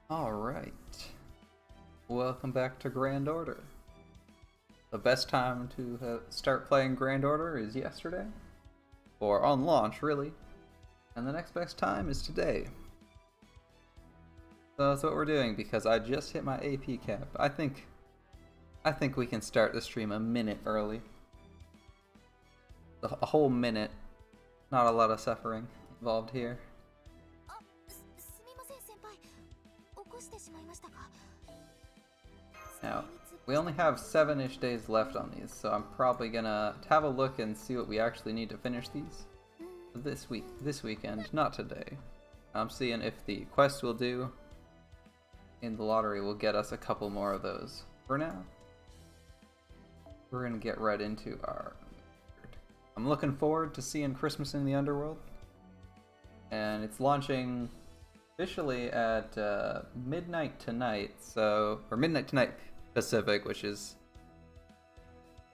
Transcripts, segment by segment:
Alright, welcome back to Grand Order. The best time to start playing Grand Order is yesterday, or on launch really, and the next best time is today. So that's what we're doing because I just hit my AP cap. I think we can start the stream a minute early. A whole minute, not a lot of suffering involved here. Now, we only have 7-ish days left on these, so I'm probably gonna have a look and see what we actually need to finish these this weekend, not today. I'm seeing if the quest will do in the lottery will get us a couple more of those. For now, we're gonna get right into our... I'm looking forward to seeing Christmas in the Underworld, and it's launching officially at midnight tonight, or midnight tonight Pacific, which is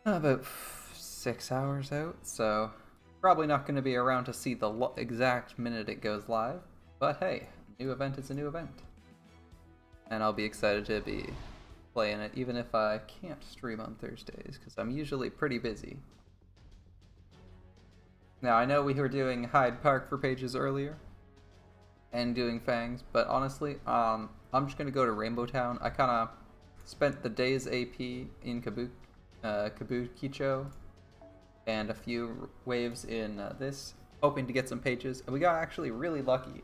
about 6 hours out, so probably not going to be around to see the exact minute it goes live, but hey, new event is a new event. And I'll be excited to be playing it, even if I can't stream on Thursdays, because I'm usually pretty busy. Now, I know we were doing Hyde Park for pages earlier, and doing Fangs, but honestly, I'm just gonna go to Rainbow Town. I kinda spent the day's AP in Kabukicho, and a few waves in this, hoping to get some pages. And we got actually really lucky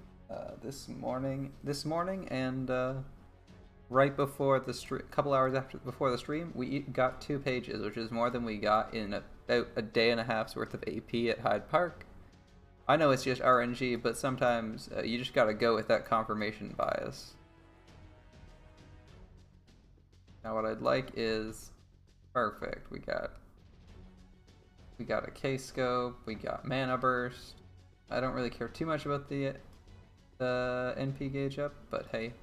this morning, and right before the stream, couple hours before the stream, we got 2 pages, which is more than we got in about a day and a half's worth of AP at Hyde Park. I know it's just RNG, but sometimes you just gotta go with that confirmation bias. Now what I'd like is perfect. We got a K-scope, we got mana burst. I don't really care too much about the NP gauge up, but hey.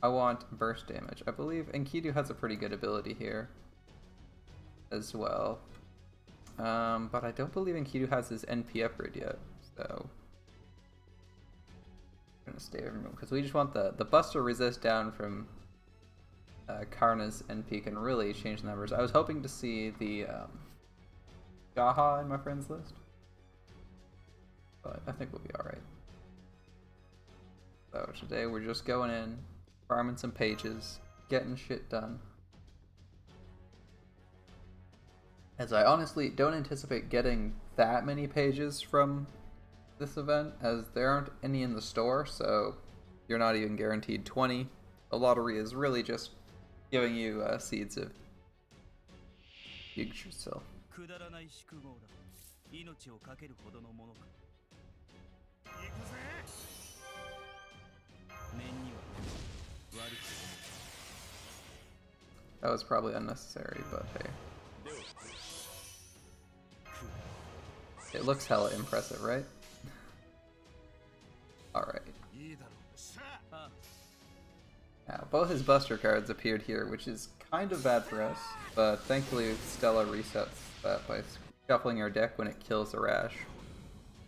I want burst damage. I believe Enkidu has a pretty good ability here as well. But I don't believe Enkidu has his NP upgrade yet, so I'm gonna stay over because we just want the Buster resist down from Karna's NP can really change the numbers. I was hoping to see the Gaha in my friends list, but I think we'll be alright. So today we're just going in, farming some pages, getting shit done. As I honestly don't anticipate getting that many pages from this event, as there aren't any in the store, so you're not even guaranteed 20. The lottery is really just giving you seeds of future self. That was probably unnecessary, but hey. It looks hella impressive, right? Alright. Now, both his Buster cards appeared here, which is kind of bad for us, but thankfully Stella resets that by shuffling our deck when it kills a Rash.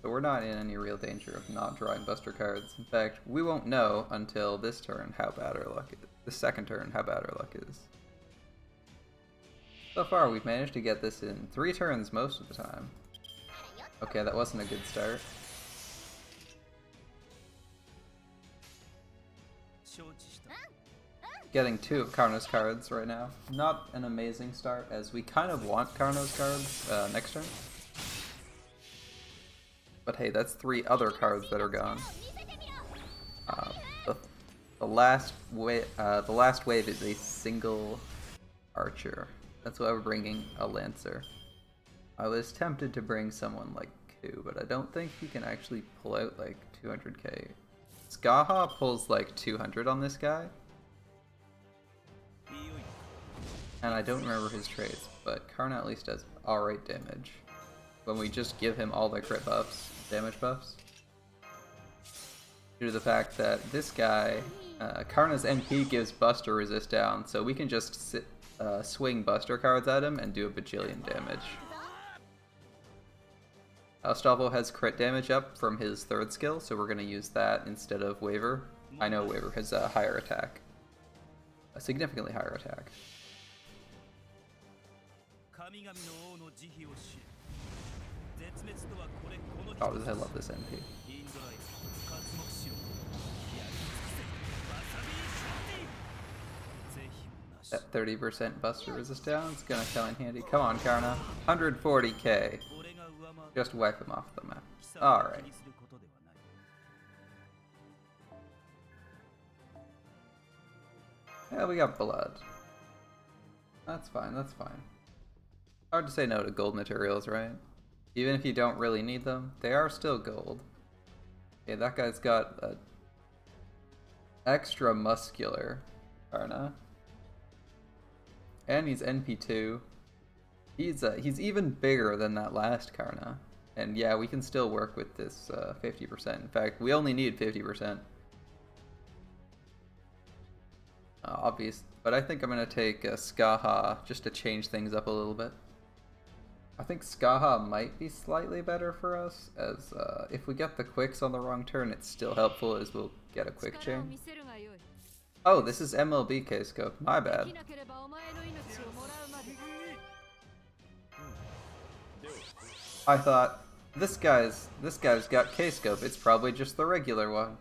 So we're not in any real danger of not drawing Buster cards. In fact, we won't know until this turn how bad our luck is. The second turn how bad our luck is. So far, we've managed to get this in 3 turns most of the time. Okay, that wasn't a good start. Getting 2 of Karno's cards right now. Not an amazing start, as we kind of want Karno's cards next turn. But hey, that's 3 other cards that are gone. The last wave is a single archer. That's why we're bringing a Lancer. I was tempted to bring someone like Ku, but I don't think he can actually pull out like 200k. Skaha pulls like 200 on this guy. And I don't remember his traits, but Karna at least does alright damage. When we just give him all the crit buffs, damage buffs. Due to the fact that this guy, Karna's NP gives Buster resist down, so we can just swing Buster cards at him and do a bajillion damage. Stalvo has crit damage up from his 3rd skill, so we're going to use that instead of Waver I know Waver has a higher attack. A significantly higher attack. Oh, I love this NP. That 30% buster resist down is gonna come in handy. Come on, Karna. 140k. Just wipe him off the map. Alright. Yeah, we got blood. That's fine, that's fine. Hard to say no to gold materials, right? Even if you don't really need them, they are still gold. Okay, that guy's got a extra muscular Karna. And he's NP2. He's even bigger than that last Karna. And yeah, we can still work with this 50%. In fact, we only need 50%. Obvious, but I think I'm going to take Skaha just to change things up a little bit. I think Skaha might be slightly better for us, as if we get the quicks on the wrong turn, it's still helpful as we'll get a quick chain. Oh, this is MLB K-Scope. My bad. I thought this guy's got K-Scope. It's probably just the regular one.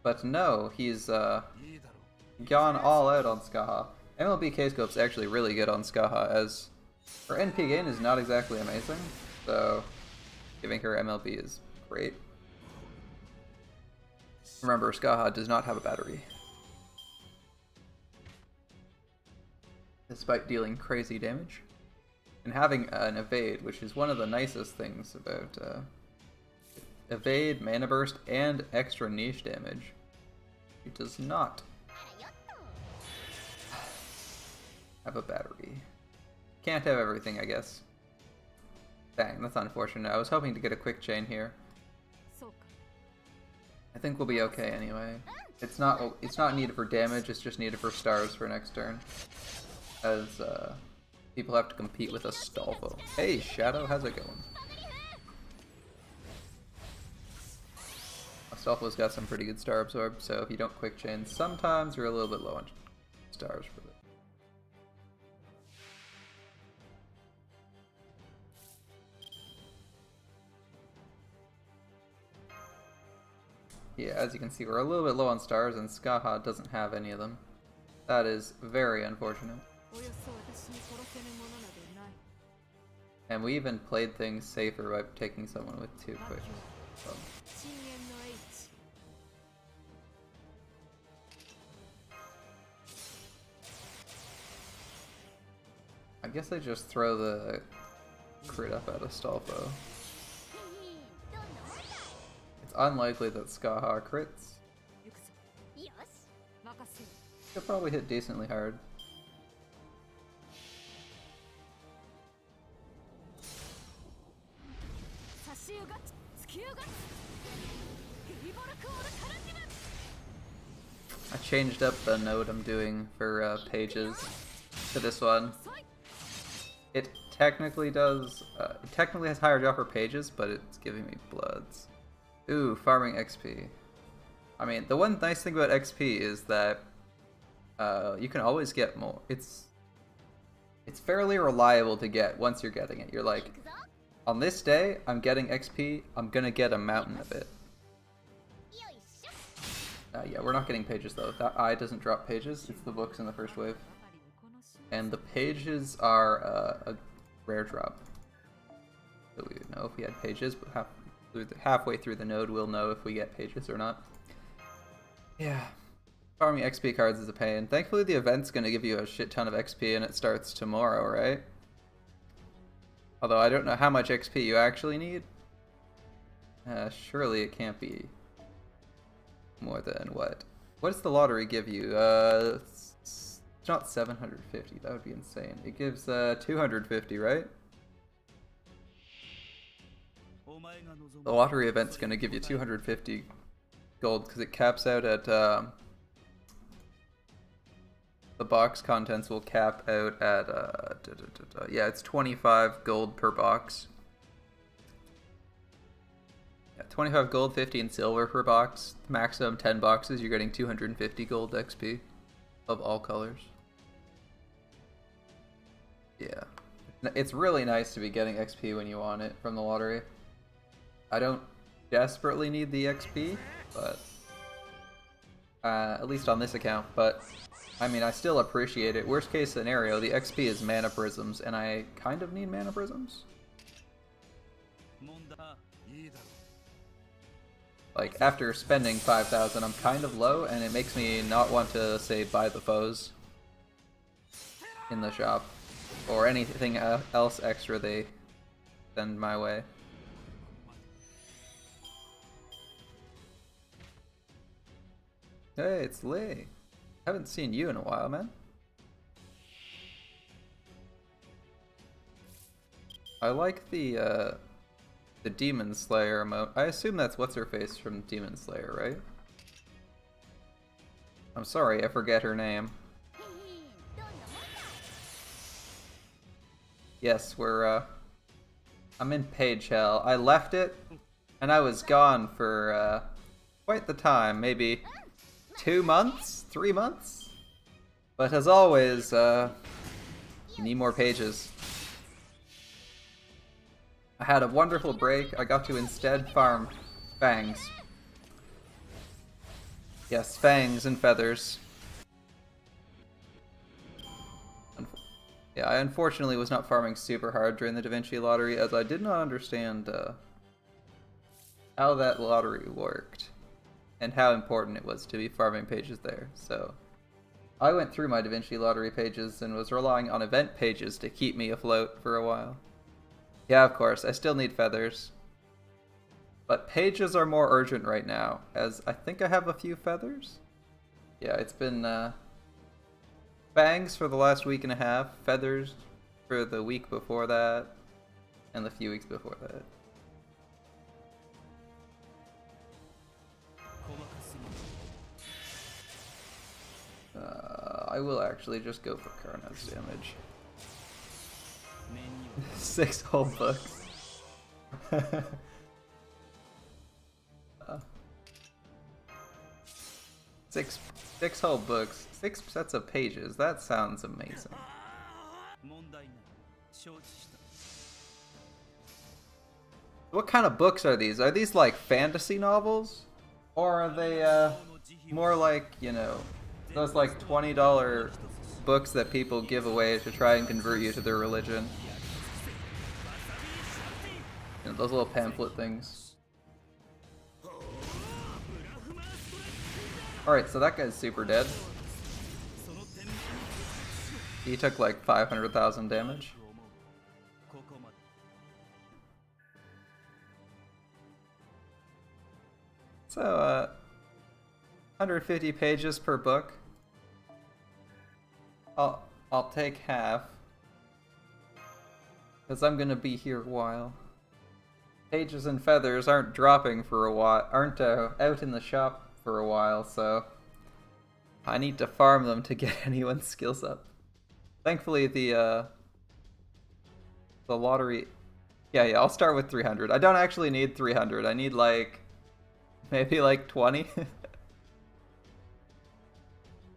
But no, he's gone all out on Skaha. MLB K-Scope's actually really good on Skaha, as her NP gain is not exactly amazing, so giving her MLB is great. Remember, Skaha does not have a battery. Despite dealing crazy damage. And having an evade, which is one of the nicest things about evade, mana burst, and extra niche damage. It does not have a battery. Can't have everything, I guess. Dang, that's unfortunate. I was hoping to get a quick chain here. I think we'll be okay anyway. It's not needed for damage, it's just needed for stars for next turn. As people have to compete with Astolfo. Hey Shadow, how's it going? Astolfo's got some pretty good star absorb, so if you don't quick chain, sometimes you're a little bit low on stars for it. Yeah, as you can see, we're a little bit low on stars, and Skaha doesn't have any of them. That is very unfortunate. And we even played things safer by taking someone with 2 quicks. So. I guess I just throw the crit up at Astolfo. It's unlikely that Skaha crits. He'll probably hit decently hard. I changed up the node I'm doing for pages to this one. It technically does, it technically has higher drop for pages, but it's giving me bloods. Ooh, farming XP. I mean, the one nice thing about XP is that you can always get more. It's fairly reliable to get once you're getting it. You're like, on this day, I'm getting XP, I'm gonna get a mountain of it. Yeah, we're not getting pages though. That eye doesn't drop pages, it's the books in the first wave. And the pages are a rare drop. So we would know if we had pages, but halfway through the node we'll know if we get pages or not. Yeah. Farming XP cards is a pain. Thankfully the event's gonna give you a shit ton of XP and it starts tomorrow, right? Although I don't know how much XP you actually need. Surely it can't be more than what? What does the lottery give you? It's not 750, that would be insane. It gives 250, right? The lottery event's gonna give you 250 gold because it caps out at the box contents will cap out at yeah, it's 25 gold per box. Yeah, 25 gold, 15 silver per box. Maximum 10 boxes, you're getting 250 gold XP of all colors. Yeah. It's really nice to be getting XP when you want it from the lottery. I don't desperately need the XP, but at least on this account, but I mean, I still appreciate it. Worst case scenario, the XP is mana prisms, and I kind of need mana prisms. Like, after spending 5,000, I'm kind of low, and it makes me not want to, say, buy the foes in the shop, or anything else extra they send my way. Hey, it's Lee. Haven't seen you in a while, man. I like the Demon Slayer emote. I assume that's what's-her-face from Demon Slayer, right? I'm sorry, I forget her name. Yes, I'm in Page Hell. I left it, and I was gone for quite the time, maybe 2 months? 3 months? But as always, you need more pages. I had a wonderful break. I got to instead farm fangs. Yes, fangs and feathers. Yeah, I unfortunately was not farming super hard during the Da Vinci lottery, as I did not understand how that lottery worked and how important it was to be farming pages there. So I went through my Da Vinci lottery pages and was relying on event pages to keep me afloat for a while. Yeah, of course, I still need feathers. But pages are more urgent right now, as I think I have a few feathers? Yeah, it's been fangs for the last week and a half, feathers for the week before that, and the few weeks before that. I will actually just go for Karna's damage. 6 whole books. Six whole books, 6 sets of pages. That sounds amazing. What kind of books are these? Are these like fantasy novels? Or are they more like, you know, those like $20 books that people give away to try and convert you to their religion? You know, those little pamphlet things. Alright, so that guy's super dead. He took like 500,000 damage. So, 150 pages per book. I'll take half, because I'm gonna be here a while. Pages and feathers aren't dropping for a while, aren't out in the shop for a while, so I need to farm them to get anyone's skills up. Thankfully, the lottery. Yeah, I'll start with 300. I don't actually need 300. I need like maybe like 20.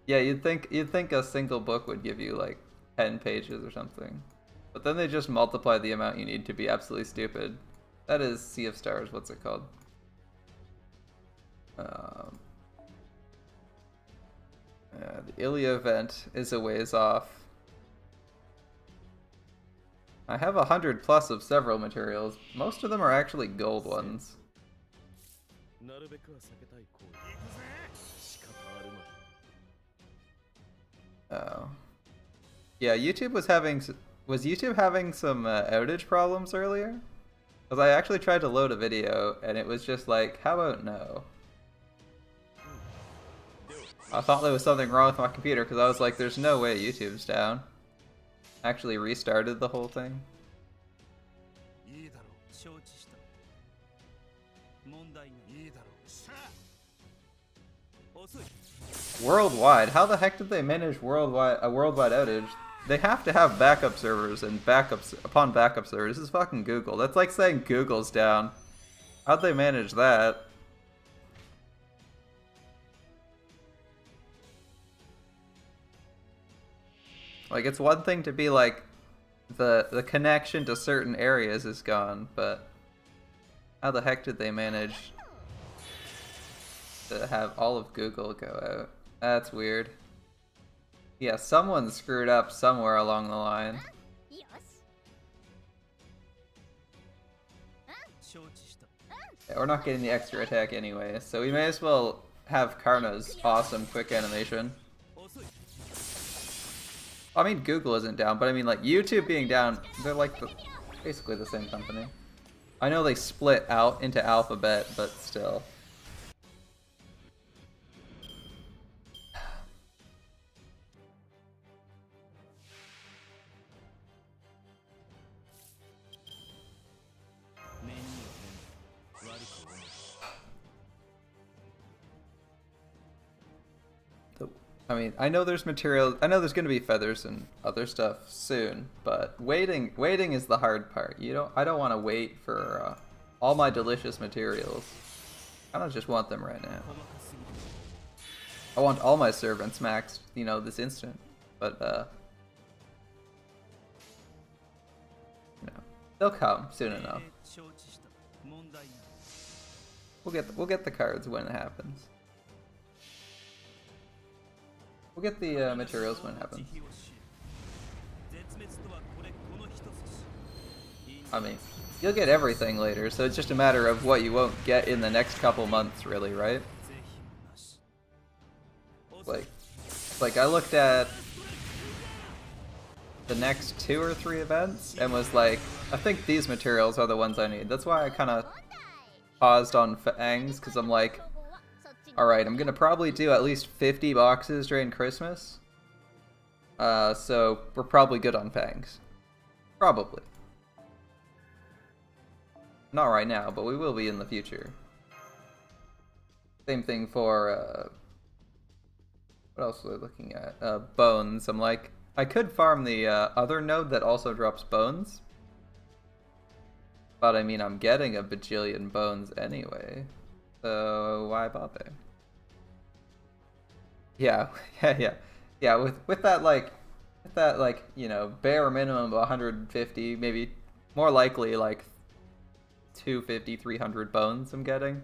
Yeah, you'd think a single book would give you like 10 pages or something, but then they just multiply the amount you need to be absolutely stupid. That is Sea of Stars. What's it called? Yeah, the Ilya event is a ways off. I have 100 plus of several materials. Most of them are actually gold ones. Oh. Yeah, YouTube was YouTube having some outage problems earlier? Because I actually tried to load a video and it was just like, how about no? I thought there was something wrong with my computer because I was like, there's no way YouTube's down. Actually restarted the whole thing. Worldwide? How the heck did they manage a worldwide outage? They have to have backup servers and backups upon backup servers. This is fucking Google. That's like saying Google's down. How'd they manage that? Like, it's one thing to be like, the connection to certain areas is gone, but how the heck did they manage to have all of Google go out? That's weird. Yeah, someone screwed up somewhere along the line. Yeah, we're not getting the extra attack anyway, so we may as well have Karna's awesome quick animation. I mean, Google isn't down, but I mean, like, YouTube being down, they're like basically the same company. I know they split out into Alphabet, but still. I mean, I know there's material. I know there's going to be feathers and other stuff soon, but waiting is the hard part. I don't want to wait for all my delicious materials. I don't just want them right now. I want all my servants maxed, this instant. But they'll come soon enough. We'll get the cards when it happens. We'll get the materials when it happens. I mean, you'll get everything later, so it's just a matter of what you won't get in the next couple months, really, right? Like I looked at the next 2 or 3 events and was like, I think these materials are the ones I need. That's why I kind of paused on Fangs, because I'm like, alright, I'm gonna probably do at least 50 boxes during Christmas. So we're probably good on Fangs. Probably. Not right now, but we will be in the future. Same thing for, what else was I looking at? Bones. I'm like, I could farm the other node that also drops bones. But I mean, I'm getting a bajillion bones anyway. So why bother? Yeah, yeah. With that like, bare minimum of 150, maybe more likely like 250, 300 bones I'm getting.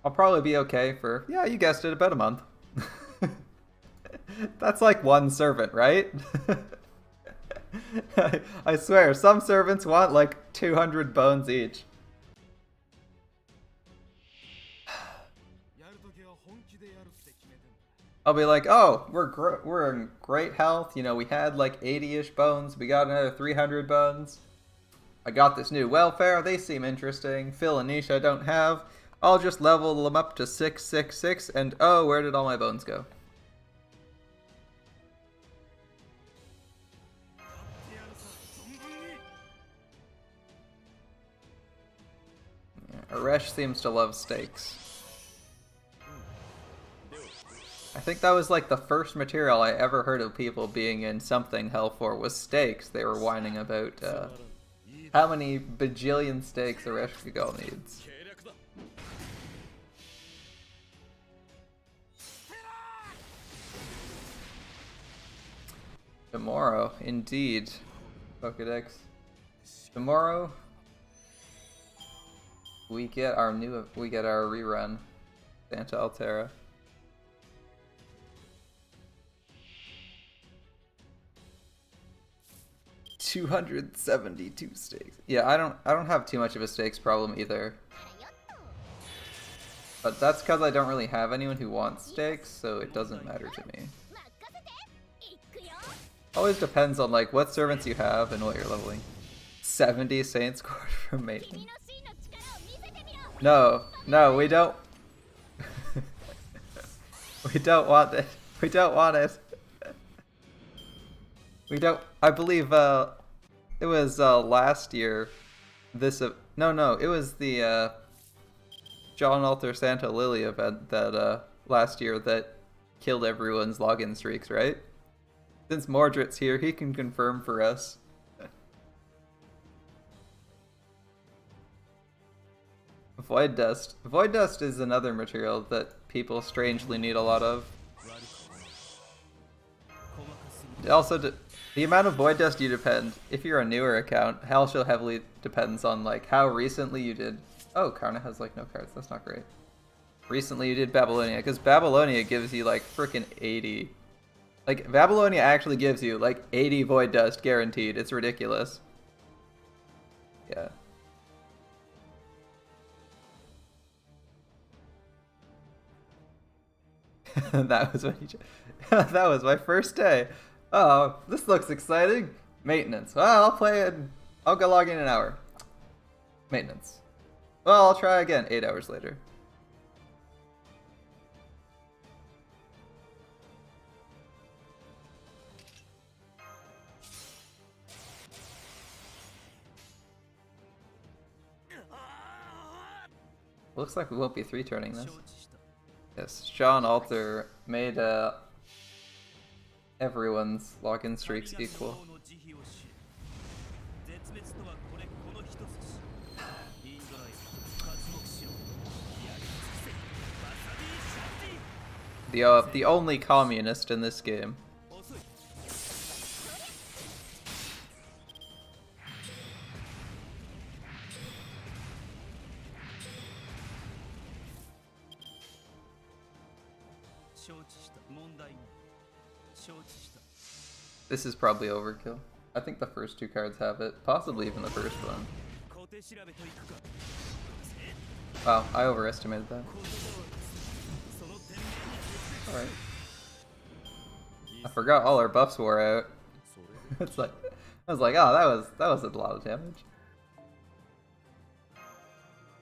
I'll probably be okay for, yeah, you guessed it, about a month. That's like one servant, right? I swear, some servants want like 200 bones each. I'll be like, oh, we're in great health. We had like 80-ish bones. We got another 300 bones. I got this new welfare. They seem interesting. Fill a niche I don't have. I'll just level them up to 666. And oh, where did all my bones go? Yeah, Aresh seems to love steaks. I think that was like the first material I ever heard of people being in something hell for was steaks. They were whining about how many bajillion steaks Aresh needs. Tomorrow, indeed. Pokedex. Tomorrow we get our rerun, Santa Altera. 272 steaks. Yeah, I don't have too much of a steaks problem either. But that's because I don't really have anyone who wants steaks, so it doesn't matter to me. Always depends on like what servants you have and what you're leveling. 70 Saints Court from Maiden. No, we don't. We don't want it. We don't want it. We don't. I believe it was last year. No, it was the John Alter Santa Lily event that last year that killed everyone's login streaks, right? Since Mordred's here, he can confirm for us. Void Dust. Void Dust is another material that people strangely need a lot of. Also, the amount of Void Dust you depend, if you're a newer account, also heavily depends on like how recently you did. Oh, Karna has like no cards. That's not great. Recently you did Babylonia, because Babylonia gives you like freaking 80. Like Babylonia actually gives you like 80 Void Dust guaranteed. It's ridiculous. Yeah. That was when you. That was my first day. Oh, this looks exciting. Maintenance. Well, I'll play it. I'll go log in an hour. Maintenance. Well, I'll try again 8 hours later. Looks like we won't be 3-turning this. Yes, Sean Alter made everyone's login streaks equal. The only communist in this game. This is probably overkill. I think the first 2 cards have it, possibly even the first one. Wow, I overestimated that. Alright. I forgot all our buffs wore out. It's like I was like, oh, that was a lot of damage.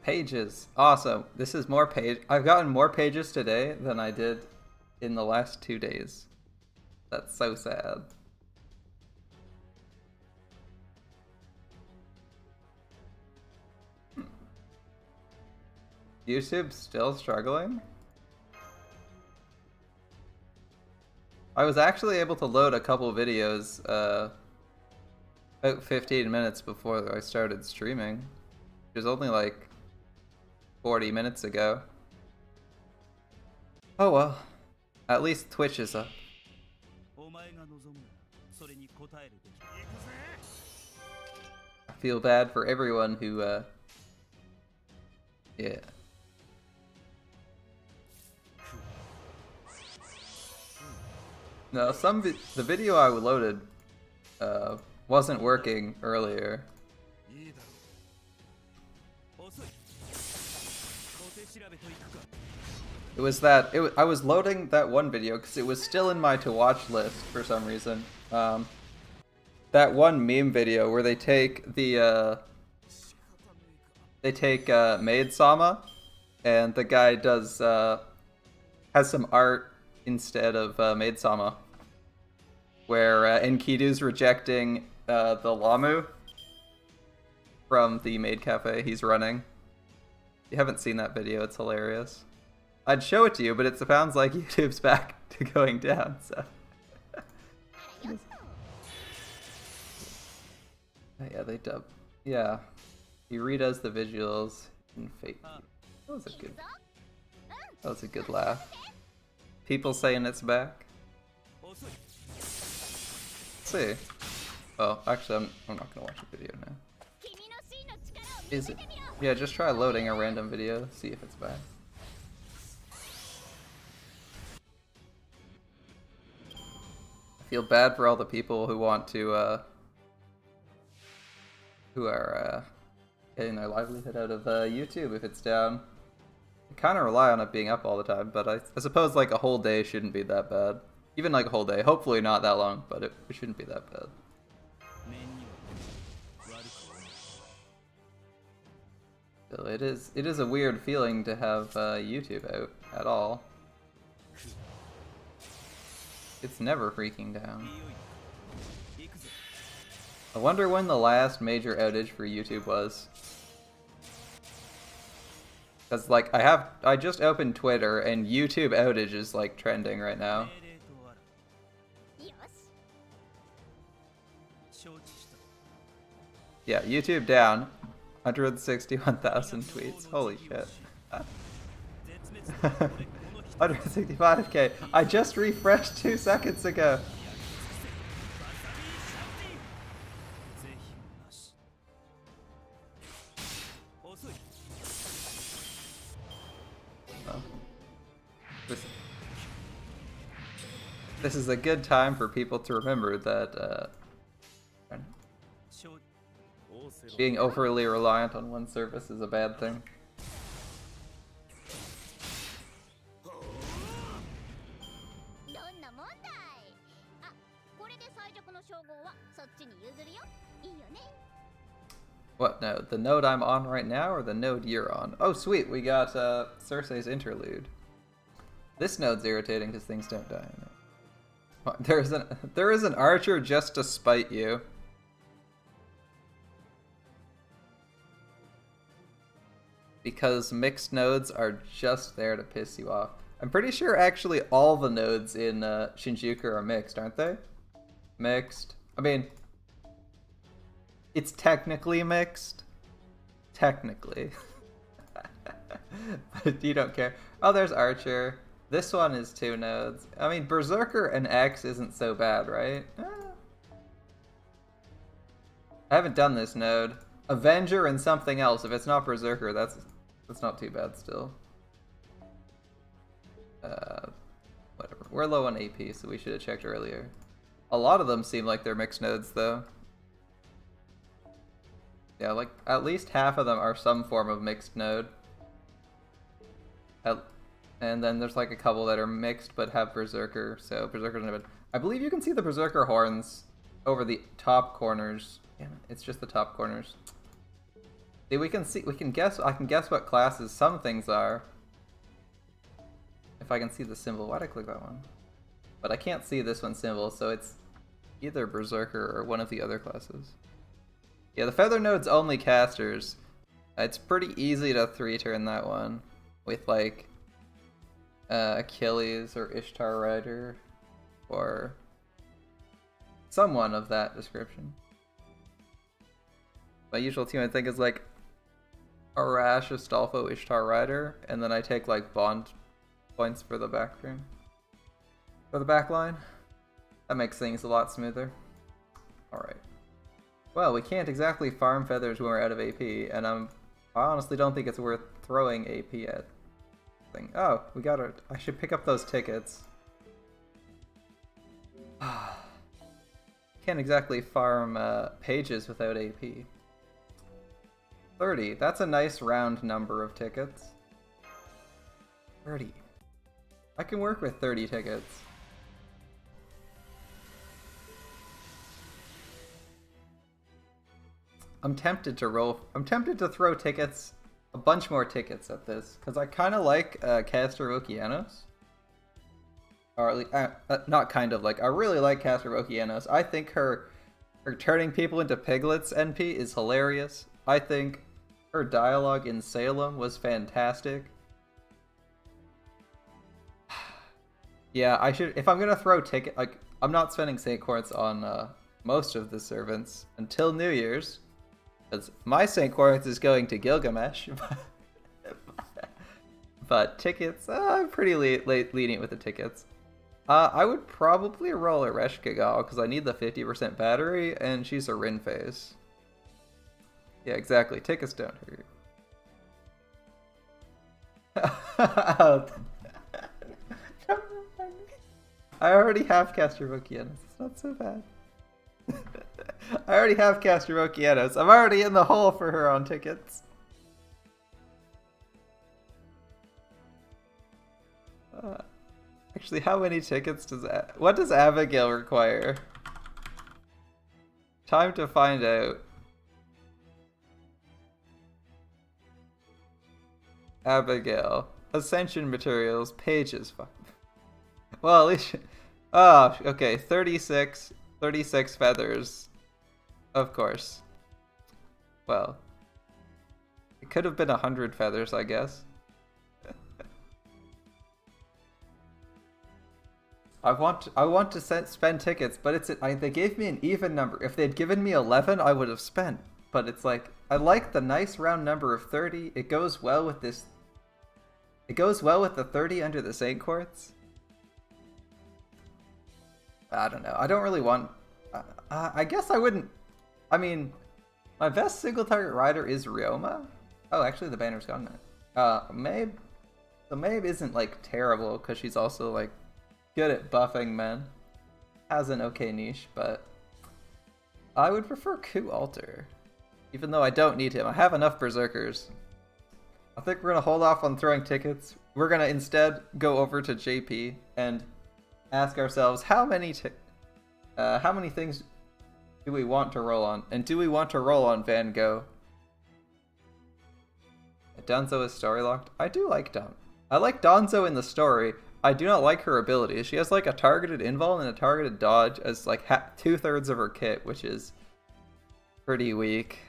Pages, awesome. This is more page. I've gotten more pages today than I did in the last 2 days. That's so sad. YouTube's still struggling? I was actually able to load a couple videos about 15 minutes before I started streaming. It was only like 40 minutes ago. Oh well. At least Twitch is up. I feel bad for everyone who, yeah. No, the video I loaded wasn't working earlier. It was that I was loading that one video because it was still in my to watch list for some reason. That one meme video where they take the Maid Sama, and the guy does has some art instead of Maid Sama, where Enkidu's rejecting the Lamu from the maid cafe he's running. If you haven't seen that video, it's hilarious. I'd show it to you, but it sounds like YouTube's back to going down, so. Yeah, they dub. Yeah. He redoes the visuals in Fate. That was a good laugh. People saying it's back. Let's see. Well, actually, I'm not gonna watch the video now. Is it? Yeah, just try loading a random video, see if it's back. I feel bad for all the people who want to, who are getting their livelihood out of YouTube if it's down. I kind of rely on it being up all the time, but I suppose like a whole day shouldn't be that bad. Even like a whole day, hopefully not that long, but it shouldn't be that bad. So it is a weird feeling to have YouTube out at all. It's never freaking down. I wonder when the last major outage for YouTube was. Cause like I just opened Twitter and YouTube outage is like trending right now. Yeah, YouTube down. 161,000 tweets. Holy shit. 165k. I just refreshed 2 seconds ago. Oh. This is a good time for people to remember that being overly reliant on one service is a bad thing. What node? The node I'm on right now, or the node you're on? Oh sweet, we got Cersei's interlude. This node's irritating because things don't die in it. There is an archer just to spite you. Because mixed nodes are just there to piss you off. I'm pretty sure actually all the nodes in Shinjuku are mixed, aren't they? Mixed. I mean, it's technically mixed. Technically. But you don't care. Oh, there's Archer. This one is 2 nodes. I mean, Berserker and X isn't so bad, right? I haven't done this node. Avenger and something else. If it's not Berserker, that's not too bad still. Whatever. We're low on AP, so we should have checked earlier. A lot of them seem like they're mixed nodes, though. Yeah, like, at least half of them are some form of mixed node. And then there's like a couple that are mixed but have Berserker, so Berserker's not bad. I believe you can see the Berserker horns over the top corners. Damn it, it's just the top corners. See, I can guess what classes some things are. If I can see the symbol. Why'd I click that one? But I can't see this one's symbol, so it's either Berserker or one of the other classes. Yeah, the Feather Node's only casters. It's pretty easy to 3-turn that one with like Achilles or Ishtar Rider or someone of that description. My usual team I think is like Arash, Astolfo, Ishtar Rider, and then I take like bond points for the back turn. For the back line. That makes things a lot smoother. Alright. Well, we can't exactly farm feathers when we're out of AP, and I honestly don't think it's worth throwing AP at. Oh, we got it. I should pick up those tickets. Can't exactly farm pages without AP. 30. That's a nice round number of tickets. 30. I can work with 30 tickets. I'm tempted to throw tickets, a bunch more tickets at this, because I kind of like Caster Okeanos. Or at least, not kind of like, I really like Caster Okeanos. I think her turning people into piglets NP is hilarious. I think her dialogue in Salem was fantastic. Yeah, I should, if I'm gonna throw ticket, like, I'm not spending St. Quartz on most of the servants until New Year's. Because my St. Quartz is going to Gilgamesh. But tickets, I'm pretty lenient with the tickets. I would probably roll a Reshkigal because I need the 50% battery, and she's a Rin phase. Yeah, exactly. Tickets don't hurt. I already have Castrovokianos. It's not so bad. I already have Castrovokianos. I'm already in the hole for her on tickets. Actually, how many tickets does what does Abigail require? Time to find out. Abigail. Ascension materials, pages. Well, at least... Oh, okay, 36 feathers. Of course. Well. It could have been 100 feathers, I guess. I want to spend tickets, but they gave me an even number. If they'd given me 11, I would have spent. but it's like, I like the nice round number of 30. It goes well with this. It goes well with the 30 under the Saint Quartz. I don't know. I don't really want... I guess I wouldn't... I mean, my best single target rider is Ryoma. Oh, actually the banner's gone now. Mabe... So Mabe isn't, like, terrible, because she's also, like, good at buffing men. Has an okay niche, but... I would prefer Ku Alter. Even though I don't need him. I have enough Berserkers. I think we're going to hold off on throwing tickets. We're going to instead go over to JP and ask ourselves how many things do we want to roll on? And do we want to roll on Van Gogh? Danzo is story locked. I do like Don. I like Danzo in the story. I do not like her ability. She has like a targeted invul and a targeted dodge as like 2/3 of her kit, which is pretty weak.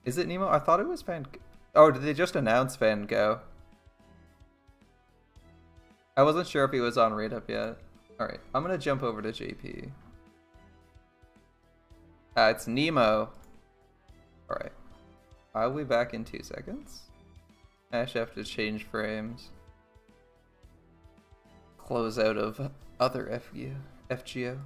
Is it Nemo? I thought it was Van Gogh. Oh, did they just announce Van Gogh? I wasn't sure if he was on read up yet. Alright, I'm gonna jump over to JP. It's Nemo. Alright. I'll be back in 2 seconds. I actually have to change frames. Close out of other FGO.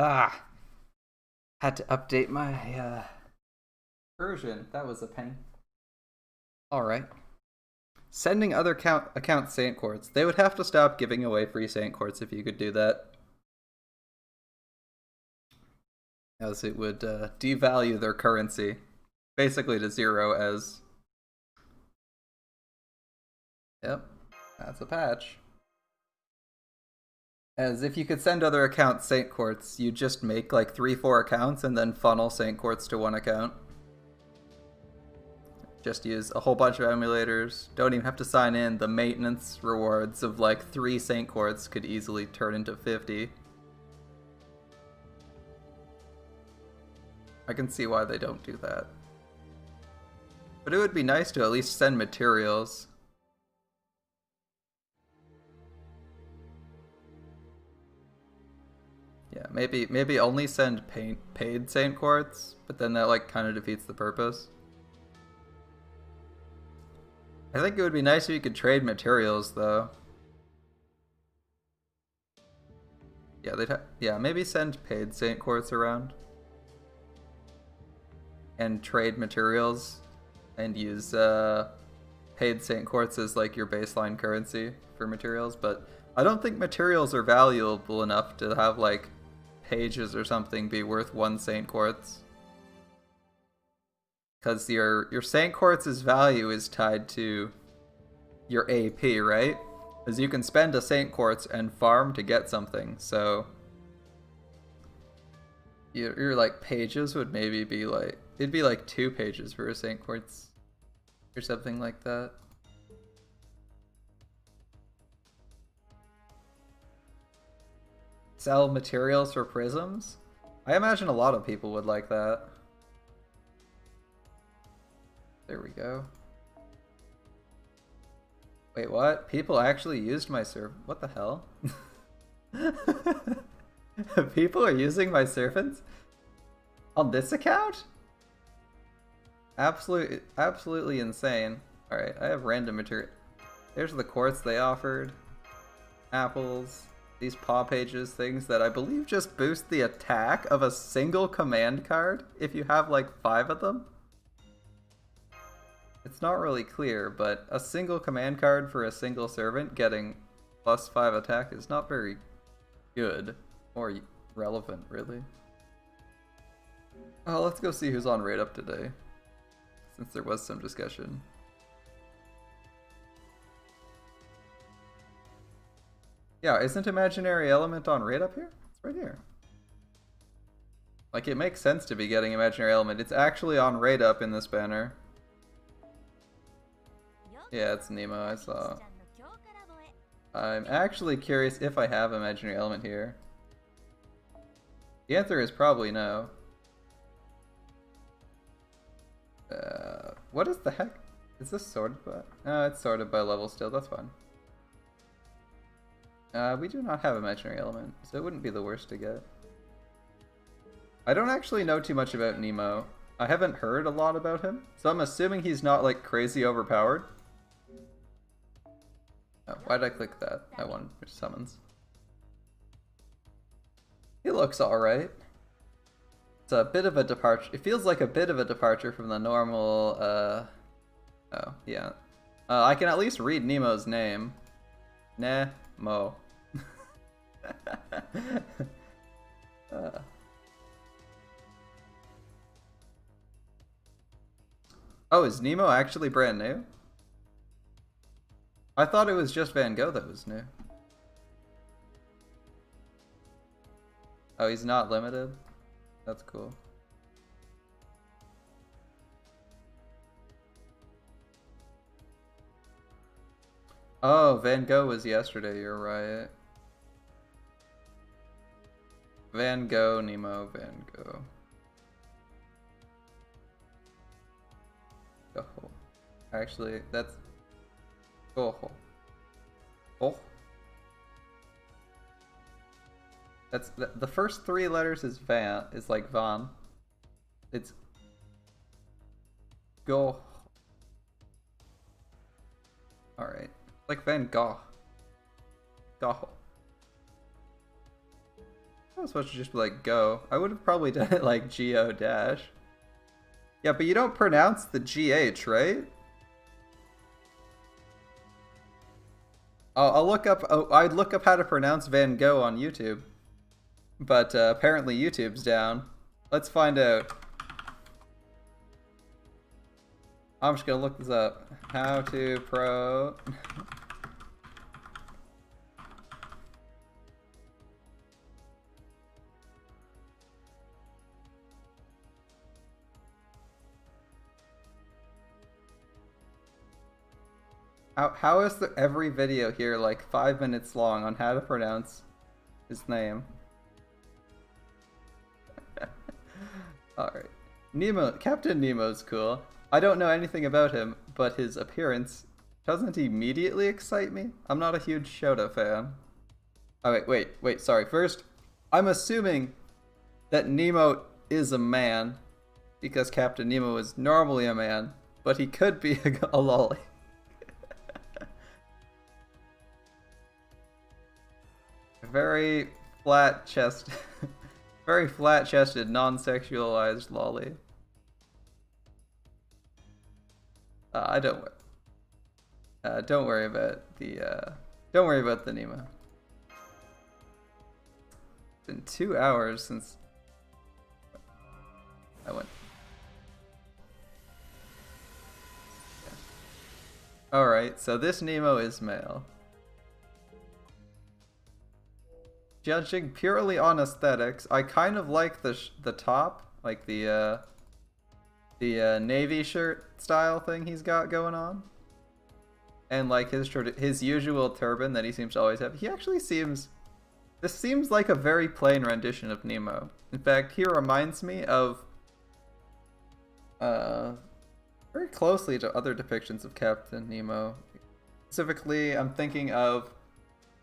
Ah! Had to update my version. That was a pain. Alright. Sending other account Saint Quartz. They would have to stop giving away free Saint Quartz if you could do that. As it would devalue their currency. Basically to zero as... Yep. That's a patch. As if you could send other accounts Saint Quartz, you just make like 3-4 accounts and then funnel Saint Quartz to one account. Just use a whole bunch of emulators. Don't even have to sign in. The maintenance rewards of like 3 Saint Quartz could easily turn into 50. I can see why they don't do that. But it would be nice to at least send materials. Yeah, maybe only send paid Saint Quartz, but then that like kind of defeats the purpose. I think it would be nice if you could trade materials though. Yeah, maybe send paid Saint Quartz around. And trade materials and use paid Saint Quartz as like your baseline currency for materials, but I don't think materials are valuable enough to have like pages or something be worth 1 Saint Quartz. Because your Saint Quartz's value is tied to your AP, right? Because you can spend a Saint Quartz and farm to get something, so your like pages would maybe be like, it'd be like 2 pages for a Saint Quartz or something like that. Sell materials for prisms? I imagine a lot of people would like that. There we go. Wait, what? People actually used my serv... What the hell? People are using my servants? On this account? Absolutely insane. Alright, I have random material. There's the quartz they offered. Apples. These paw pages things that I believe just boost the attack of a single command card if you have like 5 of them. It's not really clear, but a single command card for a single servant getting +5 attack is not very good or relevant, really. Oh, let's go see who's on raid up today, since there was some discussion. Yeah, isn't Imaginary Element on raid up here? It's right here. Like, it makes sense to be getting Imaginary Element. It's actually on raid up in this banner. Yeah, it's Nemo, I saw. I'm actually curious if I have Imaginary Element here. The answer is probably no. What is the heck? Is this sorted by? Oh, it's sorted by level still, that's fine. We do not have Imaginary Element, so it wouldn't be the worst to get. I don't actually know too much about Nemo. I haven't heard a lot about him, so I'm assuming he's not like crazy overpowered. Oh, why'd I click that? I wanted summons. He looks alright. It's a bit of a departure. It feels like a bit of a departure from the normal, oh, yeah. I can at least read Nemo's name. Nemo. Oh, is Nemo actually brand new? I thought it was just Van Gogh that was new. Oh, he's not limited? That's cool. Oh, Van Gogh was yesterday, you're right. Van Gogh, Nemo, Van Gogh. Oh. Actually, that's... Oh. Oh. That's the first 3 letters is Van, is like Van. It's Go. Alright. Like Van Gogh. Gogh. I was supposed to just be like go. I would have probably done it like G-O dash. Yeah, but you don't pronounce the G-H, right? I'll look up. Oh, I'd look up how to pronounce Van Gogh on YouTube, but apparently YouTube's down. Let's find out. I'm just gonna look this up. How to pro. How is every video here like 5 minutes long on how to pronounce his name? Alright. Nemo, Captain Nemo's cool. I don't know anything about him, but his appearance doesn't immediately excite me. I'm not a huge Shota fan. Oh wait, sorry. First, I'm assuming that Nemo is a man, because Captain Nemo is normally a man, but he could be a lolly. Very flat chest, very flat chested, non-sexualized lolly. Don't worry about the Nemo. It's been 2 hours since I went. Yeah. Alright, so this Nemo is male. Judging purely on aesthetics, I kind of like the top, like the navy shirt style thing he's got going on, and like his usual turban that he seems to always have. He actually seems. This seems like a very plain rendition of Nemo. In fact, he reminds me of very closely to other depictions of Captain Nemo. Specifically, I'm thinking of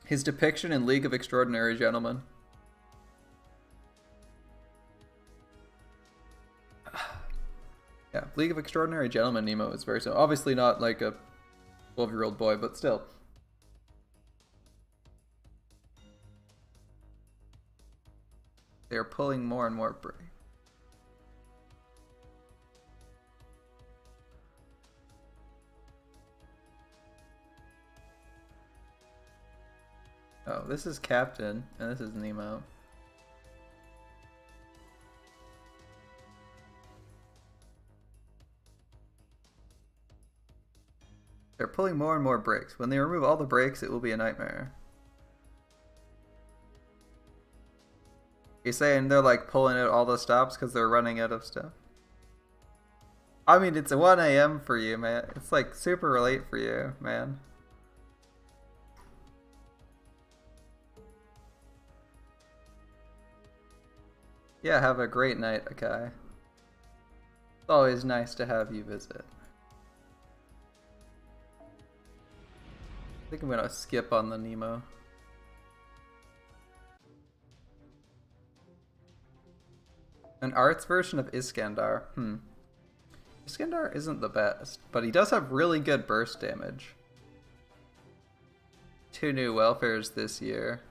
his depiction in League of Extraordinary Gentlemen. Yeah, League of Extraordinary Gentlemen Nemo is very simple. Obviously not like a 12-year-old boy, but still. They're pulling more and more brave. Oh, this is Captain, and this is Nemo. They're pulling more and more brakes. When they remove all the brakes, it will be a nightmare. You're saying they're like pulling out all the stops because they're running out of stuff? I mean, it's 1 a.m. for you, man. It's like super late for you, man. Yeah, have a great night, Akai. It's always nice to have you visit. I think I'm gonna skip on the Nemo. An arts version of Iskandar. Iskandar isn't the best, but he does have really good burst damage. 2 new welfares this year.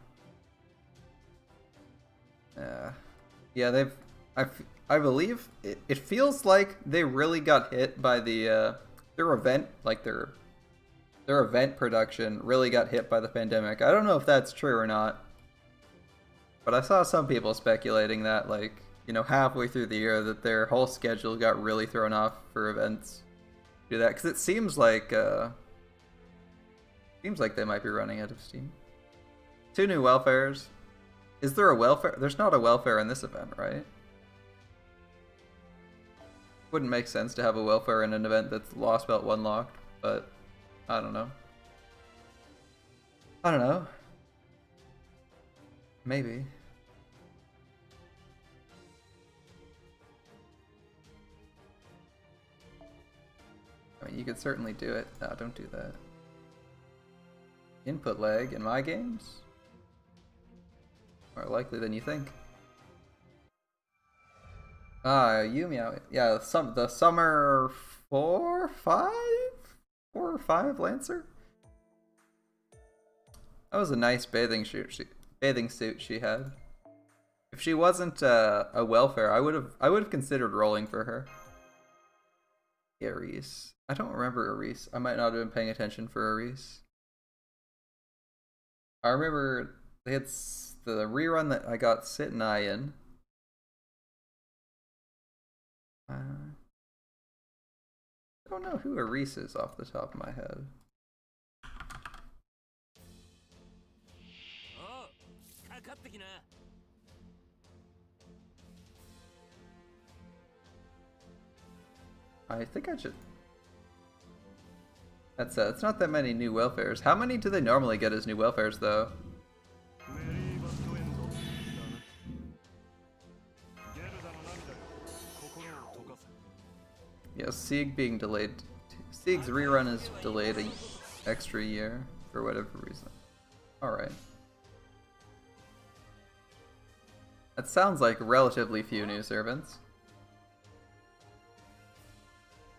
Yeah, they've... I believe it feels like they really got hit by the their event, like their event production really got hit by the pandemic. I don't know if that's true or not, but I saw some people speculating that, like, you know, halfway through the year that their whole schedule got really thrown off for events. Do that because it seems like they might be running out of steam. 2 new welfares. Is there a welfare? There's not a welfare in this event, right? Wouldn't make sense to have a welfare in an event that's Lost Belt 1 locked, but I don't know. I don't know. Maybe. I mean, you could certainly do it. No, don't do that. Input lag in my games? More likely than you think. Yumiao. Yeah, the summer 4 or 5 Lancer? That was a nice bathing suit she had. If she wasn't a welfare, I would have considered rolling for her. Ares. I don't remember Ares. I might not have been paying attention for Ares. I remember they had the rerun that I got Sit and I in. I don't know who Ares is off the top of my head. I think I should... it's not that many new welfares. How many do they normally get as new welfares, though? Yeah, Sieg being delayed. Sieg's rerun is delayed an extra year for whatever reason. Alright. That sounds like relatively few new servants.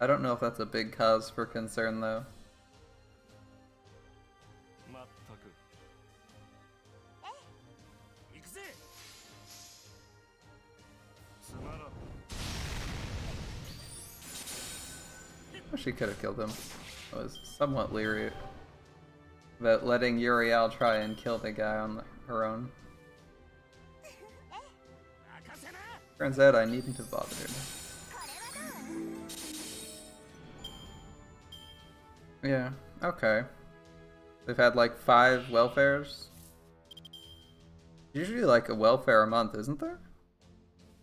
I don't know if that's a big cause for concern, though. She could have killed him. I was somewhat leery about letting Uriel try and kill the guy on her own. Turns out I needn't have bothered. Yeah, okay. They've had like 5 welfares. Usually like a welfare a month, isn't there?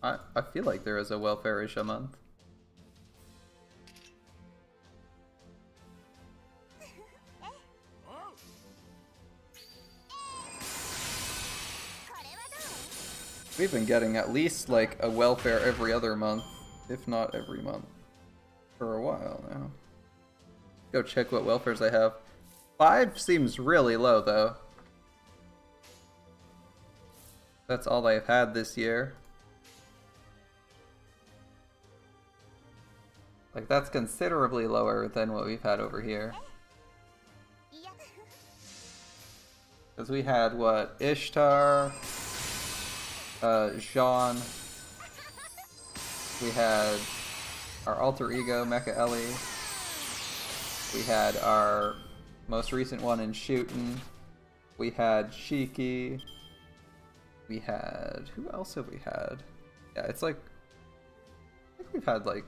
I feel like there is a welfare-ish a month. We've been getting at least like a welfare every other month, if not every month, for a while now. Go check what welfares I have. 5 seems really low though. That's all I've had this year. Like, that's considerably lower than what we've had over here. Because we had, what, Ishtar, Jean, we had our alter ego, Mecha Ellie, we had our most recent one in Shootin', we had Shiki, we had... who else have we had? Yeah, it's like... I think we've had like...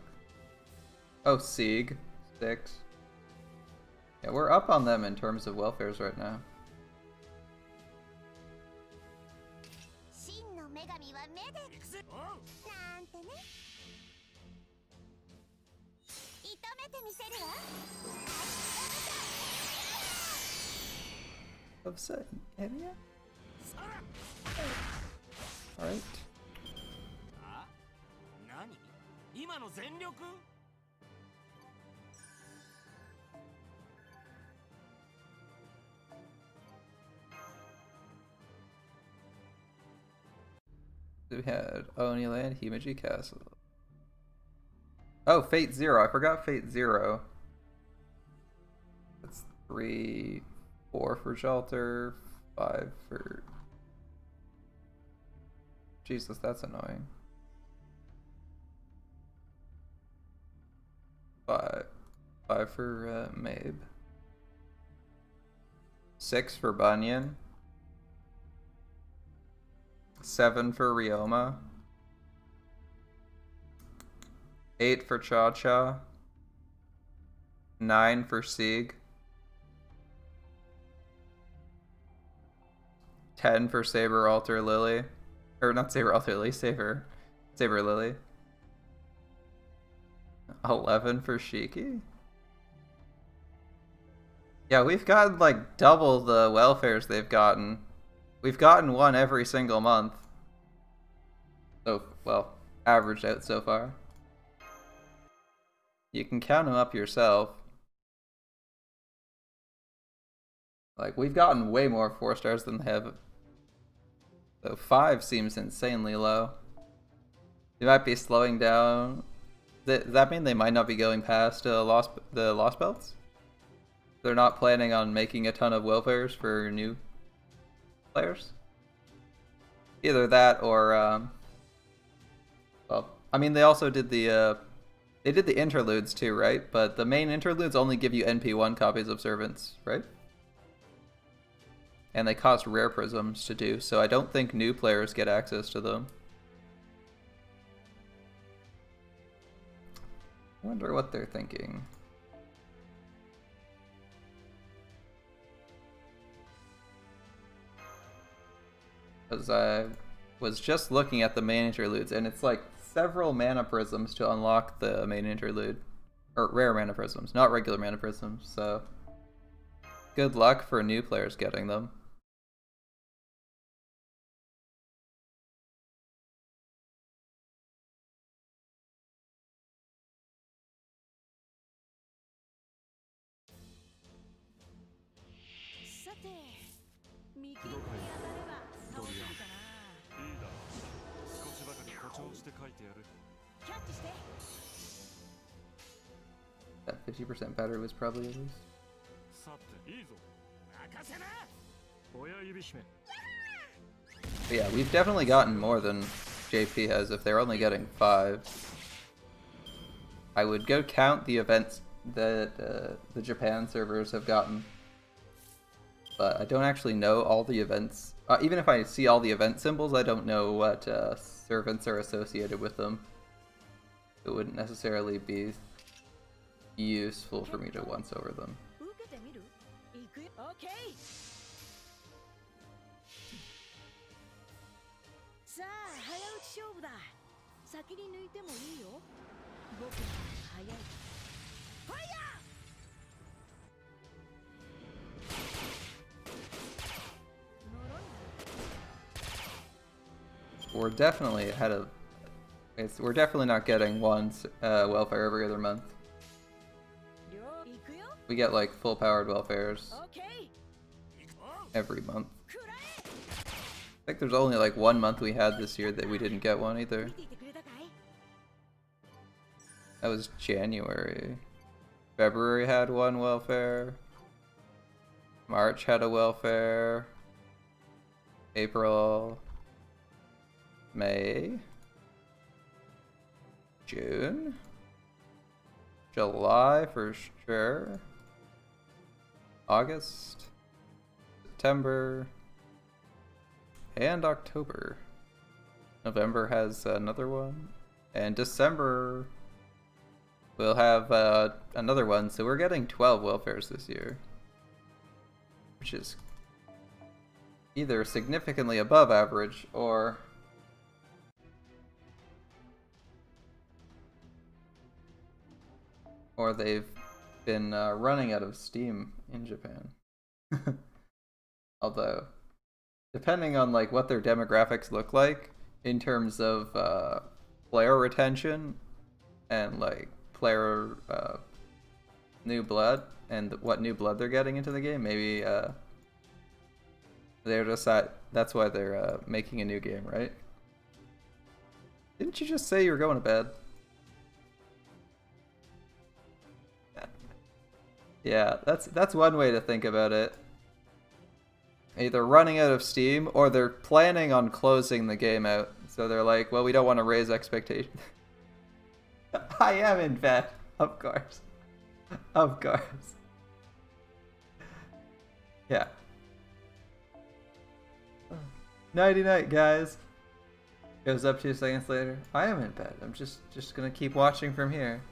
oh, Sieg, 6. Yeah, we're up on them in terms of welfares right now. Of certain area? Alright. We had Oniland, Himeji Castle. Oh, Fate Zero. I forgot Fate Zero. That's 3, 4 for Shelter, 5 for... Jesus, that's annoying. 5 for Mabe. 6 for Bunyan. 7 for Ryoma. 8 for Cha-Cha. 9 for Sieg. 10 for Saber Alter Lily. Or not Saber Alter Lily, Saber Lily. 11 for Shiki. Yeah, we've gotten like double the welfares they've gotten. We've gotten one every single month. So, well, averaged out so far. You can count them up yourself. Like, we've gotten way more 4 stars than they have. So 5 seems insanely low. They might be slowing down. Does that mean they might not be going past the Lost Belts? They're not planning on making a ton of welfares for new players? Either that or, well, I mean, they also did the interludes too, right? But the main interludes only give you NP1 copies of Servants, right? And they cost rare prisms to do, so I don't think new players get access to them. I wonder what they're thinking. Because I was just looking at the main interludes, and it's like several mana prisms to unlock the main interlude. Or rare mana prisms, not regular mana prisms, so good luck for new players getting them. That 50% battery was probably at least. But yeah, we've definitely gotten more than JP has if they're only getting 5. I would go count the events that the Japan servers have gotten. But I don't actually know all the events. Even if I see all the event symbols, I don't know what servants are associated with them. It wouldn't necessarily be useful for me to once over them. We're definitely ahead of... we're definitely not getting one welfare every other month. We get like full powered welfares every month. I think there's only like 1 month we had this year that we didn't get one either. That was January. February had one welfare. March had a welfare. April. May. June. July for sure. August. September. And October. November has another one. And December we'll have another one. So we're getting 12 welfares this year. Which is either significantly above average or they've been running out of steam in Japan. Although, depending on like what their demographics look like in terms of player retention and like player new blood and what new blood they're getting into the game, maybe they're just that's why they're making a new game, right? Didn't you just say you were going to bed? Yeah, that's one way to think about it. Either running out of steam or they're planning on closing the game out. So they're like, well, we don't want to raise expectations. I am in bed, of course. Of course. Yeah. Nighty night, guys. Goes up 2 seconds later. I am in bed. I'm just gonna keep watching from here.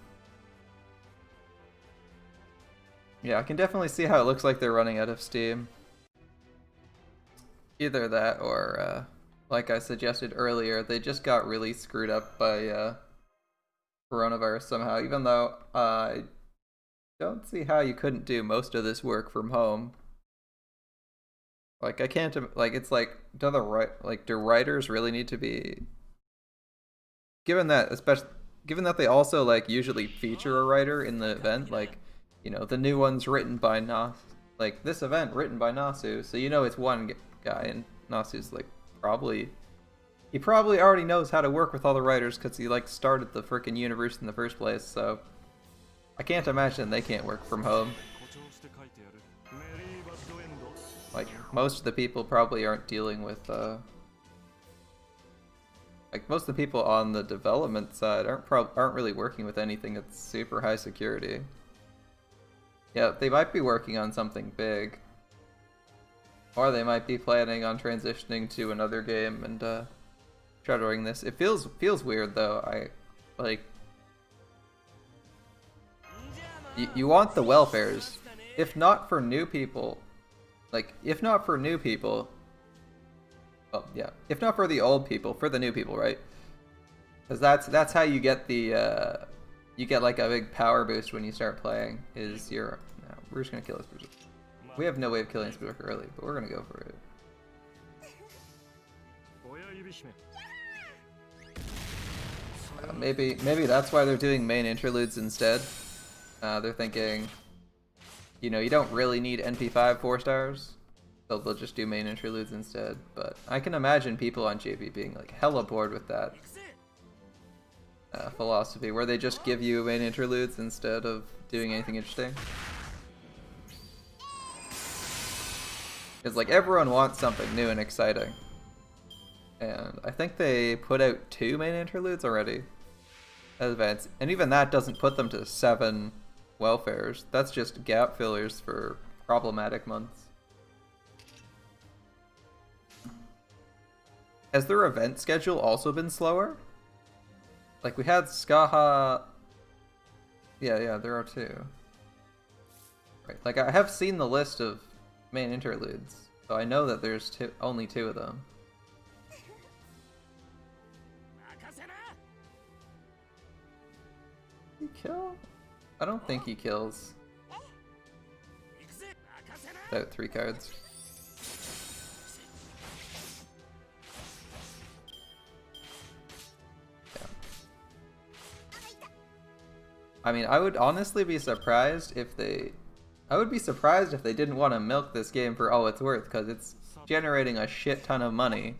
Yeah, I can definitely see how it looks like they're running out of steam. Either that or, like I suggested earlier, they just got really screwed up by coronavirus somehow, even though I don't see how you couldn't do most of this work from home. Like, I can't, like, it's like, do writers really need to be, given that they also, like, usually feature a writer in the event, like, you know, the new one's written by this event written by Nasu, so you know it's one guy, and Nasu's like he probably already knows how to work with all the writers because he like started the freaking universe in the first place, so I can't imagine they can't work from home. Like, most of the people probably aren't dealing with like, most of the people on the development side aren't really working with anything that's super high security. Yeah, they might be working on something big. Or they might be planning on transitioning to another game and shuttering this. It feels weird though. You want the welfares. If not for new people. Well, yeah. If not for the old people, for the new people, right? Because that's how you get the you get like a big power boost when you start playing, is your... No, we're just gonna kill this berserker. We have no way of killing this berserker early, but we're gonna go for it. Maybe that's why they're doing main interludes instead. They're thinking, you know, you don't really need NP5 4 stars, so they'll just do main interludes instead. But I can imagine people on JP being like hella bored with that philosophy, where they just give you main interludes instead of doing anything interesting. Because like everyone wants something new and exciting, and I think they put out 2 main interludes already as events, and even that doesn't put them to 7 welfares. That's just gap fillers for problematic months. Has their event schedule also been slower? Like, we had Skaha... Yeah, there are 2. Right, like, I have seen the list of main interludes, so I know that there's only 2 of them. He kill? I don't think he kills. Without 3 cards. I mean, I would honestly be surprised if they... I would be surprised if they didn't want to milk this game for all it's worth, because it's generating a shit ton of money.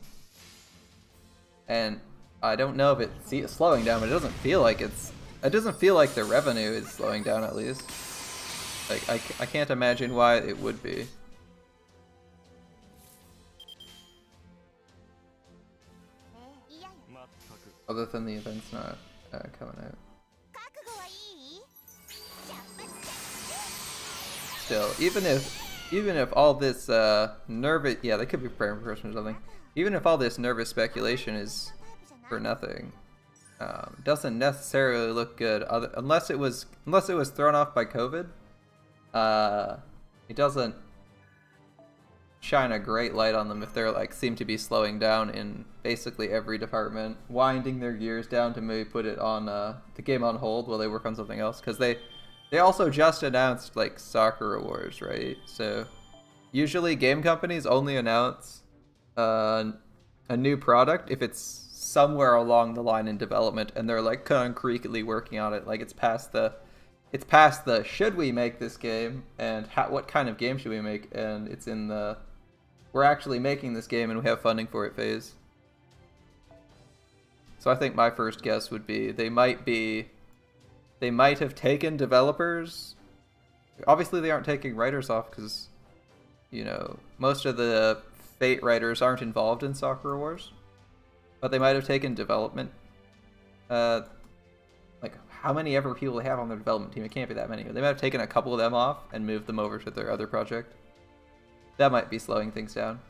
And I don't know if it's slowing down, but it doesn't feel like it's It doesn't feel like the revenue is slowing down, at least. Like, I can't imagine why it would be. Other than the event's not coming out. Still, even if all this nervous, yeah, they could be preparing for Christmas or something. Even if all this nervous speculation is for nothing, doesn't necessarily look good. Unless it was thrown off by COVID, it doesn't shine a great light on them if they're like seem to be slowing down in basically every department, winding their gears down to maybe put it on the game on hold while they work on something else, because they also just announced like Sakura Wars, right? So usually game companies only announce a new product if it's somewhere along the line in development and they're like concretely working on it, like it's past the should we make this game and what kind of game should we make, and it's in the we're actually making this game and we have funding for it phase. So I think my first guess would be they might have taken developers. Obviously they aren't taking writers off because, you know, most of the Fate writers aren't involved in Sakura Wars, but they might have taken development. Like how many ever people they have on their development team? It can't be that many. They might have taken a couple of them off and moved them over to their other project. That might be slowing things down.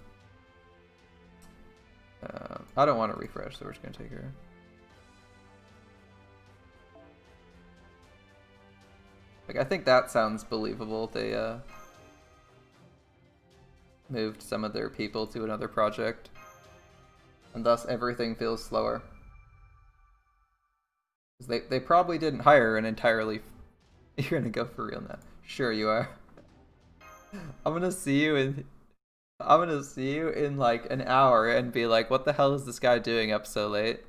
I don't want to refresh, so we're just gonna take her. Like, I think that sounds believable. They moved some of their people to another project, and thus everything feels slower. They probably didn't hire an entirely. You're gonna go for real now. Sure you are. I'm gonna see you in like an hour and be like, what the hell is this guy doing up so late?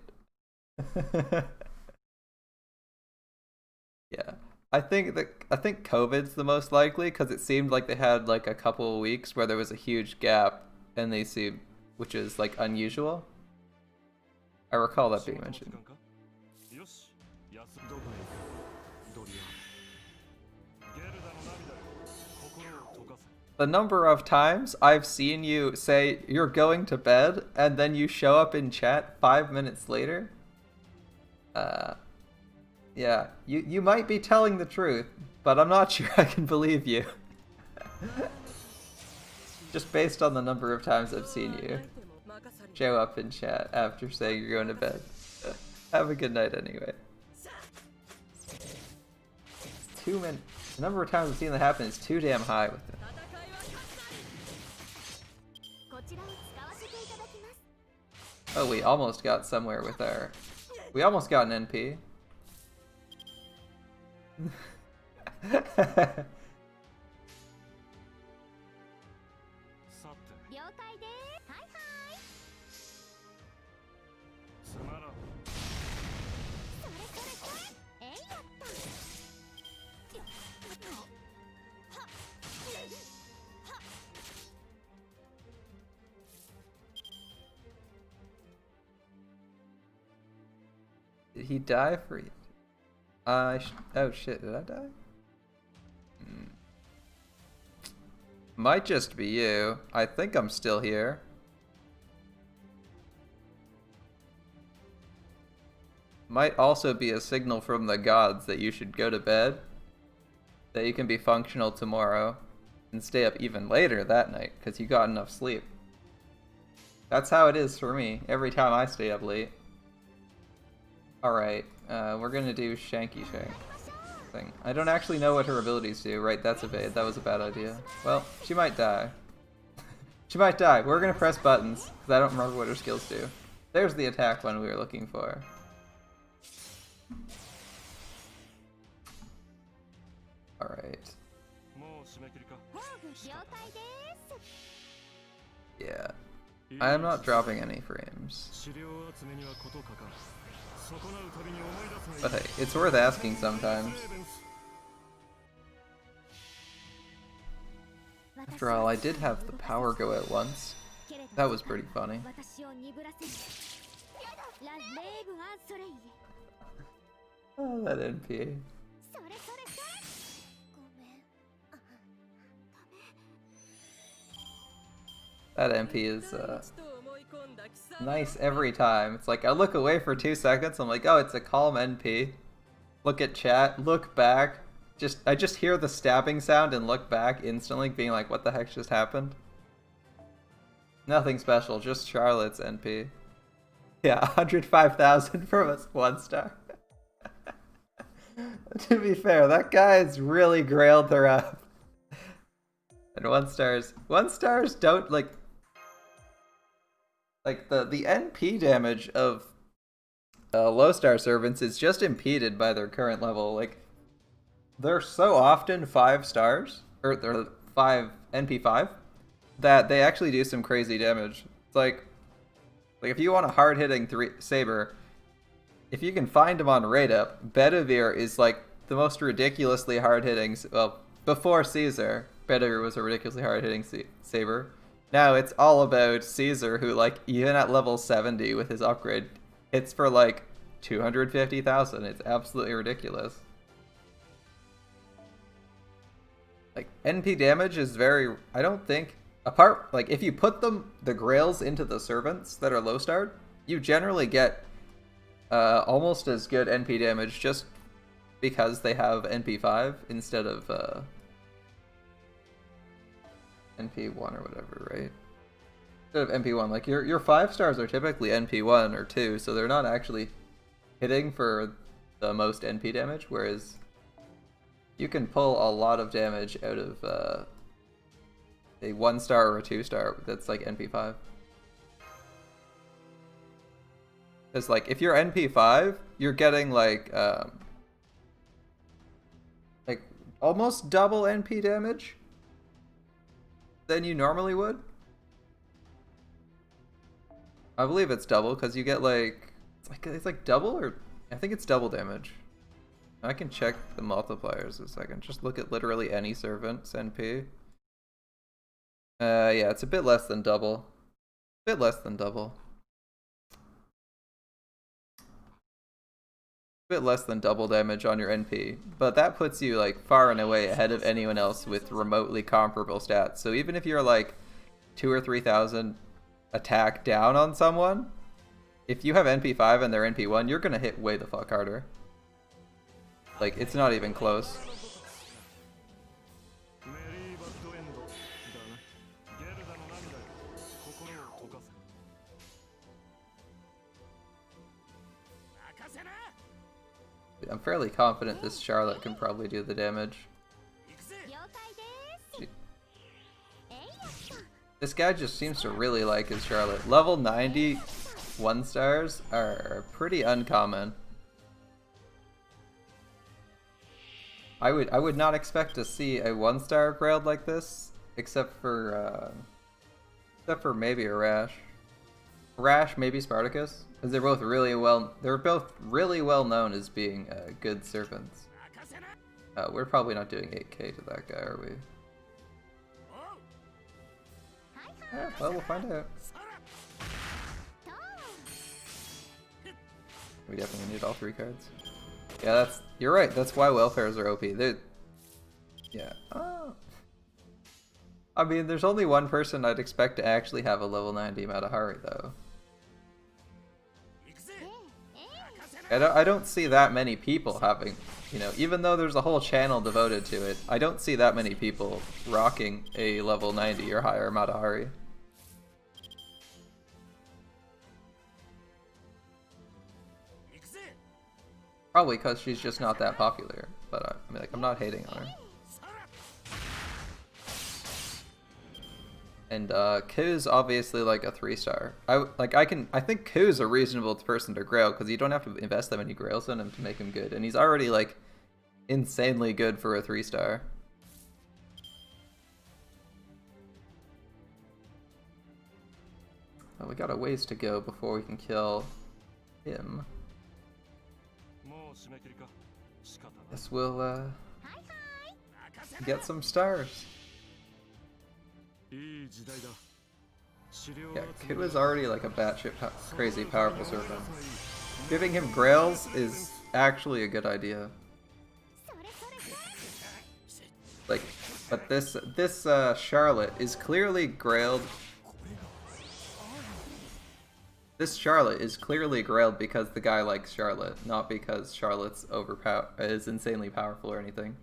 Yeah. I think COVID's the most likely, because it seemed like they had like a couple of weeks where there was a huge gap, and they seemed, which is like unusual. I recall that being mentioned. The number of times I've seen you say you're going to bed and then you show up in chat 5 minutes later. Yeah, you might be telling the truth, but I'm not sure I can believe you. Just based on the number of times I've seen you show up in chat after saying you're going to bed. Have a good night anyway. Too many. The number of times I've seen that happen is too damn high with it. Oh, we almost got somewhere with our... We almost got an NP. Did he die for you? Oh shit, did I die? Might just be you. I think I'm still here. Might also be a signal from the gods that you should go to bed, that you can be functional tomorrow, and stay up even later that night, because you got enough sleep. That's how it is for me, every time I stay up late. Alright, we're gonna do Shanky Shank thing. I don't actually know what her abilities do. Right, that's evade. That was a bad idea. Well, she might die. She might die. We're gonna press buttons, because I don't remember what her skills do. There's the attack one we were looking for. Alright. Yeah. I am not dropping any frames. But hey, it's worth asking sometimes. After all, I did have the power go out once. That was pretty funny. Oh, that NP. That MP is nice every time. It's like I look away for 2 seconds, I'm like, oh, it's a calm NP. Look at chat, look back. I just hear the stabbing sound and look back instantly, being like, what the heck just happened? Nothing special, just Charlotte's NP. Yeah, 105,000 from a 1 star. To be fair, that guy's really grailed her up. And 1 stars don't like the NP damage of low star servants is just impeded by their current level. Like they're so often 5 stars or they're 5 NP5 that they actually do some crazy damage. It's like if you want a hard hitting saber, if you can find him on rate up, Bedivere is like the most ridiculously hard hitting. Well, before Caesar, Bedivere was a ridiculously hard hitting saber. Now it's all about Caesar, who like even at level 70 with his upgrade, hits for like 250,000. It's absolutely ridiculous. Like NP damage is very. I don't think apart like if you put the grails into the servants that are low starred, you generally get almost as good NP damage just because they have NP5 instead of NP1 or whatever, right? Instead of NP1, like your 5 stars are typically NP1 or 2, so they're not actually hitting for the most NP damage, whereas you can pull a lot of damage out of a 1 star or a 2 star that's like NP5. Because like if you're NP5, you're getting like almost double NP damage than you normally would. I believe it's double because you get like it's like double, or I think it's double damage. I can check the multipliers a second. Just look at literally any servant's NP. Yeah, it's a bit less than double. A bit less than double. Bit less than double damage on your NP, but that puts you like far and away ahead of anyone else with remotely comparable stats. So even if you're like 2,000 or 3,000 attack down on someone, if you have NP5 and they're NP1, you're gonna hit way the fuck harder. Like it's not even close. I'm fairly confident this Charlotte can probably do the damage. This guy just seems to really like his Charlotte. Level 90 1 stars are pretty uncommon. I would not expect to see a 1 star grailed like this, except for maybe a Rash. Rash, maybe Spartacus, because they're both really well known as being good servants. We're probably not doing 8k to that guy, are we? Yeah, well, we'll find out. We definitely need all 3 cards. Yeah, you're right. That's why welfares are OP. Yeah. Oh. I mean, there's only one person I'd expect to actually have a level 90 Matahari, though. I don't see that many people having, even though there's a whole channel devoted to it, I don't see that many people rocking a level 90 or higher Matahari. Probably because she's just not that popular, but I mean, like, I'm not hating on her. And Ku's obviously like a 3 star. I think Ku's a reasonable person to grail because you don't have to invest that many grails in him to make him good, and he's already like insanely good for a 3 star. Well, we got a ways to go before we can kill him. Guess we'll get some stars. Yeah, Kid was already like a batshit crazy powerful servant. Giving him grails is actually a good idea. Like, but this Charlotte is clearly grailed. This Charlotte is clearly grailed because the guy likes Charlotte, not because Charlotte's is insanely powerful or anything.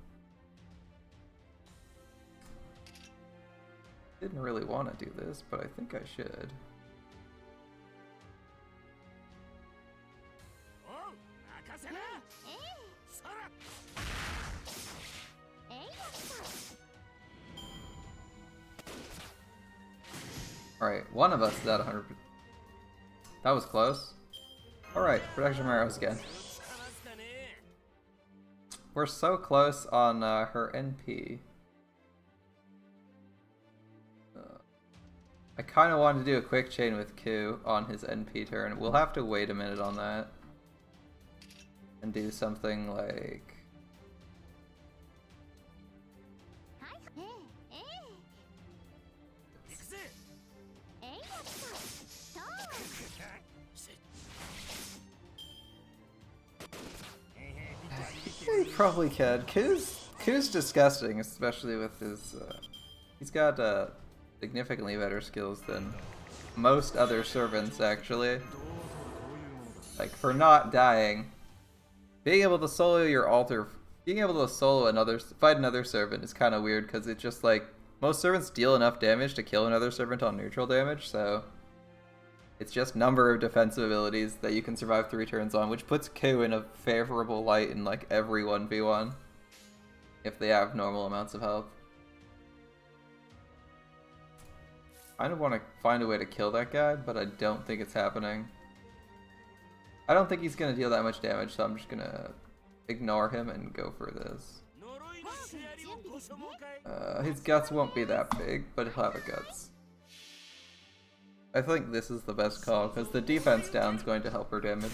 Didn't really want to do this, but I think I should. Alright, one of us is at 100%. That was close. Alright, production arrows again. We're so close on her NP. I kind of wanted to do a quick chain with Q on his NP turn. We'll have to wait a minute on that. And do something like... He probably can. Q's disgusting, especially with his... he's got significantly better skills than most other servants, actually. Like, for not dying. Being able to solo your altar... Being able to fight another servant is kind of weird, because it's just like... Most servants deal enough damage to kill another servant on neutral damage, so... It's just number of defensive abilities that you can survive 3 turns on, which puts Q in a favorable light in like every 1v1. If they have normal amounts of health. I kind of want to find a way to kill that guy, but I don't think it's happening. I don't think he's going to deal that much damage, so I'm just going to ignore him and go for this. His guts won't be that big, but he'll have a guts. I think this is the best call, because the defense down is going to help her damage.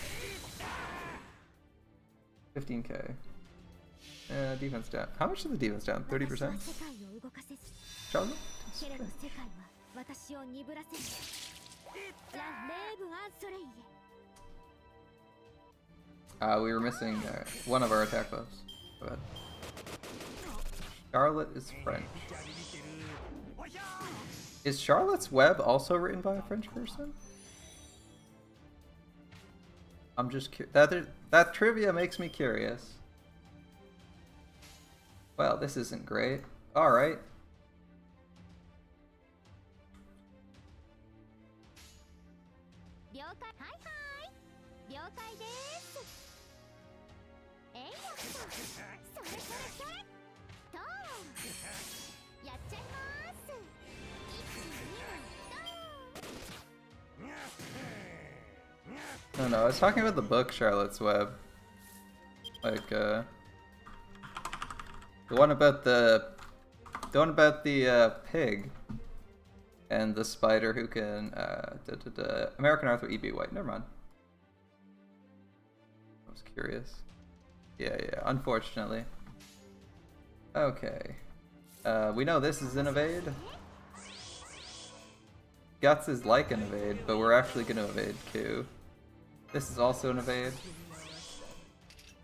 15k. Defense down. How much is the defense down? 30%? Charlotte? We were missing one of our attack buffs. Go ahead. Charlotte is French. Is Charlotte's Web also written by a French person? I'm just that trivia makes me curious. Well, this isn't great. All right. No, I was talking about the book Charlotte's Web. Like, the one about the pig and the spider who can American Arthur E.B. White. Never mind. I was curious. Yeah, unfortunately. Okay. We know this is an evade. Guts is like an evade, but we're actually gonna evade Q. This is also an evade.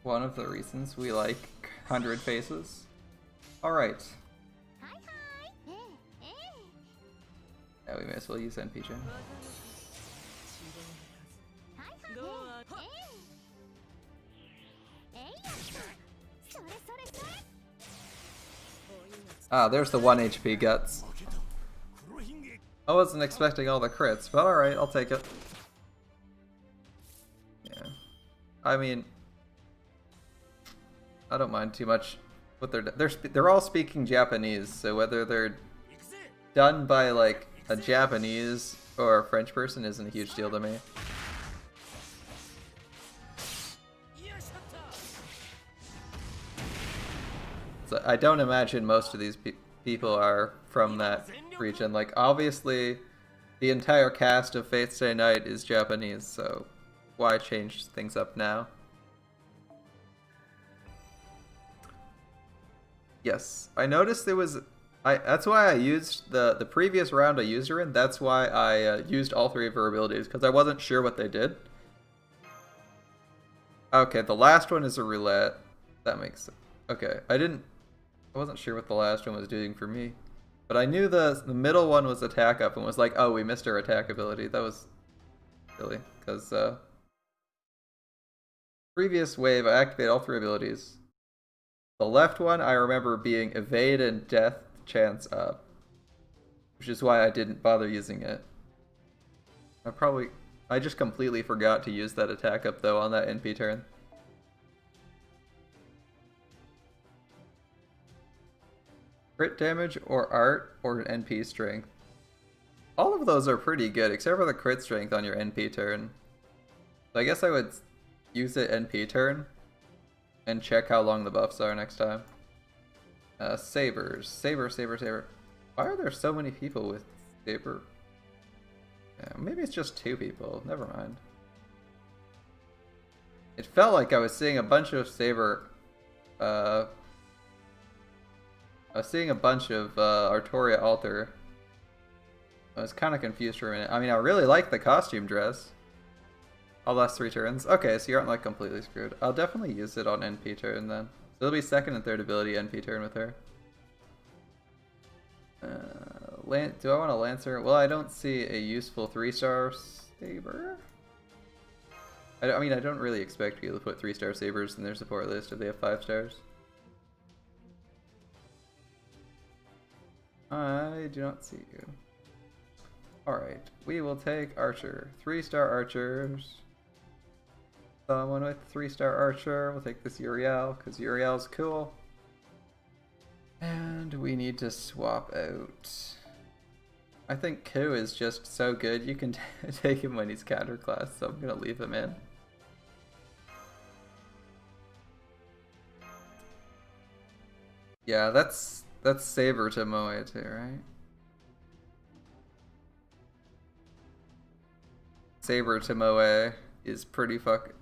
One of the reasons we like 100 faces. Alright. Yeah, we may as well use NPJ. Ah, there's the 1 HP Guts. I wasn't expecting all the crits, but alright, I'll take it. I mean, I don't mind too much what they're all speaking Japanese, so whether they're done by like a Japanese or a French person isn't a huge deal to me. So I don't imagine most of these people are from that region. Like, obviously, the entire cast of Fate Stay Night is Japanese, so why change things up now? Yes, I noticed there was... that's why I used the previous round I used her in. That's why I used all 3 of her abilities, because I wasn't sure what they did. Okay, the last one is a roulette. That makes sense. Okay, I wasn't sure what the last one was doing for me. But I knew the middle one was attack up and was like, oh, we missed our attack ability. That was silly, because previous wave, I activate all 3 abilities. The left one, I remember being evade and death chance up, which is why I didn't bother using it. I just completely forgot to use that attack up though on that NP turn. Crit damage or art or NP strength. All of those are pretty good except for the crit strength on your NP turn. So I guess I would use it NP turn and check how long the buffs are next time. Sabers. Saber. Why are there so many people with Saber? Yeah, maybe it's just 2 people. Never mind. It felt like I was seeing a bunch of Saber. I was seeing a bunch of Artoria Alter. I was kind of confused for a minute. I mean, I really like the costume dress. I'll last 3 turns. Okay, so you aren't like completely screwed. I'll definitely use it on NP turn then. So it'll be 2nd and 3rd ability NP turn with her. Do I want to Lancer? Well, I don't see a useful 3-star Saber. I mean, I don't really expect people to put 3-star Sabers in their support list if they have 5 stars. I do not see you. Alright, we will take Archer. 3-star Archers. Someone with 3-star Archer. We'll take this Uriel, because Uriel's cool. And we need to swap out. I think Ku is just so good, you can take him when he's counterclass, so I'm gonna leave him in. Yeah, that's Saber to Moe too, right? Saber to Moe is pretty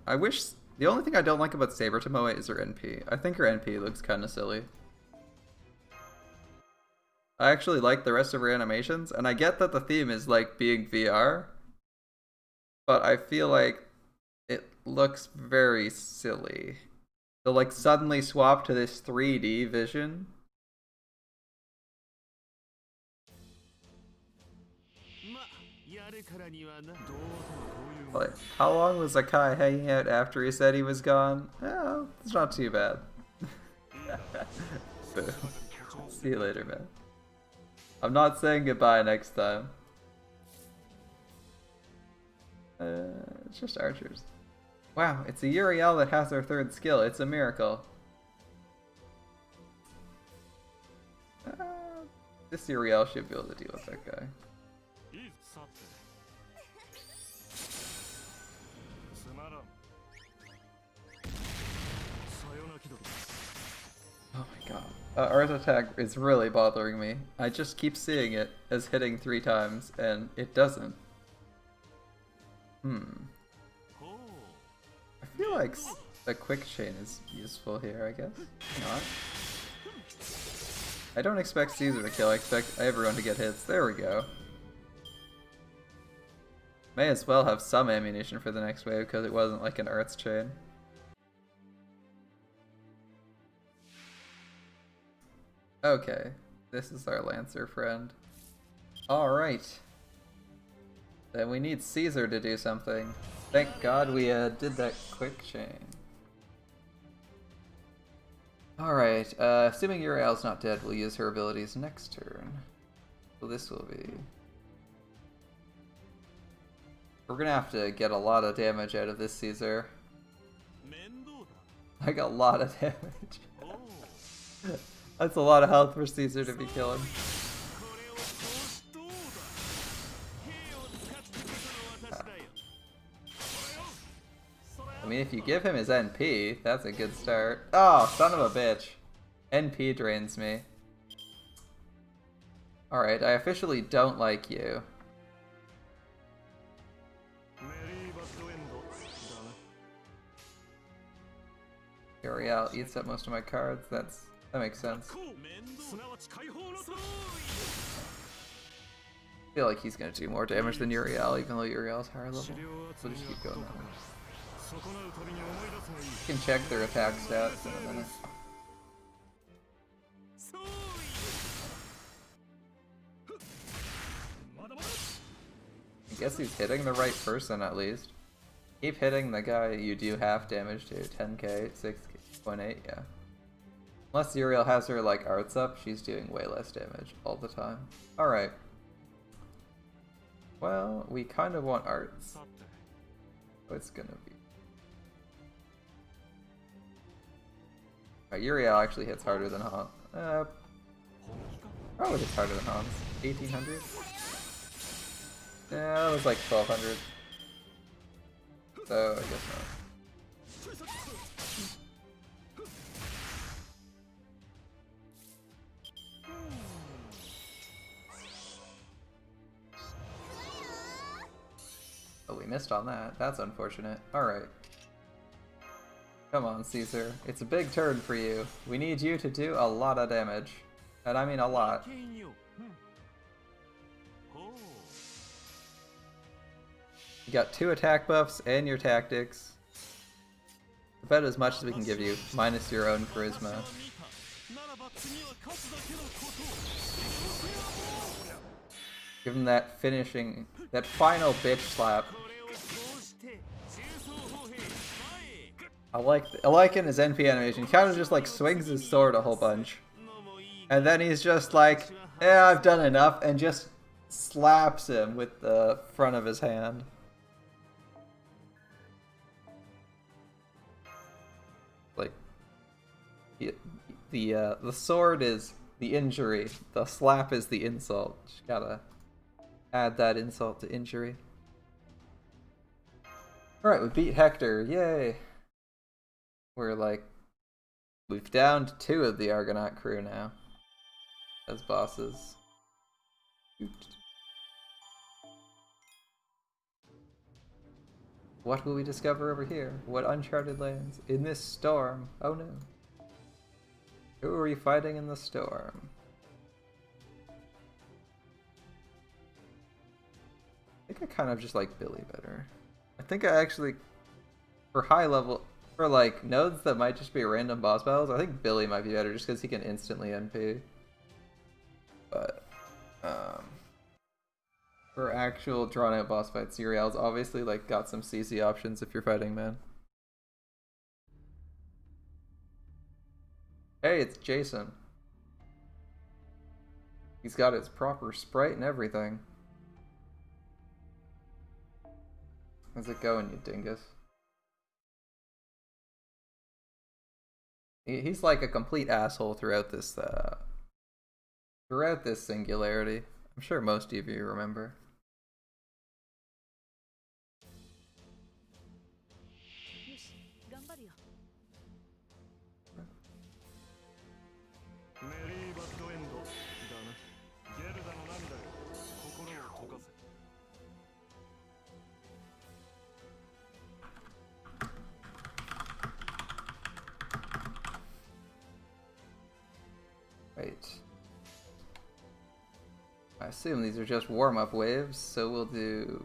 I wish... The only thing I don't like about Saber to Moe is her NP. I think her NP looks kind of silly. I actually like the rest of her animations, and I get that the theme is like being VR, but I feel like it looks very silly. To like suddenly swap to this 3D vision. Like, how long was Akai hanging out after he said he was gone? Oh, it's not too bad. See you later, man. I'm not saying goodbye next time. It's just archers. Wow, it's a Uriel that has our 3rd skill. It's a miracle. This Uriel should be able to deal with that guy. Oh my god. Earth attack is really bothering me. I just keep seeing it as hitting 3 times, and it doesn't. I feel like a quick chain is useful here, I guess. Not. I don't expect Caesar to kill, I expect everyone to get hits. There we go. May as well have some ammunition for the next wave because it wasn't like an Earth's chain. Okay, this is our Lancer friend. Alright. Then we need Caesar to do something. Thank God we did that quick chain. Alright, assuming Uriel's not dead, we'll use her abilities next turn. So this will be... We're gonna have to get a lot of damage out of this Caesar. Like a lot of damage. That's a lot of health for Caesar to be killing. I mean, if you give him his NP, that's a good start. Oh, son of a bitch. NP drains me. Alright, I officially don't like you. Uriel eats up most of my cards, that makes sense. I feel like he's gonna do more damage than Uriel, even though Uriel's higher level. So just keep going that way. You can check their attack stats in a minute. I guess he's hitting the right person at least. Keep hitting the guy you do half damage to. 10k, 6.8, yeah. Unless Uriel has her like arts up, she's doing way less damage all the time. Alright. Well, we kind of want arts. So it's gonna be... Uriel actually hits harder than Hans. Probably hits harder than Hans. 1800? Yeah, that was like 1200. So, I guess not. Oh, we missed on that. That's unfortunate. Alright. Come on, Caesar. It's a big turn for you. We need you to do a lot of damage. And I mean a lot. You got 2 attack buffs and your tactics. About as much as we can give you, minus your own charisma. Give him that finishing, that final bitch slap. I like in his NP animation, he kind of just like swings his sword a whole bunch. And then he's just like, yeah, I've done enough, and just slaps him with the front of his hand. Like, the sword is the injury, the slap is the insult. Just gotta add that insult to injury. Alright, we beat Hector, yay! We've downed 2 of the Argonaut crew now as bosses. What will we discover over here? What uncharted lands? In this storm? Oh no. Who are we fighting in the storm? I think I kind of just like Billy better. I think I actually, for high level, for like nodes that might just be random boss battles, I think Billy might be better just because he can instantly NP. But, for actual drawn out boss fights, Uriel's obviously like got some CC options if you're fighting man. Hey, it's Jason. He's got his proper sprite and everything. How's it going, you dingus? He's like a complete asshole throughout this singularity. I'm sure most of you remember. Right. I assume these are just warm-up waves, so we'll do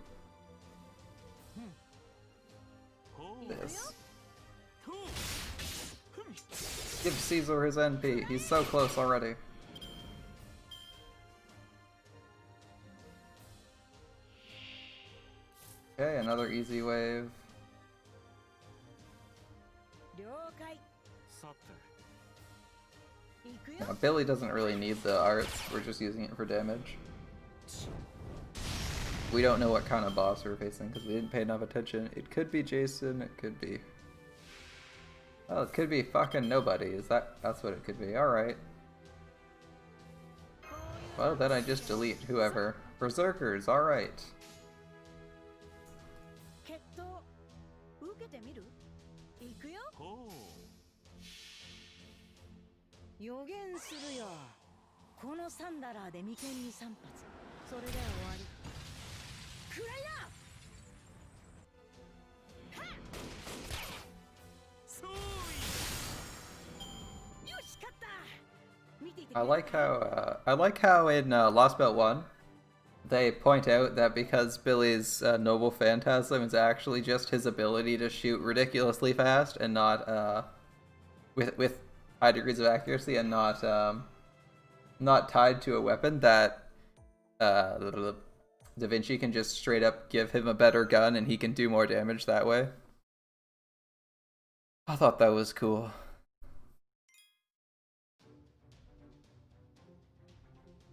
this. Give Caesar his NP. He's so close already. Okay, another easy wave. Billy doesn't really need the arts, we're just using it for damage. We don't know what kind of boss we're facing because we didn't pay enough attention. It could be Jason, it could be... Well, it could be fucking nobody. That's what it could be. Alright. Well, then I just delete whoever. Berserkers, alright. I like how in Lost Belt 1, they point out that because Billy's Noble Phantasm is actually just his ability to shoot ridiculously fast and not with high degrees of accuracy and not tied to a weapon, that Da Vinci can just straight up give him a better gun and he can do more damage that way. I thought that was cool.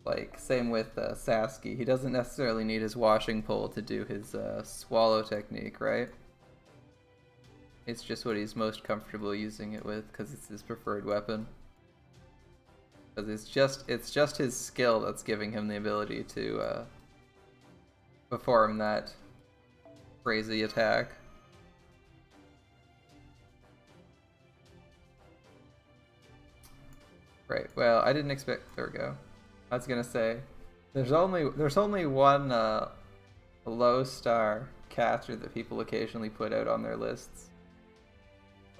Like, same with Sasuke. He doesn't necessarily need his washing pole to do his swallow technique, right? It's just what he's most comfortable using it with because it's his preferred weapon. Because it's just his skill that's giving him the ability to perform that crazy attack. Right. Well, I didn't expect. There we go. I was gonna say, there's only one low star caster that people occasionally put out on their lists.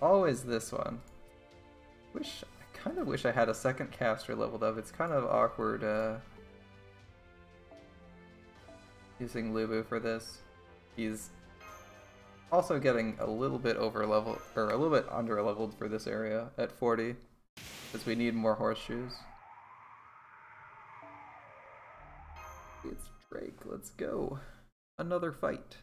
Always this one. I kind of wish I had a second caster leveled up. It's kind of awkward using Lubu for this. He's also getting a little bit over level, or a little bit under leveled for this area at 40, because we need more horseshoes. It's Drake, let's go. Another fight.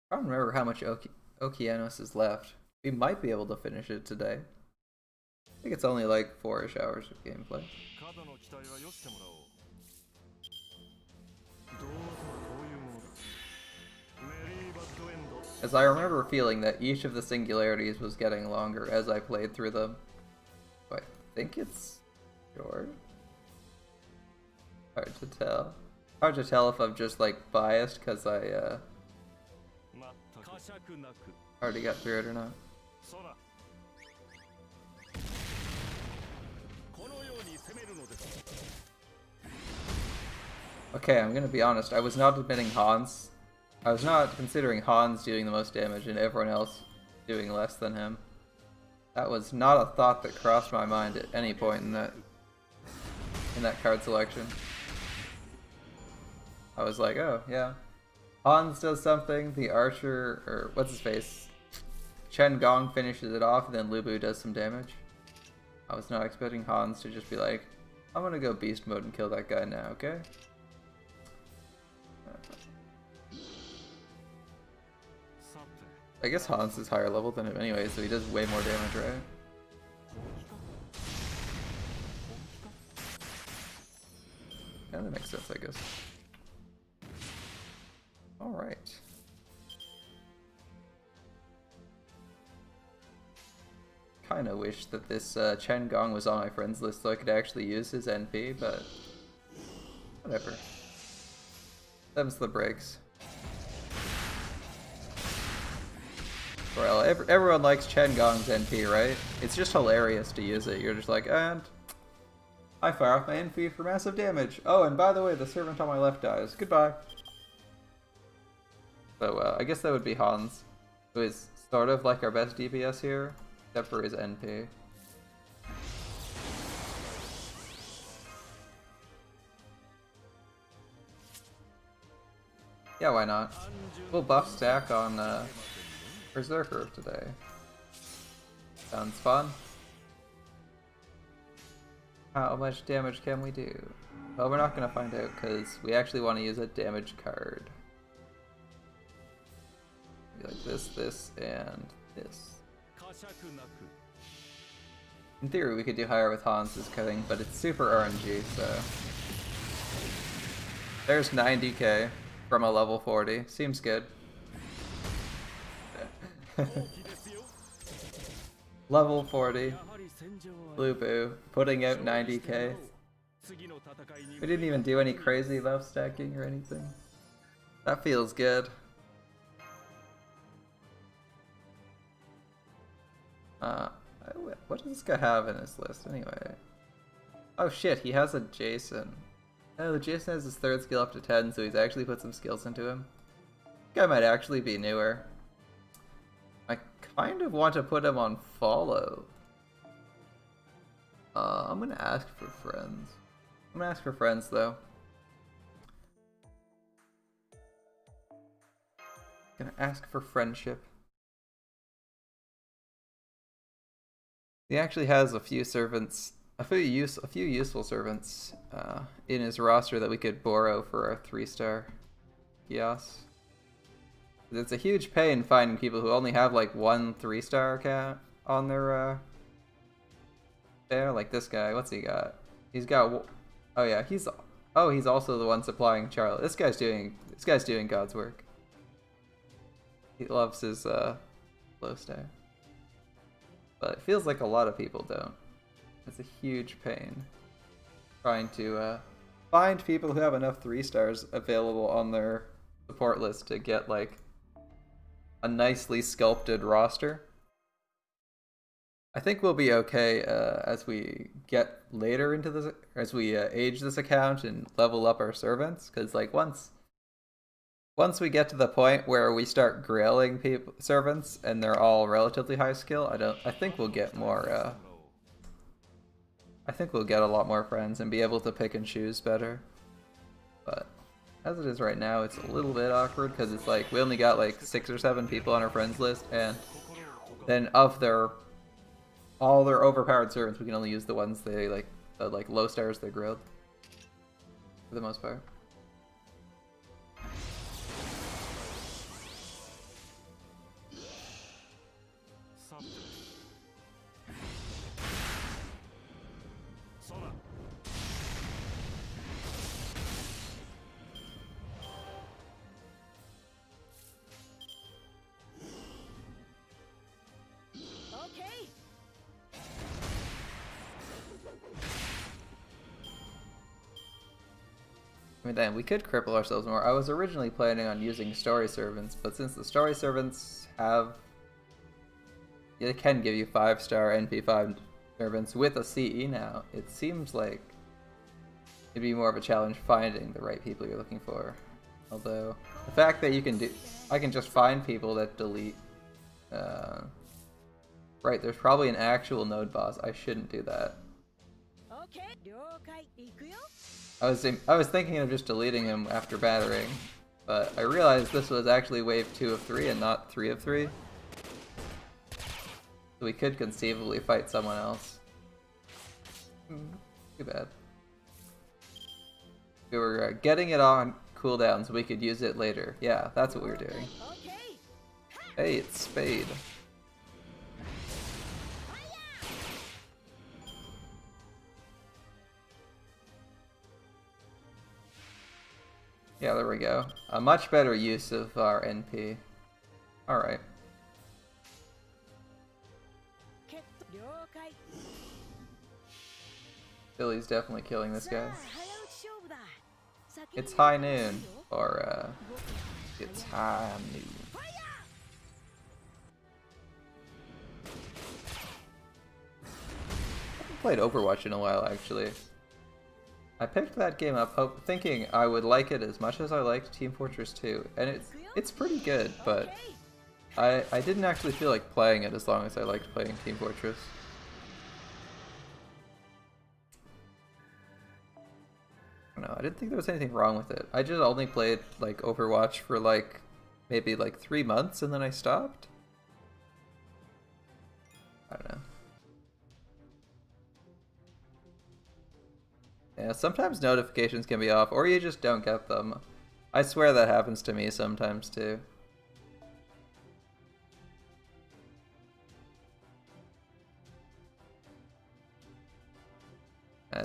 I don't remember how much Okeanos is left. We might be able to finish it today. I think it's only like 4-ish hours of gameplay. As I remember feeling that each of the singularities was getting longer as I played through them. I think it's short. Hard to tell. Hard to tell if I'm just like biased because I already got through it or not. Okay, I'm gonna be honest. I was not admitting Hans. I was not considering Hans doing the most damage and everyone else doing less than him. That was not a thought that crossed my mind at any point in that card selection. I was like, oh yeah, Hans does something, the archer, or what's his face, Chen Gong finishes it off, and then Lubu does some damage. I was not expecting Hans to just be like, I'm gonna go beast mode and kill that guy now, okay? I guess Hans is higher level than him anyway, so he does way more damage, right? Yeah, that makes sense, I guess. Alright. Kinda wish that this Chen Gong was on my friends list so I could actually use his NP, but whatever. Them's the breaks. Well, everyone likes Chen Gong's NP, right? It's just hilarious to use it. You're just like, and I fire off my NP for massive damage. Oh, and by the way, the servant on my left dies. Goodbye. So I guess that would be Hans, who is sort of like our best DPS here, except for his NP. Yeah, why not? We'll buff stack on Berserker today. Sounds fun. How much damage can we do? Well, we're not gonna find out because we actually want to use a damage card. Like this, and this. In theory, we could do higher with Hans's cutting, but it's super RNG, so. There's 90k from a level 40. Seems good. Level 40. Lubu, putting out 90k. We didn't even do any crazy buff stacking or anything. That feels good. What does this guy have in his list anyway? Oh shit, he has a Jason. Oh, Jason has his third skill up to 10, so he's actually put some skills into him. This guy might actually be newer. My Kind of want to put him on follow. I'm gonna ask for friends. I'm gonna ask for friends though. Gonna ask for friendship. He actually has a few servants, a few useful servants in his roster that we could borrow for a 3-star kiosk. It's a huge pain finding people who only have like one 3-star account on their there. Like this guy, what's he got? He's got, oh yeah, he's also the one supplying Charlotte. This guy's doing God's work. He loves his low star. But it feels like a lot of people don't. It's a huge pain trying to find people who have enough 3-stars available on their support list to get like a nicely sculpted roster. I think we'll be okay as we get later into this, as we age this account and level up our servants, because like once we get to the point where we start grailing servants and they're all relatively high skill, I think we'll get more I think we'll get a lot more friends and be able to pick and choose better. But as it is right now, it's a little bit awkward because it's like we only got like 6 or 7 people on our friends list, and then of all their overpowered servants, we can only use the ones they like, the like low stars they grilled for the most part. I mean, then we could cripple ourselves more. I was originally planning on using story servants, but since the story servants they can give you 5-star NP5 servants with a CE now, it seems like it'd be more of a challenge finding the right people you're looking for. Although the fact that I can just find people that delete. Right, there's probably an actual node boss. I shouldn't do that. I was thinking of just deleting him after battering, but I realized this was actually wave 2 of 3 and not 3 of 3. So we could conceivably fight someone else. Too bad. We were getting it on cooldown so we could use it later. Yeah, that's what we were doing. Hey, it's Spade. Yeah, there we go. A much better use of our NP. Alright. Billy's definitely killing this guy. It's high noon. Or, it's high noon. I haven't played Overwatch in a while, actually. I picked that game up thinking I would like it as much as I liked Team Fortress 2, and it's pretty good, but I didn't actually feel like playing it as long as I liked playing Team Fortress. I don't know, I didn't think there was anything wrong with it. I just only played like Overwatch for like maybe like 3 months and then I stopped. I don't know. Yeah, sometimes notifications can be off, or you just don't get them. I swear that happens to me sometimes too.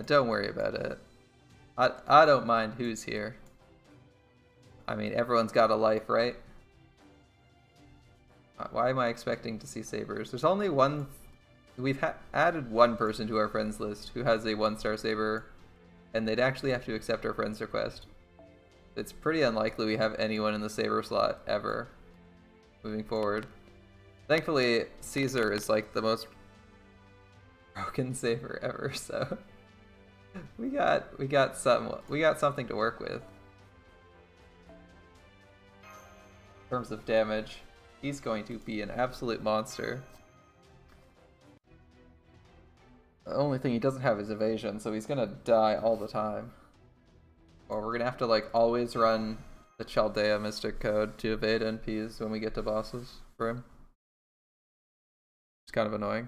Don't worry about it. I don't mind who's here. I mean, everyone's got a life, right? Why am I expecting to see sabers? There's only one. We've added one person to our friends list who has a 1-star saber, and they'd actually have to accept our friend's request. It's pretty unlikely we have anyone in the saber slot ever moving forward. Thankfully, Caesar is like the most broken saber ever, so we got something to work with in terms of damage. He's going to be an absolute monster. The only thing he doesn't have is evasion, so he's gonna die all the time. Or we're gonna have to like always run the Chaldea Mystic Code to evade NPs when we get to bosses for him. It's kind of annoying.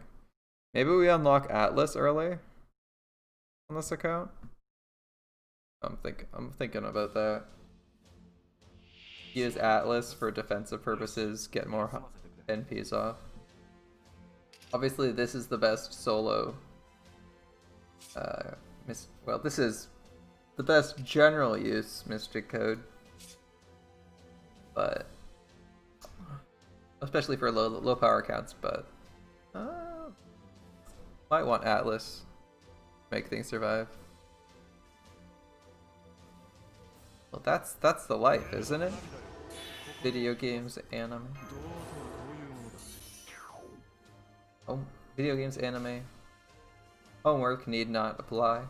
Maybe we unlock Atlas early on this account. I'm thinking about that. Use Atlas for defensive purposes, get more NPs off. Obviously, this is the best solo. Well, this is the best general use Mystic Code, but especially for low power accounts. But might want Atlas to make things survive. Well, that's the life, isn't it? Video games, anime. Oh, video games, anime. Homework need not apply.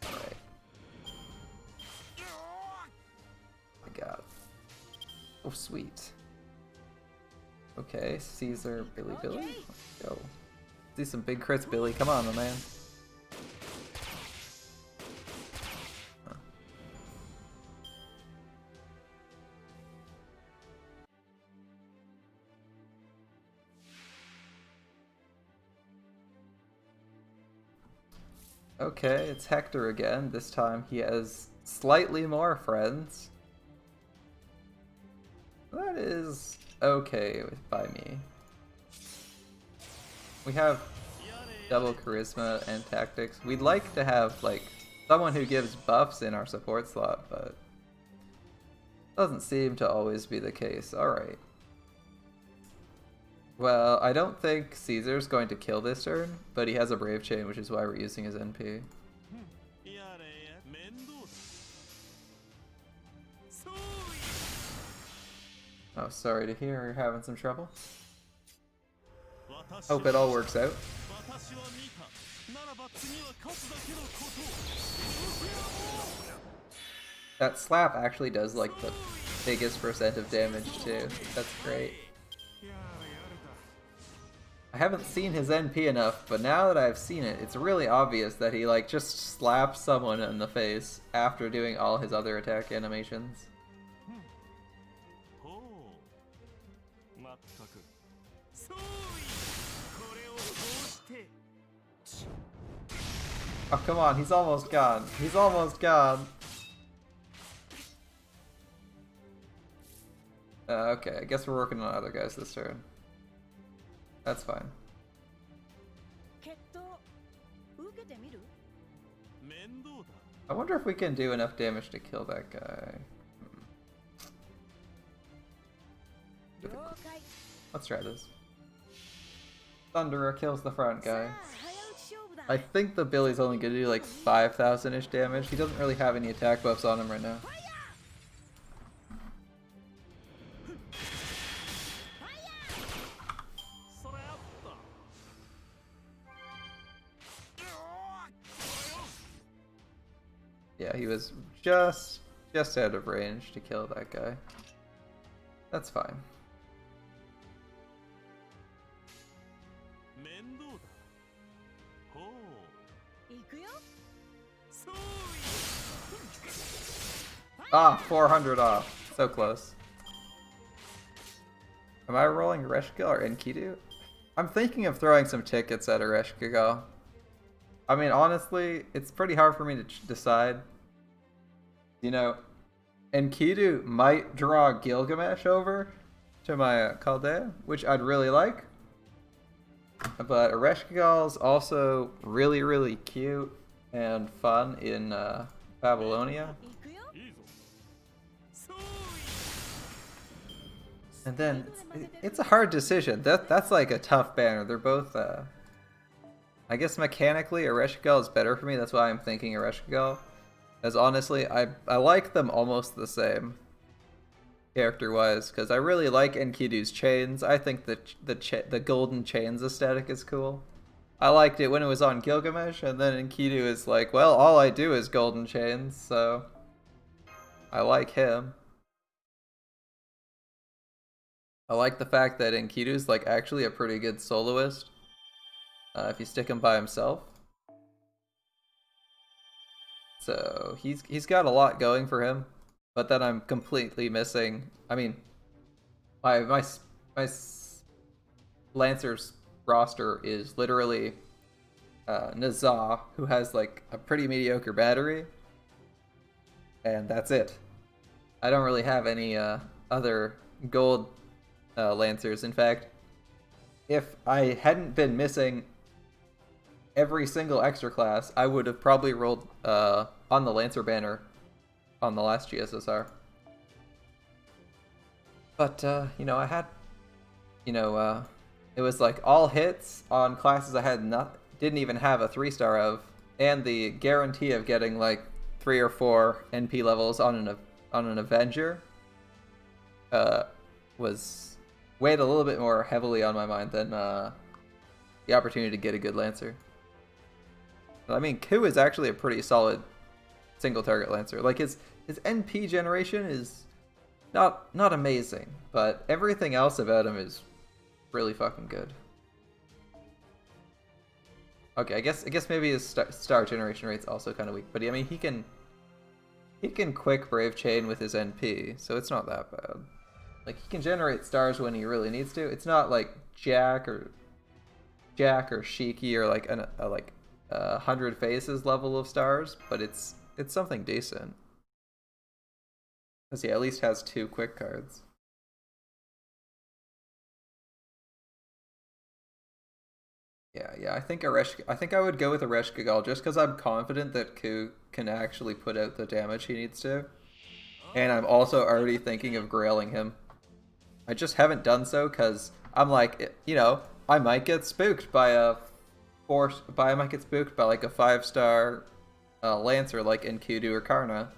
Alright. My god. Oh, sweet. Okay, Caesar, Billy. Let's go. See some big crits, Billy. Come on, my man. Okay, it's Hector again. This time he has slightly more friends. That is okay by me. We have double charisma and tactics. We'd like to have like someone who gives buffs in our support slot, but doesn't seem to always be the case. Alright. Well, I don't think Caesar's going to kill this turn, but he has a Brave Chain, which is why we're using his NP. Oh, sorry to hear you're having some trouble. Hope it all works out. That slap actually does like the biggest percent of damage too. That's great. I haven't seen his NP enough, but now that I've seen it, it's really obvious that he like just slaps someone in the face after doing all his other attack animations. Oh, come on, he's almost gone. He's almost gone. Okay, I guess we're working on other guys this turn. That's fine. I wonder if we can do enough damage to kill that guy. Let's try this. Thunderer kills the front guy. I think the Billy's only gonna do like 5,000-ish damage. He doesn't really have any attack buffs on him right now. Yeah, he was just out of range to kill that guy. That's fine. Ah, 400 off. So close. Am I rolling Ereshkigal or Enkidu? I'm thinking of throwing some tickets at Ereshkigal. I mean, honestly, it's pretty hard for me to decide. You know, Enkidu might draw Gilgamesh over to my Chaldea, which I'd really like. But Ereshkigal's also really, really cute and fun in Babylonia. And then it's a hard decision. That's like a tough banner. They're both, I guess mechanically Ereshkigal is better for me. That's why I'm thinking Ereshkigal. As honestly, I like them almost the same, character-wise, because I really like Enkidu's chains. I think that the golden chains aesthetic is cool. I liked it when it was on Gilgamesh, and then Enkidu is like, well, all I do is golden chains, so I like him. I like the fact that Enkidu's like actually a pretty good soloist if you stick him by himself. So he's got a lot going for him, but then I'm completely missing. I mean, my Lancer's roster is literally Nazah, who has like a pretty mediocre battery, and that's it. I don't really have any other gold Lancers. In fact, if I hadn't been missing every single extra class, I would have probably rolled on the Lancer banner on the last GSSR. But, you know, I had, you know, it was like all hits on classes I had didn't even have a 3-star of, and the guarantee of getting like 3 or 4 NP levels on an Avenger was weighed a little bit more heavily on my mind than the opportunity to get a good Lancer. I mean, Ku is actually a pretty solid single target Lancer. Like his NP generation is not amazing, but everything else about him is really fucking good. Okay, I guess maybe his star generation rate's also kind of weak, but I mean he can quick Brave Chain with his NP, so it's not that bad. Like he can generate stars when he really needs to. It's not like Jack or Shiki or like a 100 faces level of stars, but it's something decent. Because he at least has 2 quick cards. Yeah, I think I would go with a Reshkigal just because I'm confident that Ku can actually put out the damage he needs to. And I'm also already thinking of grailing him. I just haven't done so because I'm like, you know, I might get spooked by I might get spooked by like a 5-star Lancer like Enkidu or Karna.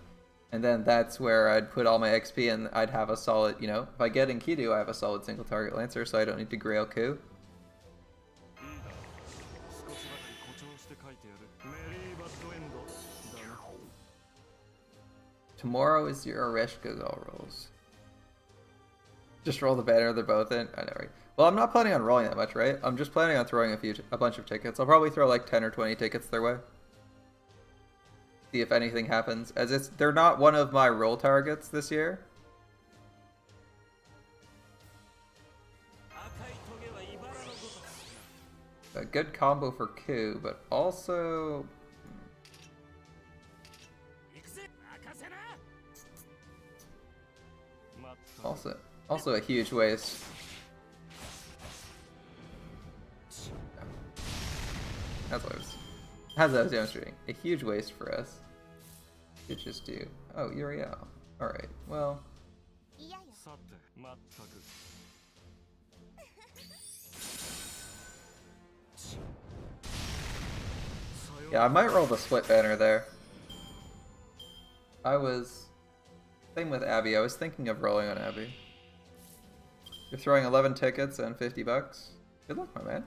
And then that's where I'd put all my XP and I'd have a solid, you know, if I get Enkidu, I have a solid single target Lancer, so I don't need to grail Ku. Tomorrow is your Reshkigal rolls. Just roll the banner they're both in. I know, right? Well, I'm not planning on rolling that much, right? I'm just planning on throwing a bunch of tickets. I'll probably throw like 10 or 20 tickets their way. See if anything happens, as they're not one of my roll targets this year. A good combo for Ku, but also also a huge waste. As I was demonstrating, a huge waste for us. To just do. Oh, Uriel. Alright, well. Yeah, I might roll the split banner there. Same with Abby, I was thinking of rolling on Abby. You're throwing 11 tickets and 50 bucks. Good luck, my man.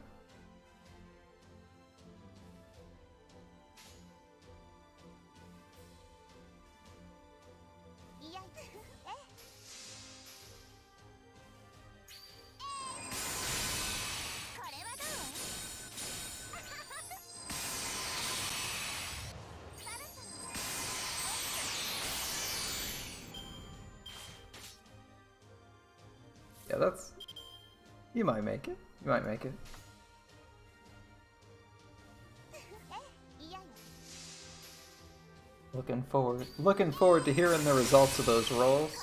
Yeah, you might make it. You might make it. Looking forward to hearing the results of those rolls.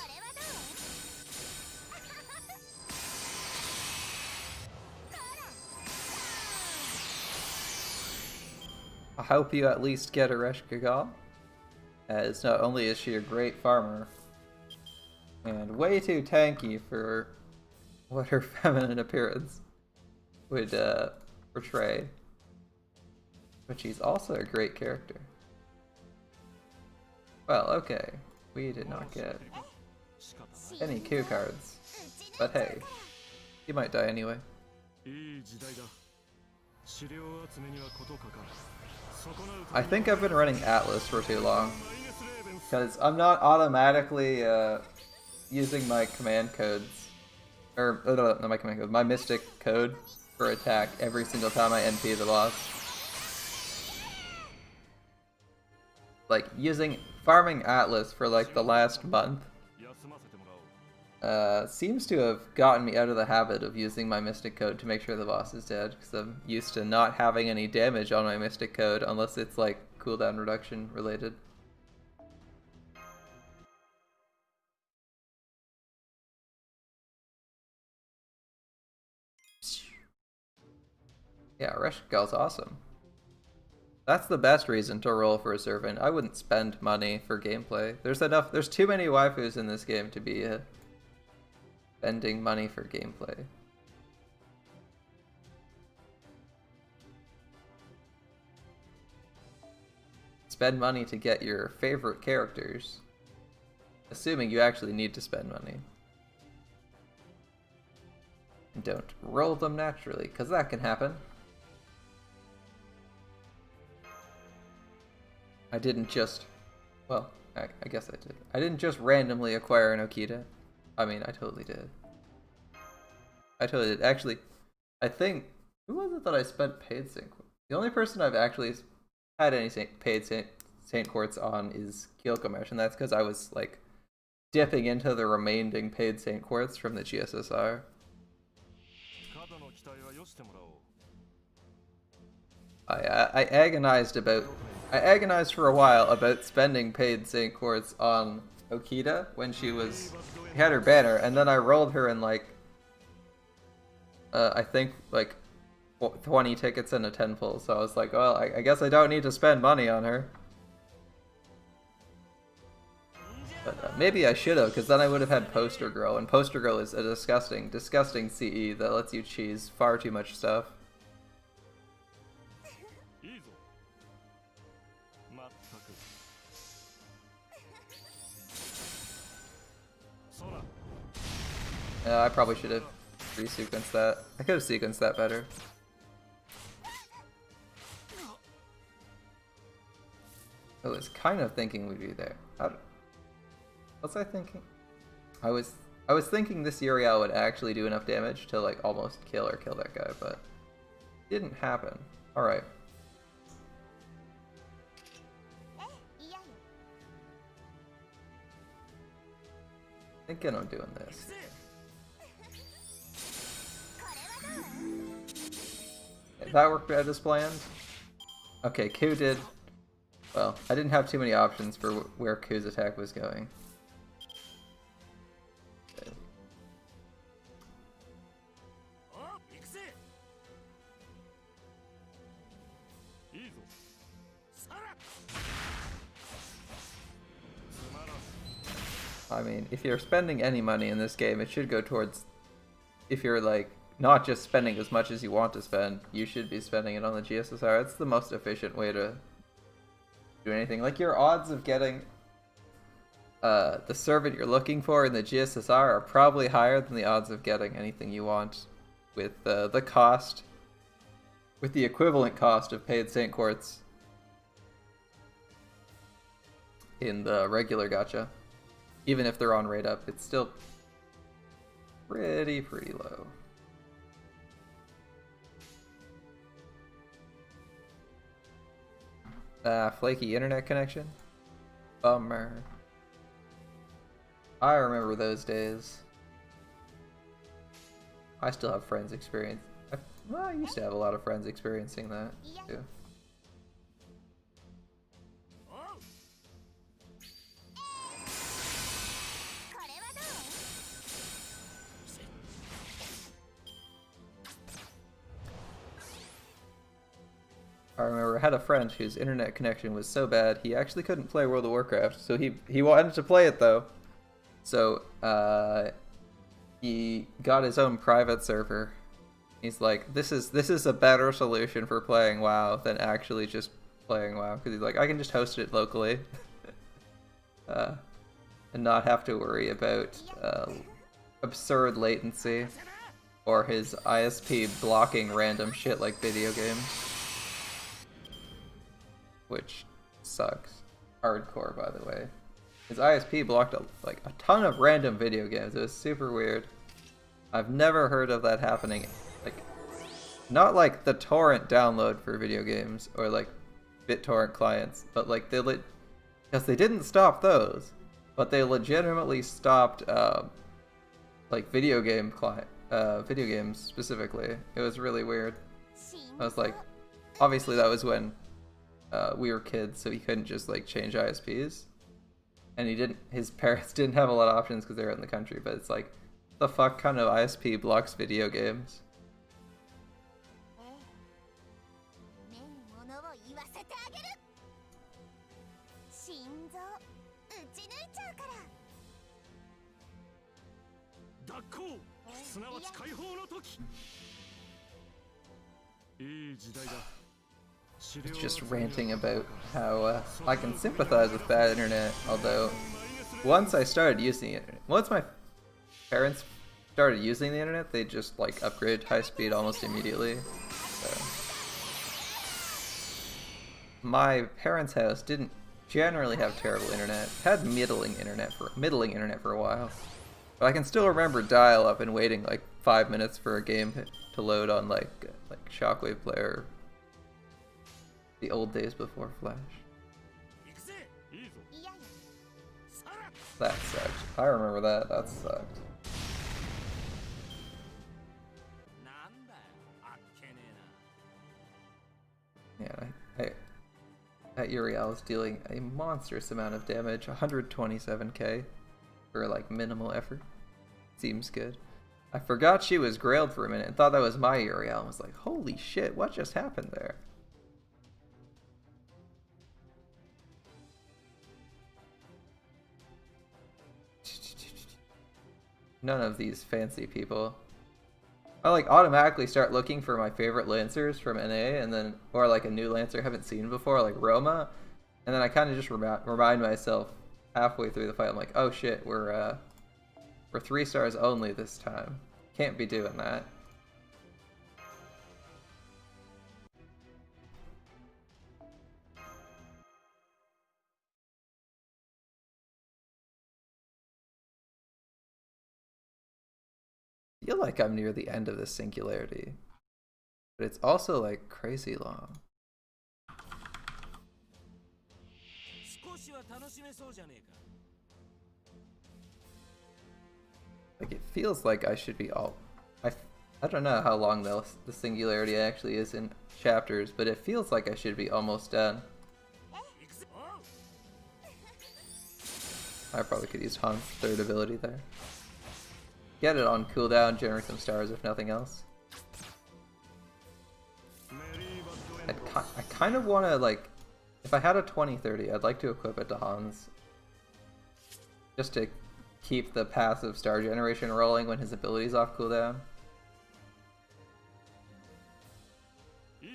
I hope you at least get a Reshkigal, as not only is she a great farmer, and way too tanky for what her feminine appearance would portray, but she's also a great character. Well, okay, we did not get any Q cards, but hey, you might die anyway. I think I've been running Atlas for too long. Because I'm not automatically using my command codes. Or, no, not my command code, my mystic code for attack every single time I NP the boss. Like, farming Atlas for like the last month seems to have gotten me out of the habit of using my mystic code to make sure the boss is dead, because I'm used to not having any damage on my mystic code unless it's like cooldown reduction related. Yeah, Reshgal's awesome. That's the best reason to roll for a servant. I wouldn't spend money for gameplay. There's too many waifus in this game to be spending money for gameplay. Spend money to get your favorite characters. Assuming you actually need to spend money. And don't roll them naturally, because that can happen. I didn't just... Well, I guess I did. I didn't just randomly acquire an Okita. I mean, I totally did. I totally did. Actually, I think... Who was it that I spent paid Saint Quartz? The only person I've actually had any paid Saint Quartz on is Kilgamesh, and that's because I was, like, dipping into the remaining paid Saint Quartz from the GSSR. I agonized for a while about spending paid Saint Quartz on Okita when she had her banner, and then I rolled her in like I think like 20 tickets and a 10 pull, so I was like, well, I guess I don't need to spend money on her. But maybe I should have, because then I would have had Poster Girl, and Poster Girl is a disgusting CE that lets you cheese far too much stuff. I probably should have re-sequenced that. I could have sequenced that better. I was kind of thinking we'd be there. What was I thinking? I was thinking this Uriel would actually do enough damage to like almost kill that guy, but it didn't happen. Alright. Thinking I'm doing this. That worked out as planned. Okay, Ku did. Well, I didn't have too many options for where Ku's attack was going. Okay. I mean, if you're spending any money in this game, it should go towards... If you're like not just spending as much as you want to spend, you should be spending it on the GSSR. It's the most efficient way to do anything. Like, your odds of getting the servant you're looking for in the GSSR are probably higher than the odds of getting anything you want with the cost, with the equivalent cost of paid Saint Quartz in the regular gacha. Even if they're on rate up, it's still pretty low. Flaky internet connection? Bummer. I remember those days. I still have friends experience. Well, I used to have a lot of friends experiencing that too. I remember I had a friend whose internet connection was so bad he actually couldn't play World of Warcraft, so he wanted to play it though. So he got his own private server. He's like, this is a better solution for playing WoW than actually just playing WoW, because he's like, I can just host it locally and not have to worry about absurd latency. or his ISP blocking random shit like video games. Which sucks. Hardcore, by the way. His ISP blocked like a ton of random video games. It was super weird. I've never heard of that happening. Like, not like the torrent download for video games or like BitTorrent clients, but like because they didn't stop those, but they legitimately stopped like video games specifically. It was really weird. I was like, obviously that was when we were kids, so he couldn't just like change ISPs, and his parents didn't have a lot of options because they were in the country. But it's like, the fuck kind of ISP blocks video games? It's just ranting about how I can sympathize with bad internet, although once I started using it, once my parents started using the internet, they just like upgraded high speed almost immediately. So my parents' house didn't generally have terrible internet. It had middling internet for a while. But I can still remember dial-up and waiting like 5 minutes for a game to load on like Shockwave Player. The old days before Flash. That sucked. I remember that. That sucked. Yeah, that Uriel is dealing a monstrous amount of damage, 127k for like minimal effort. Seems good. I forgot she was grailed for a minute and thought that was my Uriel. I was like, holy shit, what just happened there? None of these fancy people. I like automatically start looking for my favorite Lancers from NA, and then, or like a new Lancer I haven't seen before, like Roma, and then I kind of just remind myself halfway through the fight, I'm like, oh shit, we're 3 stars only this time. Can't be doing that. I feel like I'm near the end of this singularity, but it's also like crazy long. Like, it feels like I should be all... I don't know how long the singularity actually is in chapters, but it feels like I should be almost done. I probably could use Han's third ability there. Get it on cooldown, generate some stars if nothing else. I kind of want to, like, if I had a 2030, I'd like to equip it to Hans. Just to keep the passive star generation rolling when his ability's off cooldown. I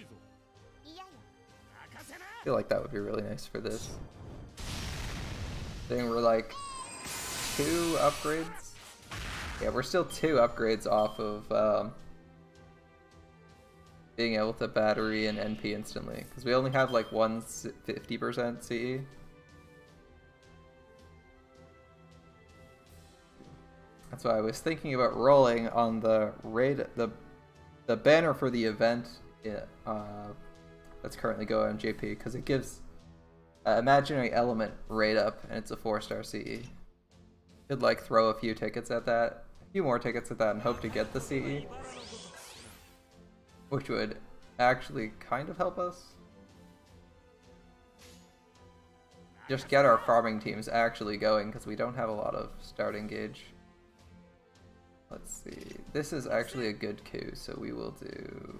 feel like that would be really nice for this. I think we're like 2 upgrades. Yeah, we're still 2 upgrades off of being able to battery and NP instantly, because we only have like 50% CE. That's why I was thinking about rolling on the raid, the banner for the event that's currently going on JP, because it gives imaginary element raid up, and it's a 4-star CE. Could like throw a few tickets at that, a few more tickets at that, and hope to get the CE, which would actually kind of help us. Just get our farming teams actually going, because we don't have a lot of starting gauge. Let's see. This is actually a good coup, so we will do...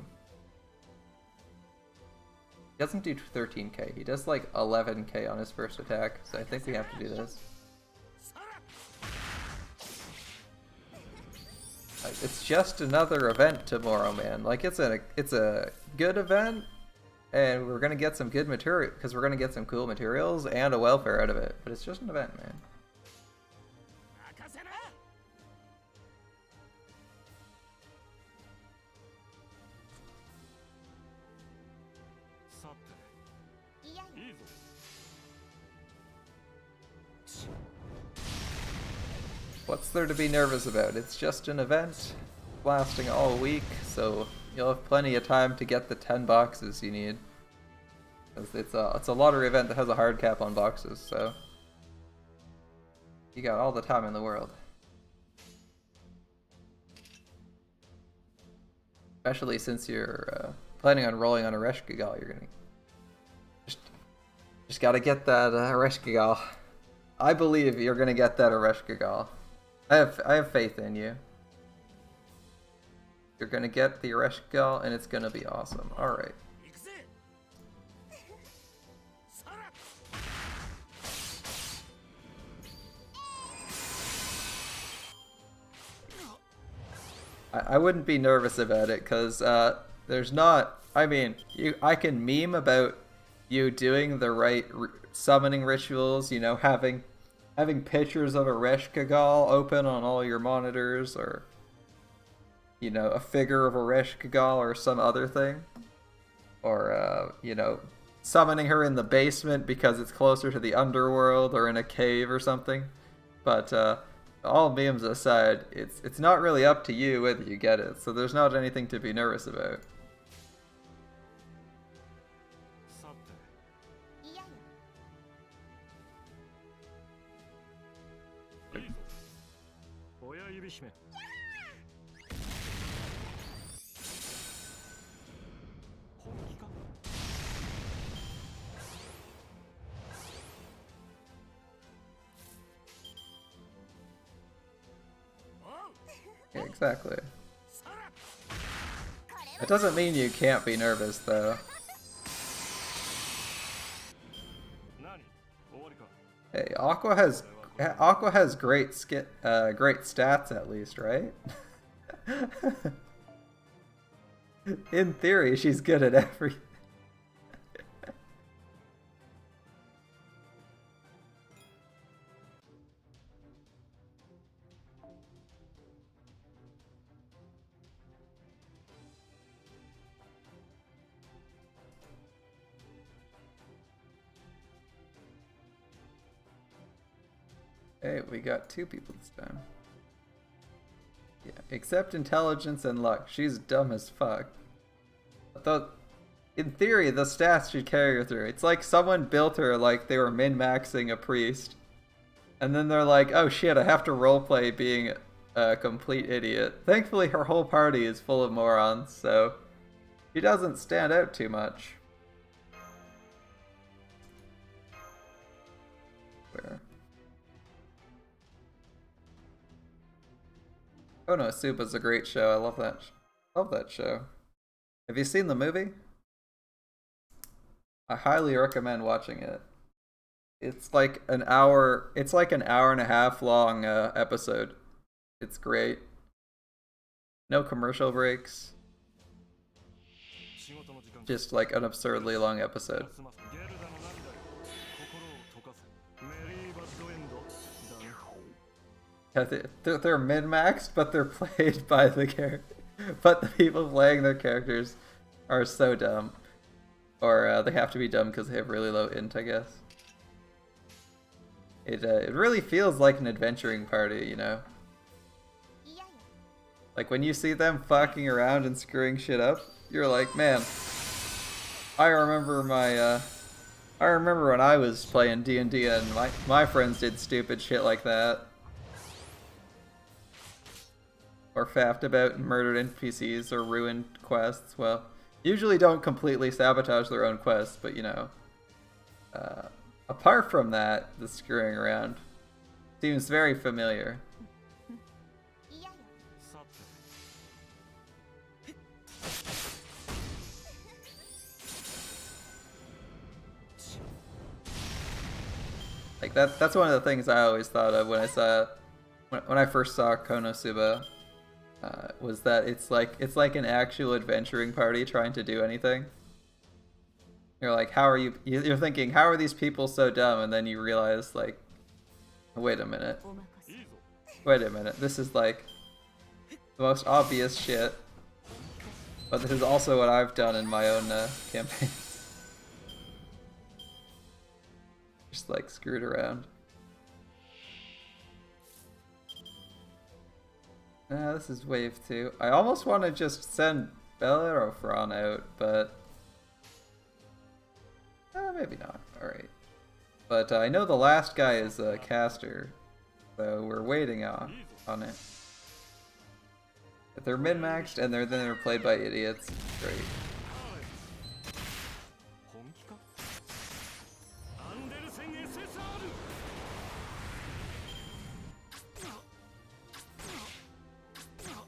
He doesn't do 13k, he does like 11k on his first attack, so I think we have to do this. It's just another event tomorrow, man. Like, it's a good event, and we're gonna get some good material, because we're gonna get some cool materials and a welfare out of it. But it's just an event, man. What's there to be nervous about? It's just an event lasting all week, so you'll have plenty of time to get the 10 boxes you need. It's a lottery event that has a hard cap on boxes, so you got all the time in the world. Especially since you're planning on rolling on a Reshkigal, you're gonna just gotta get that Reshkigal. I believe you're gonna get that Reshkigal. I have faith in you. You're gonna get the Reshkigal, and it's gonna be awesome. All right. I wouldn't be nervous about it, because there's not... I mean, I can meme about you doing the right summoning rituals, you know, having pictures of a Reshkigal open on all your monitors, or, you know, a figure of a Reshkigal or some other thing. Or, you know, summoning her in the basement because it's closer to the Underworld, or in a cave or something. But, all memes aside, it's not really up to you whether you get it, so there's not anything to be nervous about. Yeah, exactly. It doesn't mean you can't be nervous, though. Hey, Aqua has great great stats at least, right? In theory, she's good at everything. Hey, we got 2 people this time. Yeah, except intelligence and luck. She's dumb as fuck. Though, in theory, the stats should carry her through. It's like someone built her like they were min-maxing a priest. And then they're like, oh shit, I have to roleplay being a complete idiot. Thankfully, her whole party is full of morons, so she doesn't stand out too much. Where? Konosuba's a great show. I love that show. Have you seen the movie? I highly recommend watching it. It's like an hour. It's like an hour and a half long episode. It's great. No commercial breaks. Just like an absurdly long episode. They're min-maxed, but they're played by the character. But the people playing their characters are so dumb. Or they have to be dumb because they have really low int, I guess. It really feels like an adventuring party, you know? Like when you see them fucking around and screwing shit up, you're like, man, I remember when I was playing D&D and my friends did stupid shit like that. Or faffed about and murdered NPCs or ruined quests. Well, usually don't completely sabotage their own quests, but you know. Apart from that, the screwing around seems very familiar. Like that's one of the things I always thought of when I first saw Konosuba. Was that it's like an actual adventuring party trying to do anything. You're like, you're thinking, how are these people so dumb? And then you realize, like, wait a minute, this is like the most obvious shit, but this is also what I've done in my own campaign. Just like screwed around. This is wave 2. I almost want to just send Bellerophon out, but maybe not. Alright. But I know the last guy is a caster, so we're waiting on it. If they're min-maxed and they're played by idiots, great.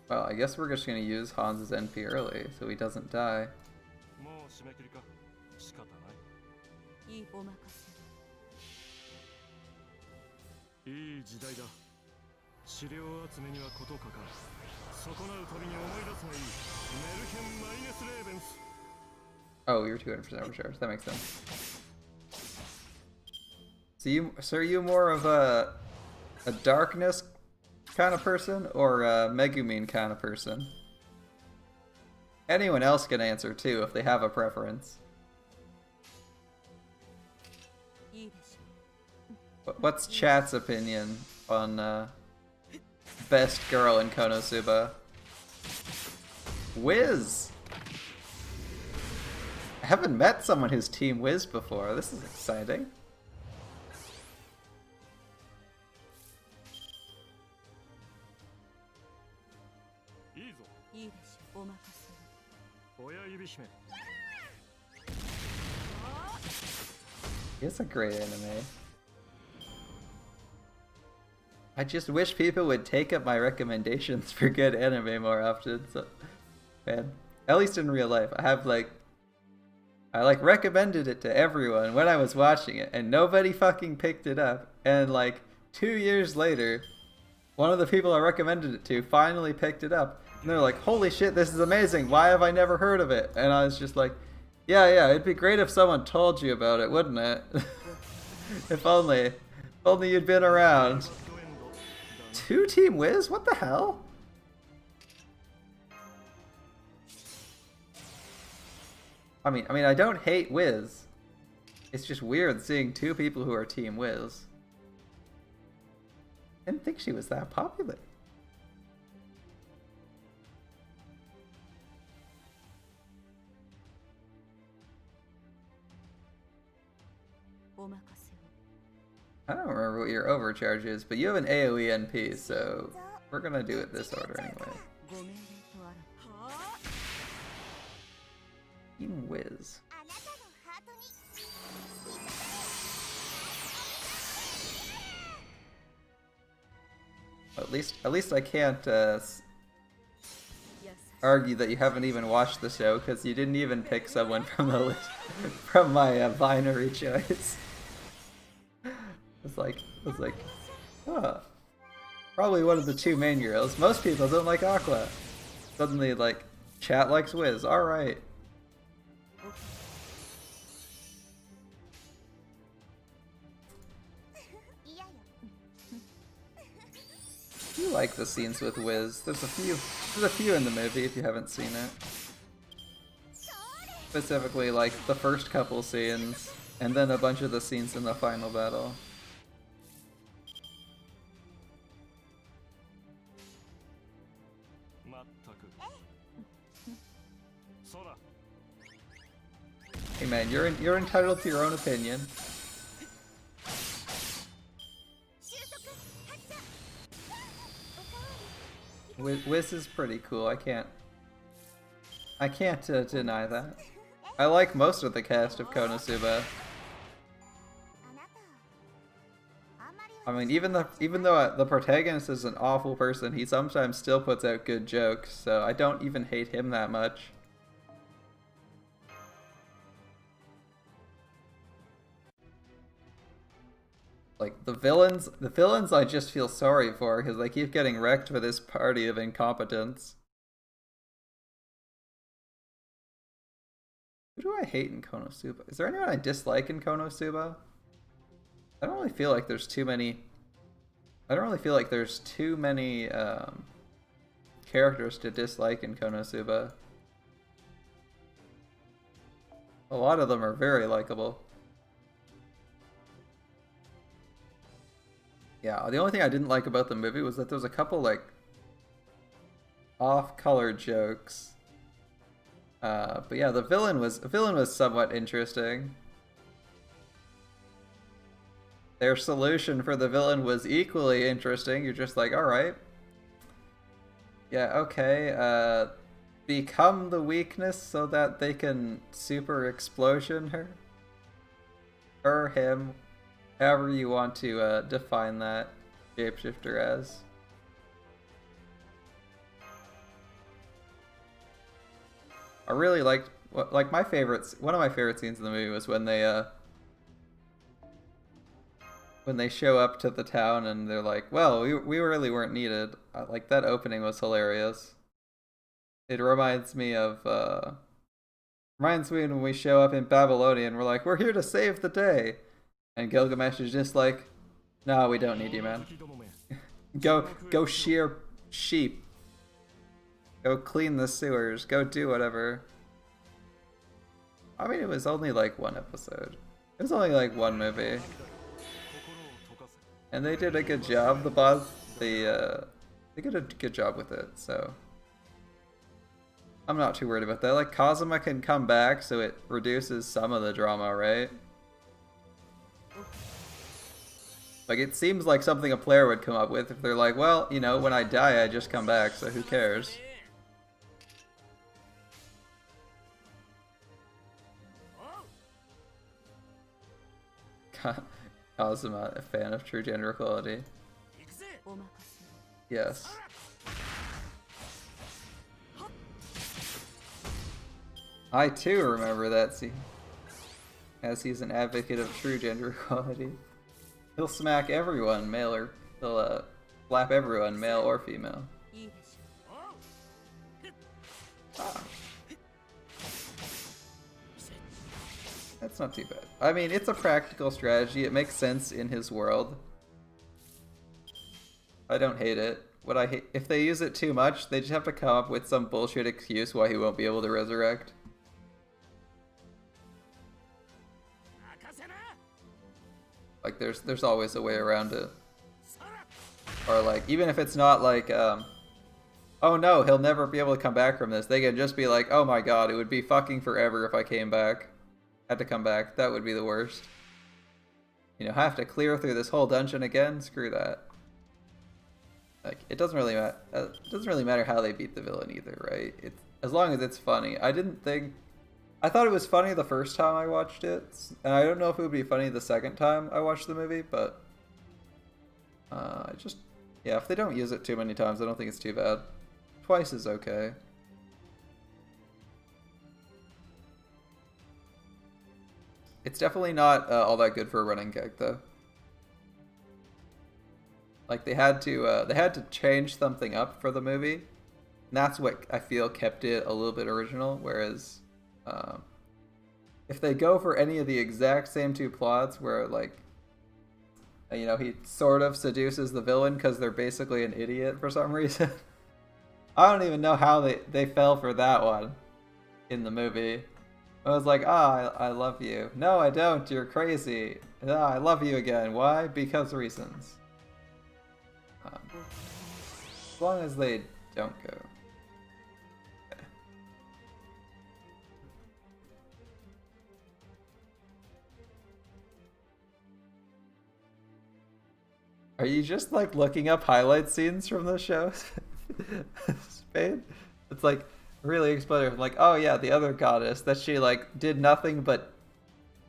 Well, I guess we're just gonna use Hans's NP early so he doesn't die. Oh, you're 200% overcharged. That makes sense. So are you more of a darkness kind of person or a Megumin kind of person? Anyone else can answer too if they have a preference. What's chat's opinion on best girl in Konosuba? Wiz! I haven't met someone who's Team Wiz before. This is exciting. It's a great anime. I just wish people would take up my recommendations for good anime more often. So, man, at least in real life, I recommended it to everyone when I was watching it, and nobody fucking picked it up. And like 2 years later, one of the people I recommended it to finally picked it up, and they're like, "Holy shit, this is amazing! Why have I never heard of it?" And I was just like, "Yeah, it'd be great if someone told you about it, wouldn't it? If only you'd been around." 2 Team Wiz? What the hell? I mean, I don't hate Wiz. It's just weird seeing 2 people who are Team Wiz. I didn't think she was that popular. I don't remember what your overcharge is, but you have an AoE NP, so we're gonna do it this order anyway. Team Wiz. At least I can't argue that you haven't even watched the show because you didn't even pick someone from the list from my binary choice. It's like, huh. Probably one of the 2 main girls. Most people don't like Aqua. Suddenly, like, chat likes Wiz. Alright. You like the scenes with Wiz. There's a few in the movie if you haven't seen it. Specifically, like, the first couple scenes, and then a bunch of the scenes in the final battle. Hey man, you're entitled to your own opinion. Wiz is pretty cool. I can't deny that. I like most of the cast of Konosuba. I mean, even though the protagonist is an awful person, he sometimes still puts out good jokes, so I don't even hate him that much. Like, the villains I just feel sorry for because they keep getting wrecked with this party of incompetence. Who do I hate in Konosuba? Is there anyone I dislike in Konosuba? I don't really feel like there's too many... characters to dislike in Konosuba. A lot of them are very likable. Yeah, the only thing I didn't like about the movie was that there was a couple, like, off-color jokes. But yeah, the villain was somewhat interesting. Their solution for the villain was equally interesting. You're just like, alright. Yeah, okay, become the weakness so that they can super explosion her? Her, him, however you want to define that shapeshifter as. I really liked, like one of my favorite scenes in the movie was when they show up to the town and they're like, well, we really weren't needed. Like, that opening was hilarious. It reminds me when we show up in Babylonia and we're like, we're here to save the day. And Gilgamesh is just like, no, we don't need you, man. Go shear sheep. Go clean the sewers. Go do whatever. I mean, it was only like one episode. It was only like one movie. And they did a good job. The boss, they did a good job with it, so I'm not too worried about that. Like, Kazuma can come back, so it reduces some of the drama, right? Like, it seems like something a player would come up with if they're like, well, you know, when I die, I just come back, so who cares? Kazuma, a fan of true gender equality. Yes. I too remember that scene, as he's an advocate of true gender equality. He'll smack everyone, male or he'll slap everyone, male or female. Ah. That's not too bad. I mean, it's a practical strategy. It makes sense in his world. I don't hate it. What I hate, if they use it too much, they just have to come up with some bullshit excuse why he won't be able to resurrect. Like, there's always a way around it. Or like, even if it's not like, oh no, he'll never be able to come back from this. They can just be like, oh my god, it would be fucking forever if I came back. Had to come back. That would be the worst. You know, have to clear through this whole dungeon again? Screw that. Like, it doesn't really matter. It doesn't really matter how they beat the villain either, right? It's as long as it's funny. I thought it was funny the first time I watched it, and I don't know if it would be funny the second time I watched the movie, but yeah, if they don't use it too many times, I don't think it's too bad. Twice is okay. It's definitely not all that good for a running gag, though. Like, they had to change something up for the movie, and that's what I feel kept it a little bit original. Whereas, if they go for any of the exact same two plots, where like, you know, he sort of seduces the villain because they're basically an idiot for some reason. I don't even know how they fell for that one in the movie. I was like, I love you. No, I don't. You're crazy. I love you again. Why? Because reasons. As long as they don't go. Okay. Are you just like looking up highlight scenes from the show? Spain? It's like really explosive. Like, oh yeah, the other goddess that she like did nothing but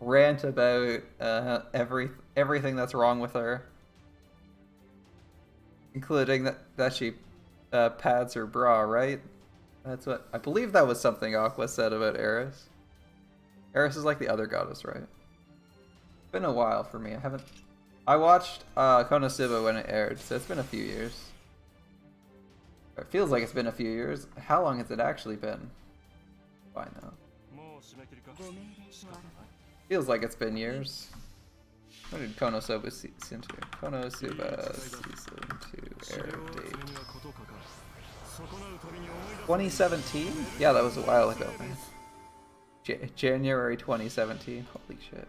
rant about everything that's wrong with her. Including that she pads her bra, right? That's what I believe. That was something Aqua said about Eris. Eris is like the other goddess, right? It's been a while for me. I watched Konosuba when it aired, so it's been a few years. It feels like it's been a few years. How long has it actually been? Why now? Feels like it's been years. When did Konosuba season 2? Konosuba season 2 air date. 2017? Yeah, that was a while ago, man. January 2017. Holy shit.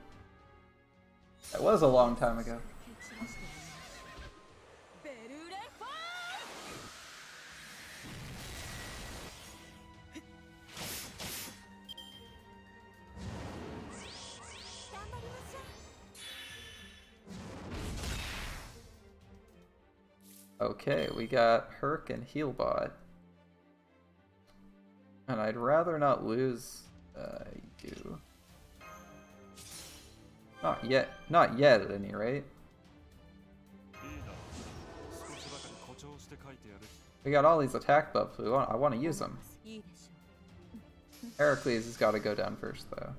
That was a long time ago. Okay, we got Herc and Healbot. And I'd rather not lose you. Not yet. Not yet, at any rate. We got all these attack buffs. I want to use them. Heracles has got to go down first, though.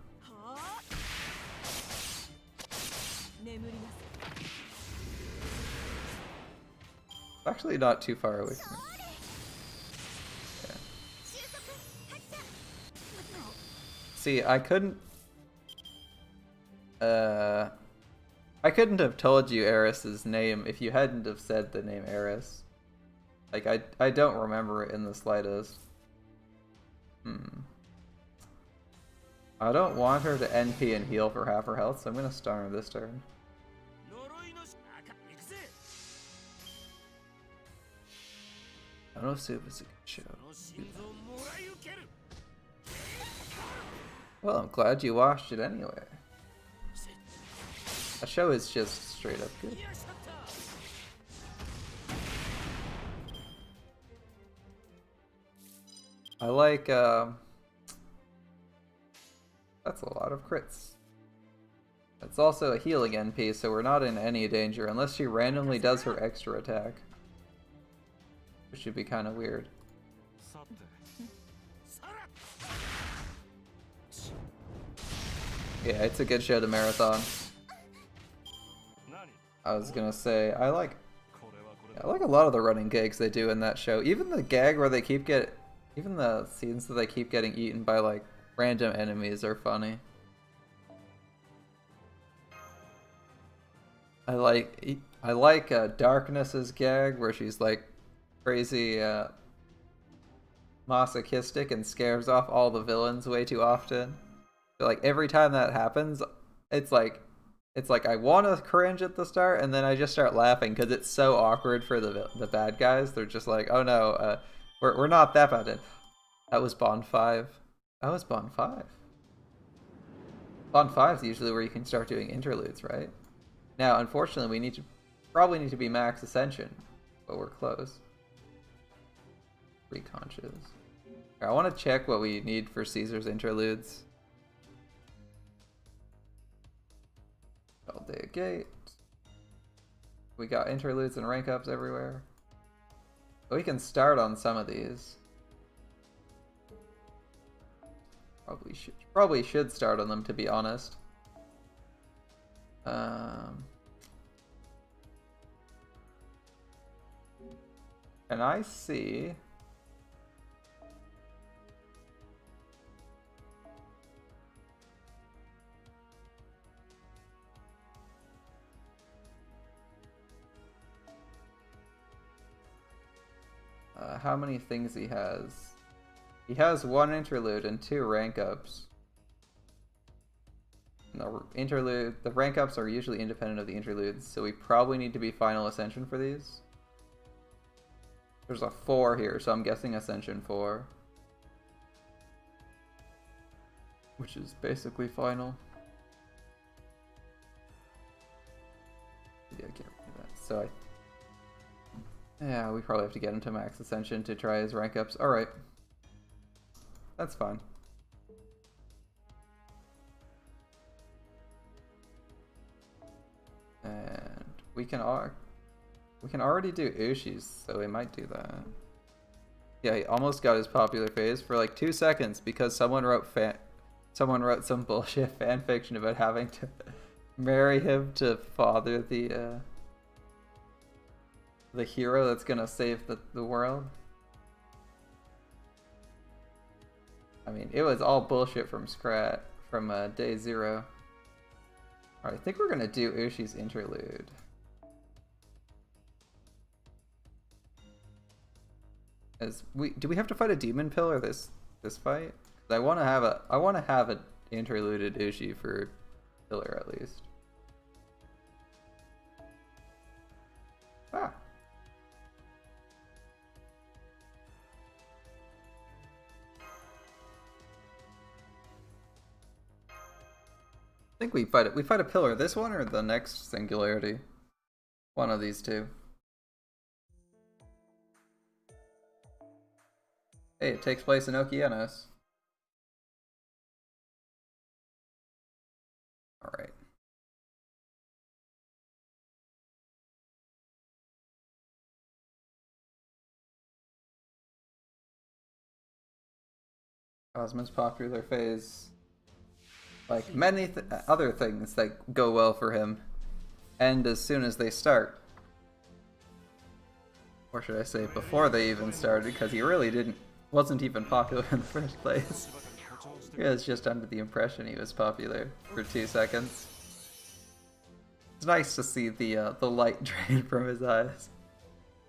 It's actually not too far away from me. Yeah. See, I couldn't have told you Eris's name if you hadn't have said the name Eris. Like, I don't remember it in the slightest. I don't want her to NP and heal for half her health, so I'm gonna stun her this turn. I don't know if Soup is a good show. Well, I'm glad you watched it anyway. That show is just straight up good. I like, that's a lot of crits. It's also a healing NP, so we're not in any danger unless she randomly does her extra attack. Which should be kind of weird. Yeah, it's a good show to marathon. I was gonna say, I like a lot of the running gags they do in that show. Even the gag where they even the scenes that they keep getting eaten by like random enemies are funny. I like Darkness's gag where she's like crazy masochistic and scares off all the villains way too often. But like every time that happens, it's like I want to cringe at the start, and then I just start laughing because it's so awkward for the bad guys. They're just like, oh no, we're not that bad. That was Bond 5. That was Bond 5. Bond 5 is usually where you can start doing interludes, right? Now, unfortunately, we probably need to be max Ascension, but we're close. Reconscious. I want to check what we need for Caesar's interludes. Aldea Gate. We got interludes and rank ups everywhere. We can start on some of these. Probably should start on them, to be honest. And I see how many things he has. He has 1 interlude and 2 rank ups. The rank ups are usually independent of the interludes, so we probably need to be final Ascension for these. There's a 4 here, so I'm guessing Ascension 4. Which is basically final. Yeah, get rid of that. So yeah, we probably have to get him to max Ascension to try his rank ups. Alright. That's fine. And we can already do Ushi's, so we might do that. Yeah, he almost got his popular phase for like 2 seconds because someone wrote some bullshit fan fiction about having to marry him to father the hero that's gonna save the world. I mean, it was all bullshit from scratch, from day 0. Alright, I think we're gonna do Ushi's interlude. Do we have to fight a demon pillar this fight? I want to have an interluded Ushi for pillar at least. Ah. I think we fight a pillar. This one or the next singularity? One of these two. Hey, it takes place in Okeanos. Alright. Cosmo's popular phase. Like many other things that go well for him, end as soon as they start. Or should I say before they even started, because he really wasn't even popular in the first place. He was just under the impression he was popular for 2 seconds. It's nice to see the light drain from his eyes.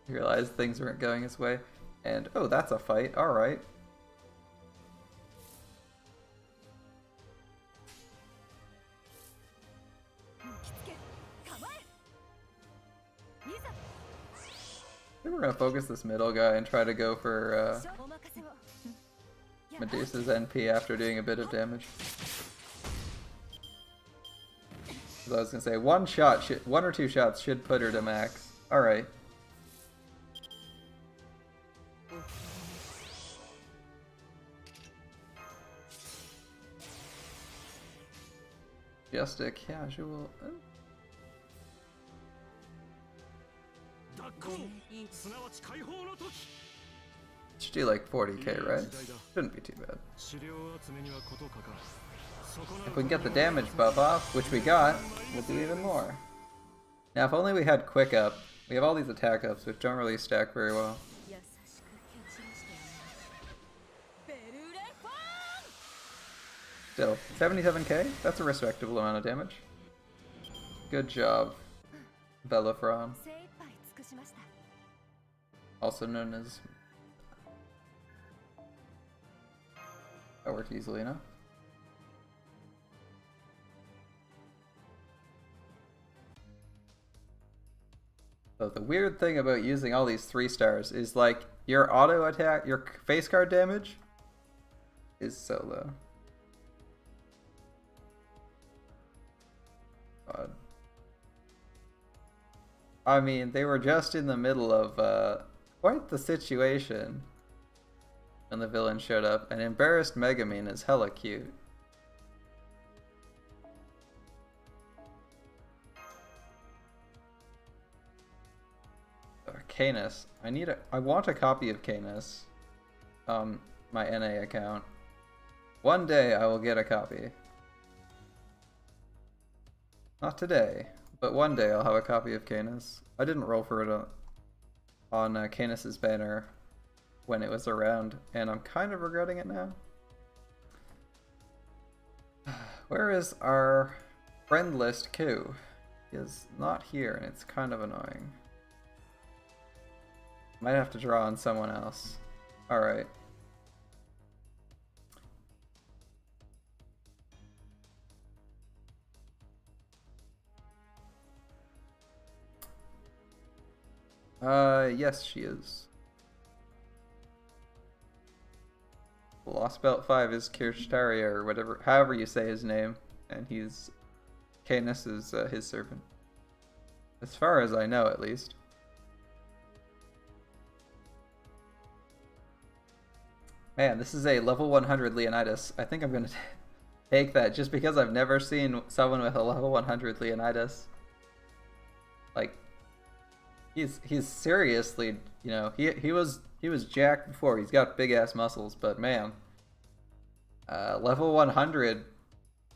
He realized things weren't going his way. And, oh, that's a fight, alright. I think we're gonna focus this middle guy and try to go for Medusa's NP after doing a bit of damage. So I was gonna say one or two shots should put her to max. All right. Just a casual. Should do like 40k, right? Shouldn't be too bad. If we can get the damage buff off, which we got, we'll do even more. Now, if only we had quick up. We have all these attack ups, which don't really stack very well. Still, 77k? That's a respectable amount of damage. Good job, Bellafron. Also known as... That worked easily enough. So the weird thing about using all these 3 stars is like your auto attack, your face card damage is so low. God. I mean, they were just in the middle of quite the situation when the villain showed up, and embarrassed Megumin is hella cute. Canis. I want a copy of Canis on my NA account. One day I will get a copy. Not today, but one day I'll have a copy of Canis. I didn't roll for it on Canis's banner when it was around, and I'm kind of regretting it now. Where is our friend list queue? He is not here, and it's kind of annoying. Might have to draw on someone else. Alright. Yes, she is. Lost Belt 5 is Kirchtaria, or whatever, however you say his name, and Canis is his servant. As far as I know, at least. Man, this is a level 100 Leonidas. I think I'm gonna take that just because I've never seen someone with a level 100 Leonidas. Like, he's seriously, you know, he was jacked before. He's got big ass muscles, but man, level 100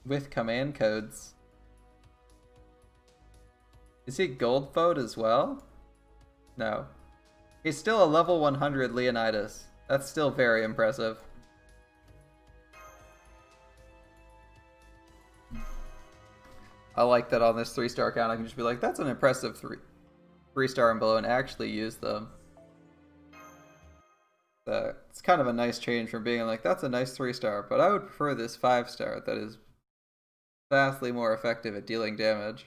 with command codes. Is he gold phode as well? No, he's still a level 100 Leonidas. That's still very impressive. I like that on this 3-star count I can just be like, that's an impressive 3-star and below, and actually use them. It's kind of a nice change from being like, that's a nice 3-star, but I would prefer this 5-star that is vastly more effective at dealing damage.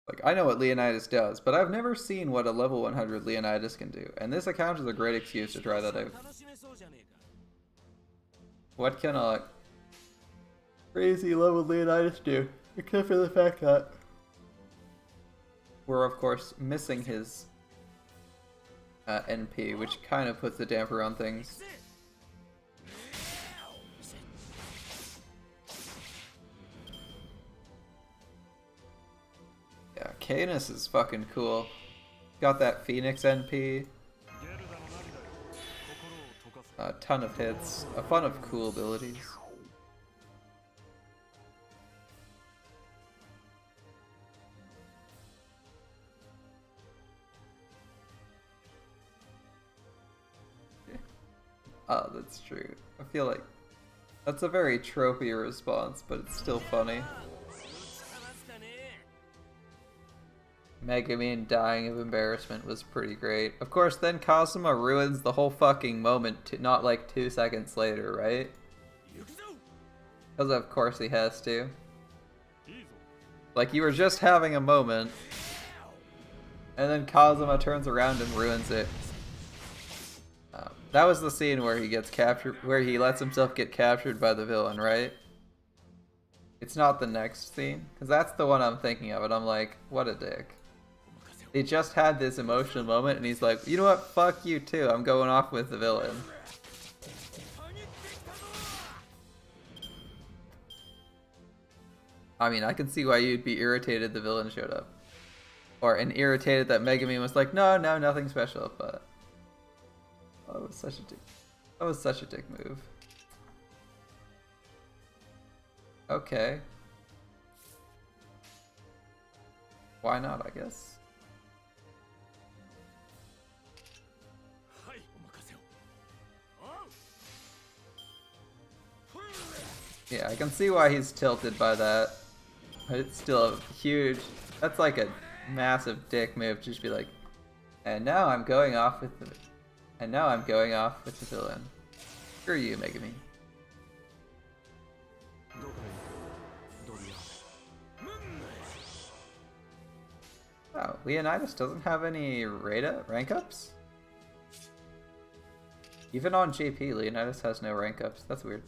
Like, I know what Leonidas does, but I've never seen what a level 100 Leonidas can do, and this account is a great excuse to try that out. What can a crazy level Leonidas do? Except for the fact that we're, of course, missing his NP, which kind of puts a damper on things. Yeah, Canis is fucking cool. Got that Phoenix NP. A ton of hits. A ton of cool abilities. Oh, that's true. I feel like that's a very tropey response, but it's still funny. Megumin dying of embarrassment was pretty great. Of course, then Kazuma ruins the whole fucking moment, not like 2 seconds later, right? Because of course he has to. Like, you were just having a moment, and then Kazuma turns around and ruins it. That was the scene where he gets captured, where he lets himself get captured by the villain, right? It's not the next scene, because that's the one I'm thinking of, and I'm like, what a dick. They just had this emotional moment, and he's like, you know what, fuck you too, I'm going off with the villain. I mean, I can see why you'd be irritated the villain showed up. And irritated that Megumin was like, no, nothing special, but... Oh, it was such a dick. That was such a dick move. Okay. Why not, I guess? Yeah, I can see why he's tilted by that. But it's still a huge... That's like a massive dick move to just be like, and now I'm going off with the... And now I'm going off with the villain. Screw you, Megumin. Oh, Leonidas doesn't have any rank ups? Even on JP, Leonidas has no rank ups. That's weird.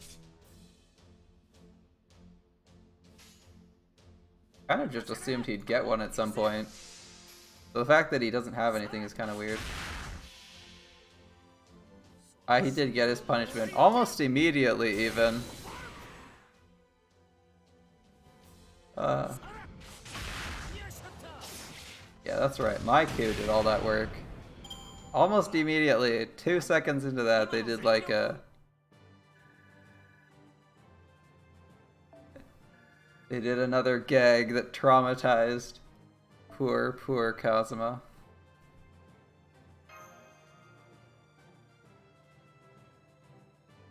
Kind of just assumed he'd get one at some point. So the fact that he doesn't have anything is kind of weird. He did get his punishment almost immediately, even. Yeah, that's right. My Q did all that work. Almost immediately, 2 seconds into that, they did like a... They did another gag that traumatized poor Kazuma.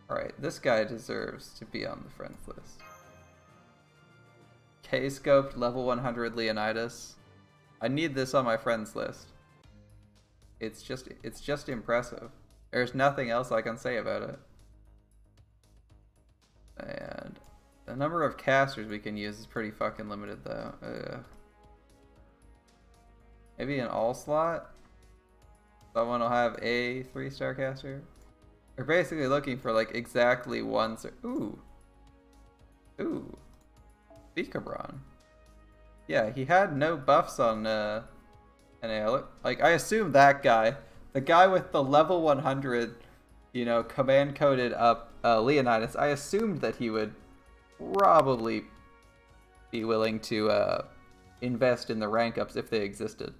Alright, this guy deserves to be on the friends list. K-scoped level 100 Leonidas. I need this on my friends list. It's just impressive. There's nothing else I can say about it. And the number of casters we can use is pretty fucking limited though. Maybe an all slot? Someone will have a 3-star caster? We're basically looking for like exactly one. Ooh. Vikabron. Yeah, he had no buffs on NA. Like, I assume that guy, the guy with the level 100, you know, command coded up Leonidas, I assumed that he would probably be willing to invest in the rank ups if they existed.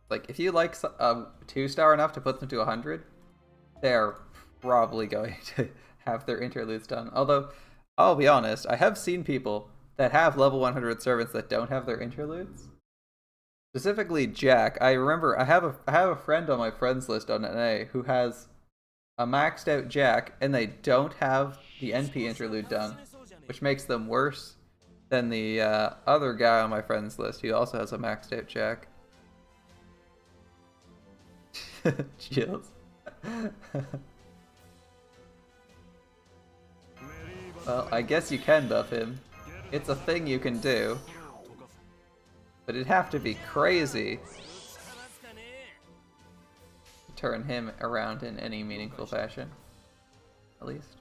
Like, if you like 2-star enough to put them to 100, they're probably going to have their interludes done. Although, I'll be honest, I have seen people that have level 100 servants that don't have their interludes. Specifically Jack. I remember I have a friend on my friends list on NA who has a maxed out Jack and they don't have the NP interlude done, which makes them worse than the other guy on my friends list who also has a maxed out Jack. Chills. Well, I guess you can buff him. It's a thing you can do. But it'd have to be crazy to turn him around in any meaningful fashion. At least.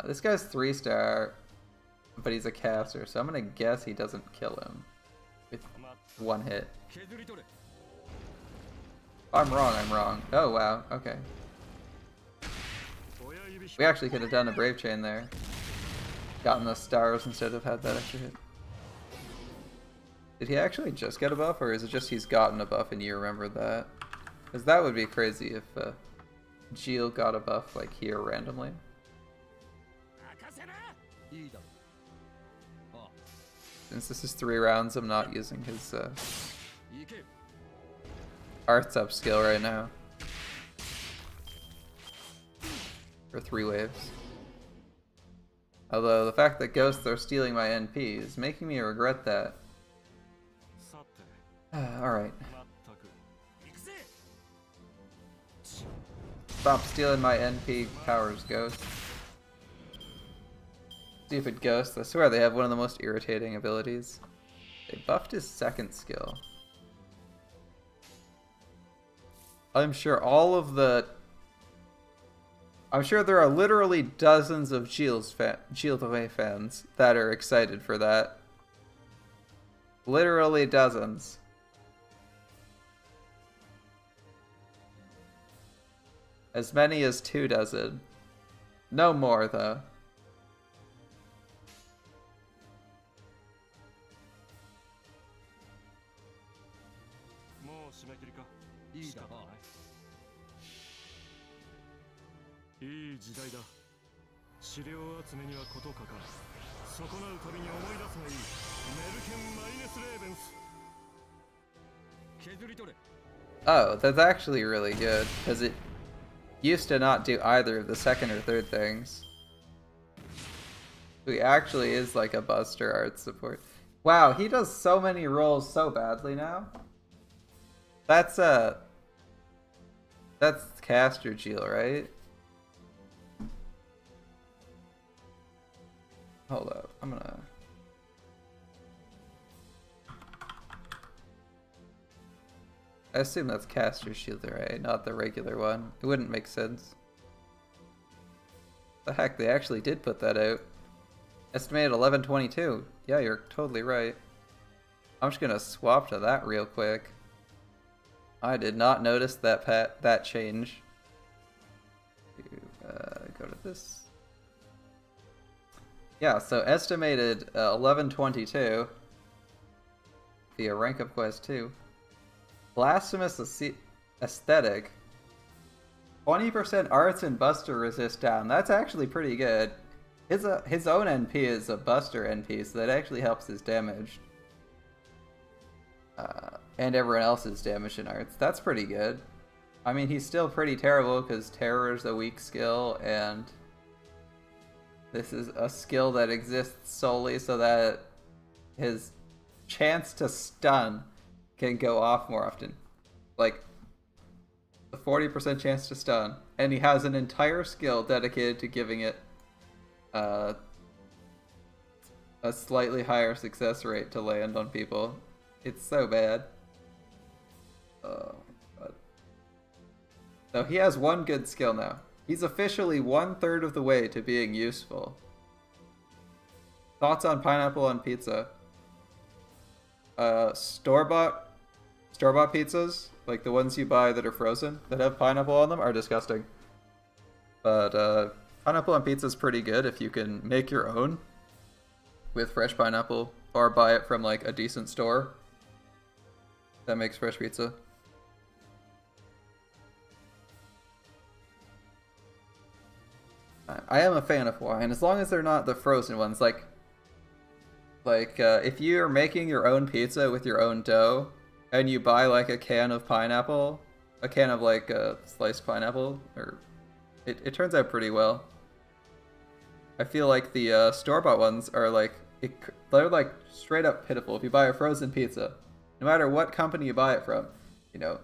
This guy's 3-star. but he's a caster, so I'm gonna guess he doesn't kill him with one hit. If I'm wrong, I'm wrong. Oh wow, okay. We actually could have done a Brave Chain there. Gotten the stars instead of had that extra hit. Did he actually just get a buff, or is it just he's gotten a buff and you remember that? Because that would be crazy if Gilles got a buff like here randomly. Since this is 3 rounds, I'm not using his Arts Up skill right now. For 3 waves. Although the fact that ghosts are stealing my NP is making me regret that. Alright. Stop stealing my NP powers, ghost. Stupid ghost. I swear they have one of the most irritating abilities. They buffed his second skill. I'm sure there are literally dozens of Gilles Away fans that are excited for that. Literally dozens. As many as 2 dozen. No more, though. Oh, that's actually really good, because it used to not do either of the second or third things. He actually is like a Buster art support. Wow, he does so many roles so badly now. That's Caster Gilles, right? Hold up, I'm gonna... I assume that's Caster Shield, right? Not the regular one. It wouldn't make sense. The heck, they actually did put that out. Estimated 1122. Yeah, you're totally right. I'm just gonna swap to that real quick. I did not notice that change. Go to this. Yeah, so estimated 1122 via rank up quest 2. Blasphemous aesthetic. 20% arts and Buster resist down. That's actually pretty good. His own NP is a Buster NP, so that actually helps his damage. And everyone else's damage in arts. That's pretty good. I mean, he's still pretty terrible because Terror is a weak skill, and this is a skill that exists solely so that his chance to stun can go off more often. Like, a 40% chance to stun. And he has an entire skill dedicated to giving it a slightly higher success rate to land on people. It's so bad. Oh my god. So he has one good skill now. He's officially 1/3 of the way to being useful. Thoughts on pineapple on pizza? Store-bought pizzas, like the ones you buy that are frozen, that have pineapple on them, are disgusting. But pineapple on pizza is pretty good if you can make your own with fresh pineapple, or buy it from like a decent store that makes fresh pizza. I am a fan of Hawaiian, as long as they're not the frozen ones. Like if you're making your own pizza with your own dough, and you buy like a can of pineapple, a can of like sliced pineapple, or it turns out pretty well. I feel like the store-bought ones are like, they're like straight up pitiful. If you buy a frozen pizza, no matter what company you buy it from, you know,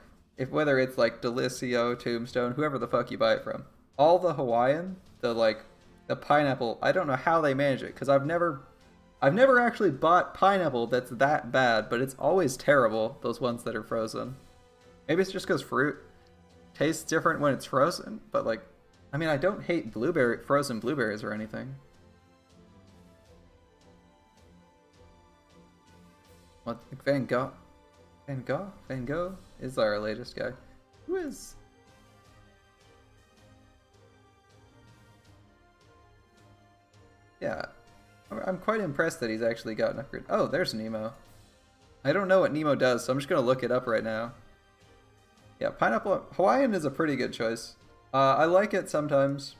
whether it's like Delicio, Tombstone, whoever the fuck you buy it from, all the Hawaiian, the pineapple, I don't know how they manage it, because I've never actually bought pineapple that's that bad, but it's always terrible, those ones that are frozen. Maybe it's just because fruit tastes different when it's frozen, but like, I mean, I don't hate frozen blueberries or anything. What? Van Gogh? Van Gogh? Van Gogh is our latest guy. Who is... Yeah. I'm quite impressed that he's actually got an upgrade. Oh, there's Nemo. I don't know what Nemo does, so I'm just going to look it up right now. Yeah, Pineapple Hawaiian is a pretty good choice. I like it sometimes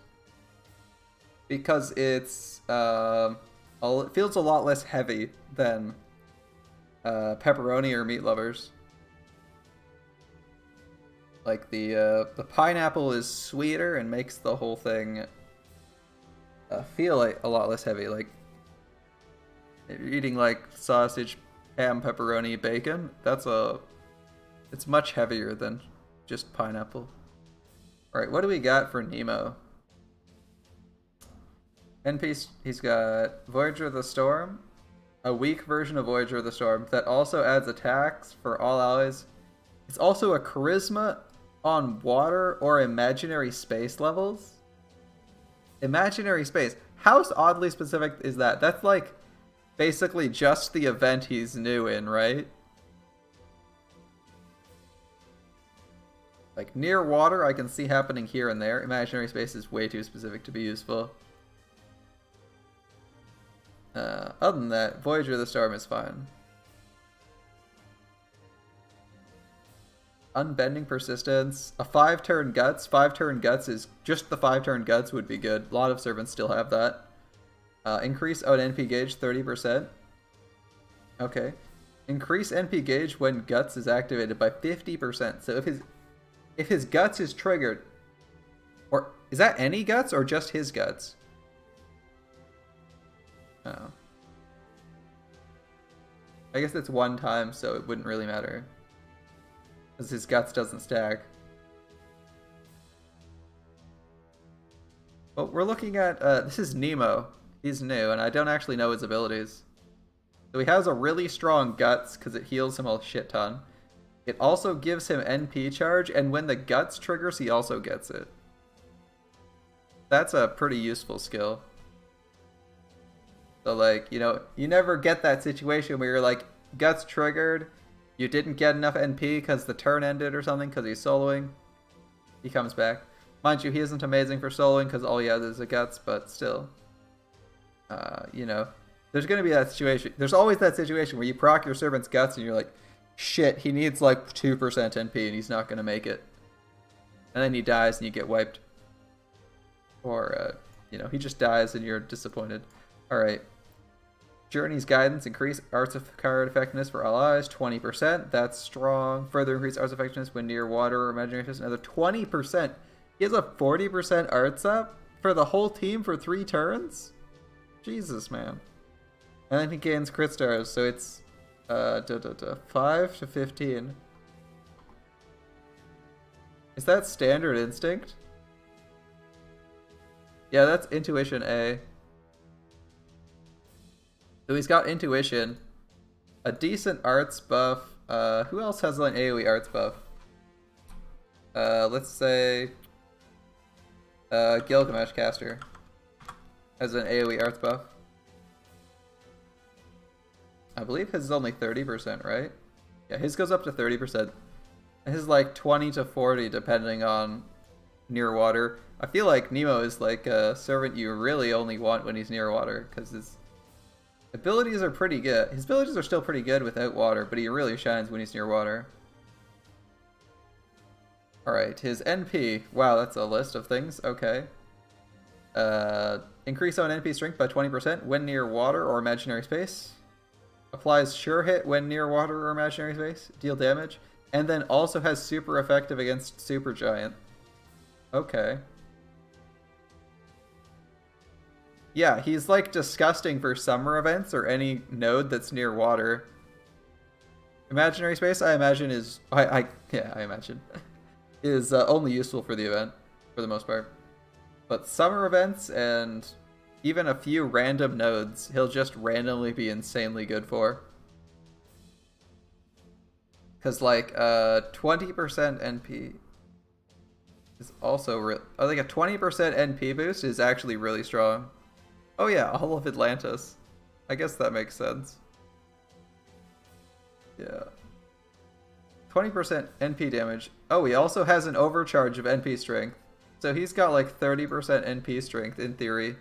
because it's it feels a lot less heavy than pepperoni or meat lovers. Like the pineapple is sweeter and makes the whole thing feel like a lot less heavy. Like if you're eating like sausage, ham, pepperoni, bacon, it's much heavier than just pineapple. Alright, what do we got for Nemo? NP, he's got Voyager of the Storm, a weak version of Voyager of the Storm that also adds attacks for all allies. It's also a charisma on water or imaginary space levels. Imaginary space. How oddly specific is that? That's like basically just the event he's new in, right? Like near water, I can see happening here and there. Imaginary space is way too specific to be useful. Other than that, Voyager of the Storm is fine. Unbending Persistence. A 5-turn Guts. 5-turn Guts is just the 5-turn Guts would be good. A lot of servants still have that. Increase out NP gauge 30%. Okay. Increase NP gauge when Guts is activated by 50%. So if his Guts is triggered, or is that any Guts or just his Guts? Oh. I guess it's one time, so it wouldn't really matter. Because his Guts doesn't stack. Well, we're looking at, this is Nemo. He's new, and I don't actually know his abilities. So he has a really strong Guts, because it heals him a shit ton. It also gives him NP charge, and when the Guts triggers, he also gets it. That's a pretty useful skill. So, like, you know, you never get that situation where you're like, Guts triggered, you didn't get enough NP because the turn ended or something because he's soloing. He comes back. Mind you, he isn't amazing for soloing because all he has is a Guts, but still. You know, there's going to be that situation. There's always that situation where you proc your servant's Guts and you're like, shit, he needs like 2% NP and he's not going to make it. And then he dies and you get wiped. Or, you know, he just dies and you're disappointed. Alright. Journey's Guidance, increase arts of card effectiveness for all allies, 20%. That's strong. Further increase arts effectiveness when near water or imaginary space, another 20%. He has a 40% arts up for the whole team for 3 turns? Jesus, man. And then he gains crit stars, so it's 5 to 15. Is that standard instinct? Yeah, that's intuition A. So he's got intuition, a decent arts buff. Who else has an AoE arts buff? Let's say Gilgamesh Caster has an AoE arts buff. I believe his is only 30%, right? Yeah, his goes up to 30%. His is like 20 to 40 depending on near water. I feel like Nemo is like a servant you really only want when he's near water because his abilities are pretty good. His abilities are still pretty good without water, but he really shines when he's near water. Alright, his NP. Wow, that's a list of things. Okay. Increase on NP strength by 20% when near water or imaginary space. Applies sure hit when near water or imaginary space. Deal damage. And then also has super effective against Supergiant. Okay. Yeah, he's like disgusting for summer events or any node that's near water. Imaginary space, I imagine is I imagine is only useful for the event for the most part. But summer events and even a few random nodes, he'll just randomly be insanely good for. Cause like 20% NP is also I think a 20% NP boost is actually really strong. Oh yeah, all of Atlantis. I guess that makes sense. Yeah. 20% NP damage. Oh, he also has an overcharge of NP strength. So he's got like 30% NP strength in theory.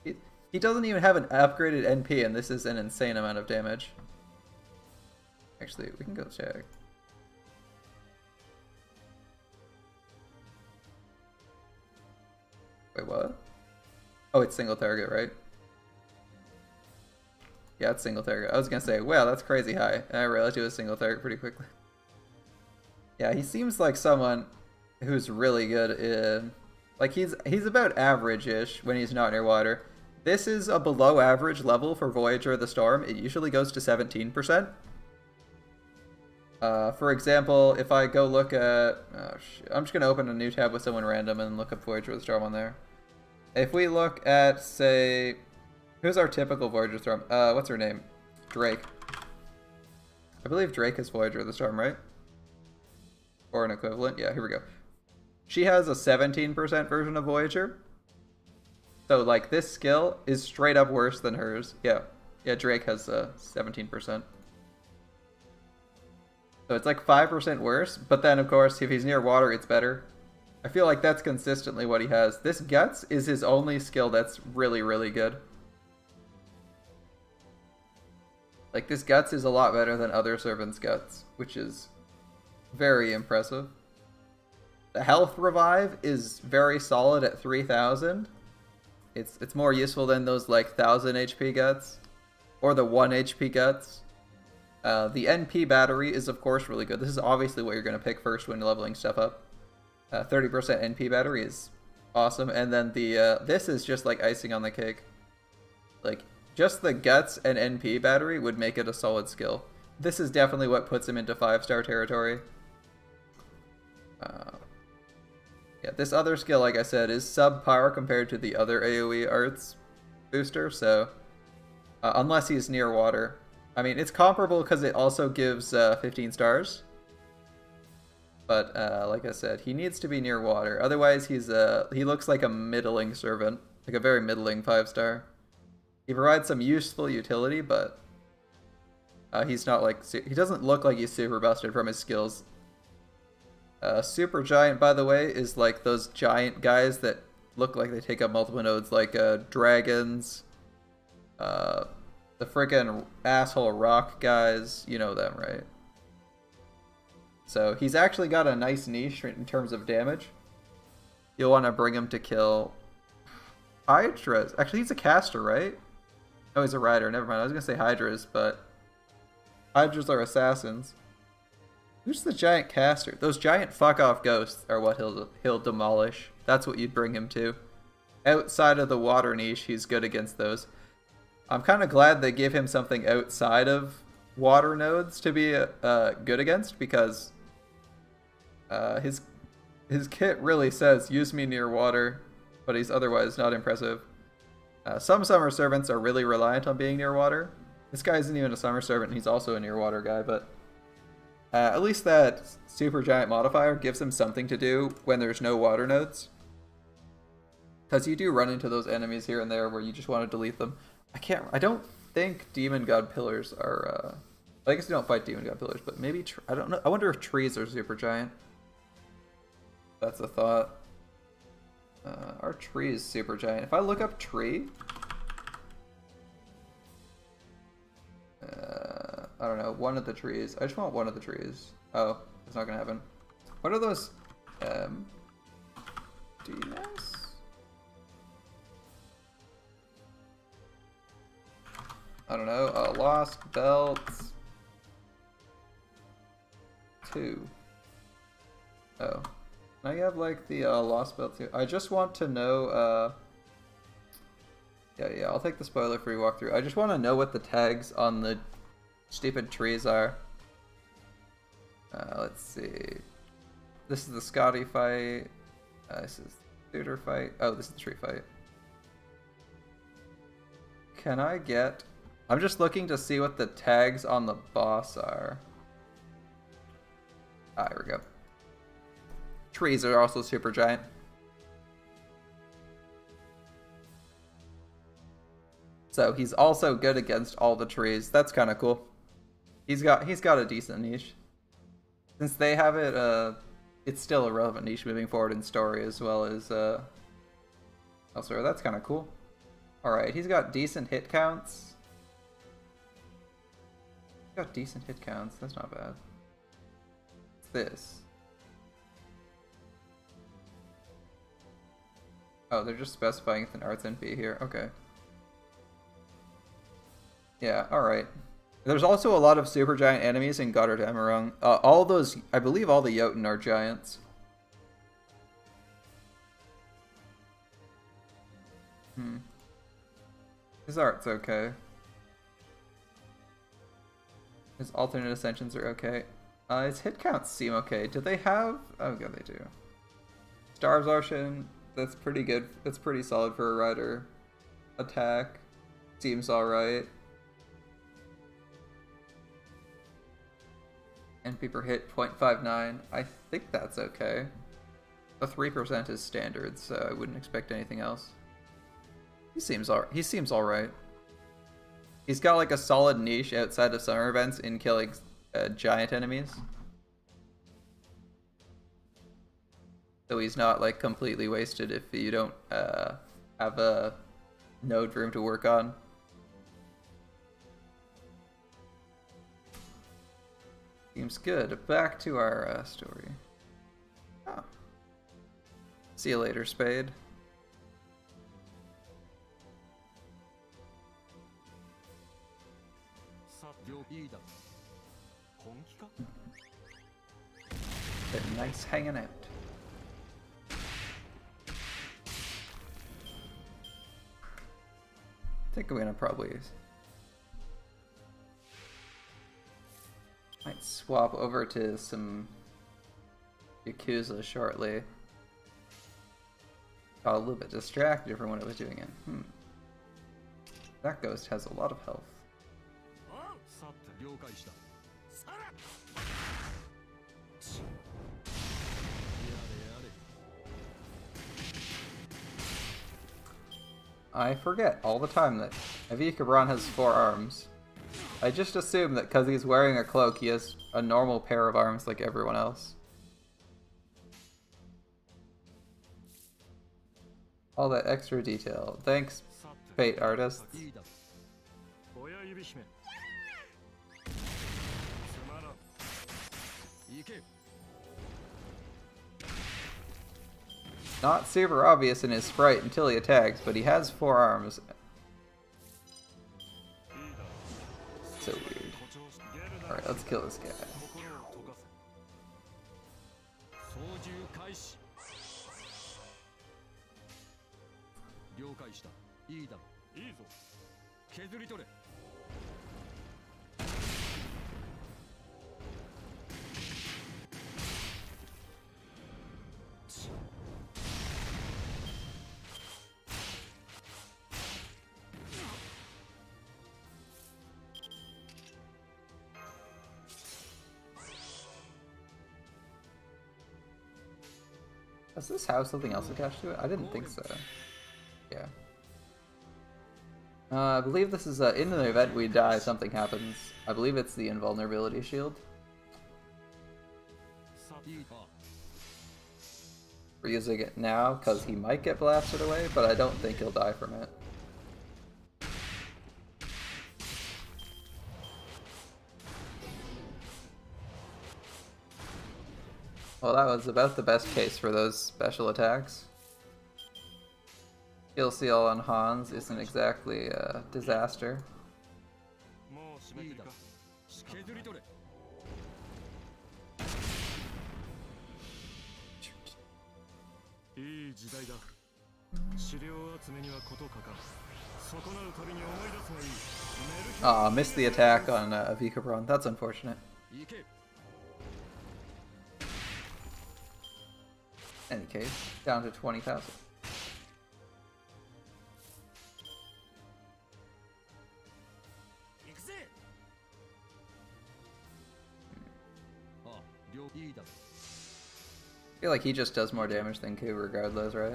He doesn't even have an upgraded NP, and this is an insane amount of damage. Actually, we can go check. Wait, what? Oh, it's single target, right? Yeah, it's single target. I was gonna say, wow, that's crazy high. And I realized it was single target pretty quickly. Yeah, he seems like someone who's really good in... Like, he's about average-ish when he's not near water. This is a below average level for Voyager of the Storm. It usually goes to 17%. For example, if I go look at... Oh, shit. I'm just going to open a new tab with someone random and look up Voyager of the Storm on there. If we look at, say... Who's our typical Voyager of the Storm? What's her name? Drake. I believe Drake is Voyager of the Storm, right? Or an equivalent. Yeah, here we go. She has a 17% version of Voyager. So, like, this skill is straight up worse than hers. Yeah. Yeah, Drake has 17%. So it's like 5% worse. But then, of course, if he's near water, it's better. I feel like that's consistently what he has. This Guts is his only skill that's really, really good. Like, this Guts is a lot better than other Servants' Guts, which is very impressive. The Health Revive is very solid at 3,000. It's more useful than those, like, 1,000 HP Guts. Or the 1 HP Guts. The NP Battery is, of course, really good. This is obviously what you're going to pick first when leveling stuff up. 30% NP Battery is awesome. And then the this is just, like, icing on the cake. Like, just the Guts and NP Battery would make it a solid skill. This is definitely what puts him into 5-star territory. Yeah, this other skill, like I said, is subpar compared to the other AoE arts booster, so unless he's near water. I mean, it's comparable because it also gives 15 stars. But like I said, he needs to be near water. Otherwise, he looks like a middling servant, like a very middling 5-star. He provides some useful utility, but he's not like he doesn't look like he's super busted from his skills. Super Giant, by the way, is like those giant guys that look like they take up multiple nodes, like dragons, the frickin' asshole rock guys, you know them, right? So he's actually got a nice niche in terms of damage. You'll want to bring him to kill Hydras. Actually, he's a caster, right? Oh, he's a rider. Never mind. I was gonna say Hydras, but Hydras are assassins. Who's the giant caster? Those giant fuck-off ghosts are what he'll demolish. That's what you'd bring him to. Outside of the water niche, he's good against those. I'm kind of glad they give him something outside of water nodes to be good against, because his kit really says, use me near water, but he's otherwise not impressive. Some summer servants are really reliant on being near water. This guy isn't even a summer servant, he's also a near water guy, but at least that super giant modifier gives him something to do when there's no water nodes. Because you do run into those enemies here and there where you just want to delete them. I don't think Demon God Pillars are, I guess you don't fight Demon God Pillars, but maybe, I don't know. I wonder if trees are super giant. That's a thought. Are trees super giant? If I look up tree, I don't know, one of the trees. I just want one of the trees. Oh, it's not gonna happen. What are those? DNS? I don't know. Lost belts. 2. Oh. Can I have like the lost belt too? I just want to know. Yeah, I'll take the spoiler-free walkthrough. I just want to know what the tags on the stupid trees are. Let's see. This is the Scotty fight. This is the Suitor fight. Oh, this is the tree fight. Can I get... I'm just looking to see what the tags on the boss are. Ah, here we go. Trees are also super giant. So he's also good against all the trees. That's kind of cool. He's got a decent niche. Since they have it, it's still a relevant niche moving forward in story as well as elsewhere. That's kind of cool. All right, he's got decent hit counts. He's got decent hit counts. That's not bad. What's this? Oh, they're just specifying it's an arts NP here. Okay. Yeah, alright. There's also a lot of super giant enemies in Goddard Emerung. All those, I believe all the Jotun are giants. His art's okay. His alternate ascensions are okay. His hit counts seem okay. Do they have... Oh, yeah, they do. Star's Ocean, that's pretty good. That's pretty solid for a rider. Attack seems alright. NP per hit 0.59. I think that's okay. The 3% is standard, so I wouldn't expect anything else. He seems alright. He's got like a solid niche outside of summer events in killing giant enemies. So he's not like completely wasted if you don't have a node for him to work on. Seems good. Back to our story. Oh. See you later, Spade. Been nice hanging out. I think we're gonna probably might swap over to some Yakuza shortly. Got a little bit distracted from what I was doing in. That ghost has a lot of health. I forget all the time that Avikabran has 4 arms. I just assume that because he's wearing a cloak, he has a normal pair of arms like everyone else. All that extra detail. Thanks, Fate artists. Not super obvious in his sprite until he attacks, but he has 4 arms. So weird. Alright, let's kill this guy. Does this have something else attached to it? I didn't think so. Yeah. I believe this is in the event we die, something happens. I believe it's the invulnerability shield. We're using it now because he might get blasted away, but I don't think he'll die from it. Well, that was about the best case for those special attacks. Kill seal on Hans isn't exactly a disaster. Aw, missed the attack on Avikabran. That's unfortunate. Any case, down to 20,000. I feel like he just does more damage than Ku regardless, right?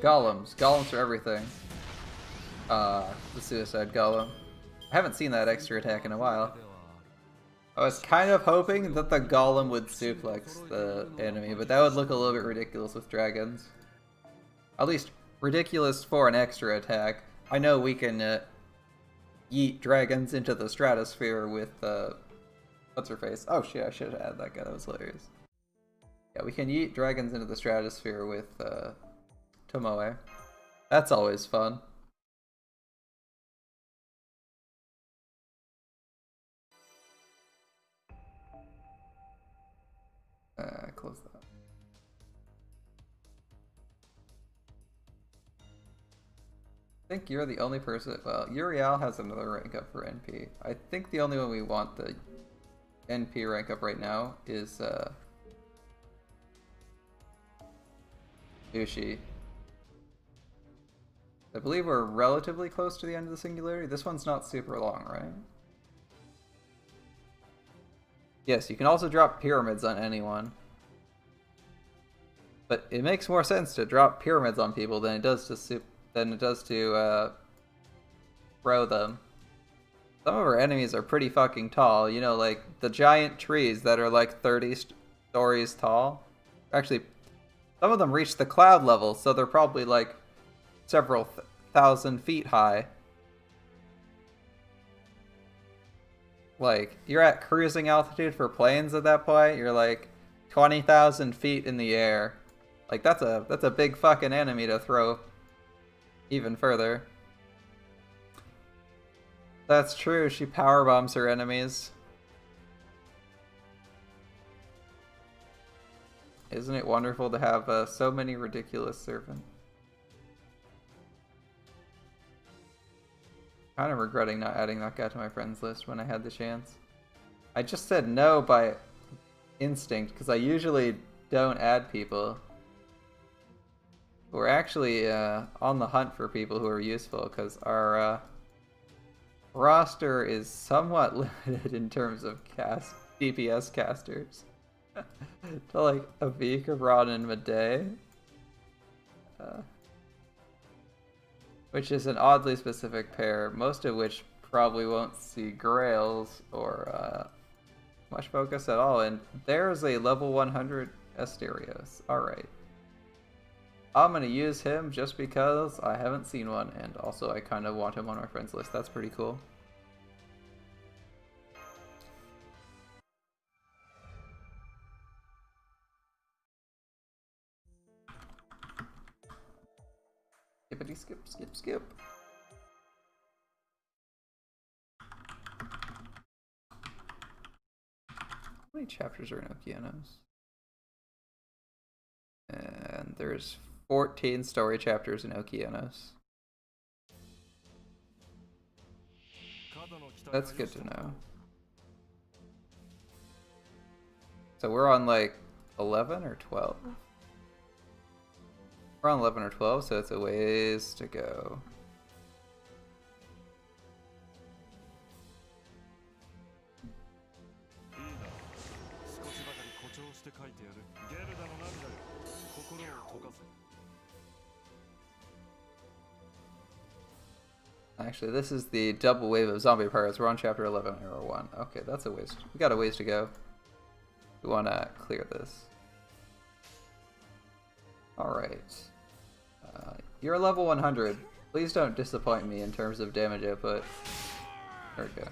Golems. Golems are everything. The Suicide Golem. I haven't seen that extra attack in a while. I was kind of hoping that the Golem would suplex the enemy, but that would look a little bit ridiculous with dragons. At least ridiculous for an extra attack. I know we can yeet dragons into the stratosphere with what's her face? Oh shit, I should have had that guy. That was hilarious. Yeah, we can yeet dragons into the stratosphere with Tomoe. That's always fun. Close that. I think you're the only person. Well, Uriel has another rank up for NP. I think the only one we want the NP rank up right now is Ushi. I believe we're relatively close to the end of the singularity. This one's not super long, right? Yes, you can also drop pyramids on anyone. But it makes more sense to drop pyramids on people than it does to throw them. Some of our enemies are pretty fucking tall. You know, like the giant trees that are like 30 stories tall. Actually, some of them reach the cloud level, so they're probably like several thousand feet high. Like, you're at cruising altitude for planes at that point. You're like 20,000 feet in the air. Like, that's a big fucking enemy to throw even further. That's true, she powerbombs her enemies. Isn't it wonderful to have so many ridiculous servants? Kind of regretting not adding that guy to my friends list when I had the chance. I just said no by instinct because I usually don't add people. We're actually on the hunt for people who are useful because our roster is somewhat limited in terms of DPS casters. To like Avik, Ron, and Medei. Which is an oddly specific pair, most of which probably won't see Grails or much focus at all. And there's a level 100 Asterios. Alright. I'm gonna use him just because I haven't seen one, and also I kind of want him on my friends list. That's pretty cool. Skippity skip, skip, skip. How many chapters are in Okeanos? And there's 14 story chapters in Okeanos. That's good to know. So we're on like 11 or 12? We're on 11 or 12, so it's a ways to go. Actually, this is the double wave of zombie pirates. We're on chapter 11, era 1. Okay, that's a ways. We got a ways to go. We want to clear this. Alright. You're level 100. Please don't disappoint me in terms of damage output. There we go.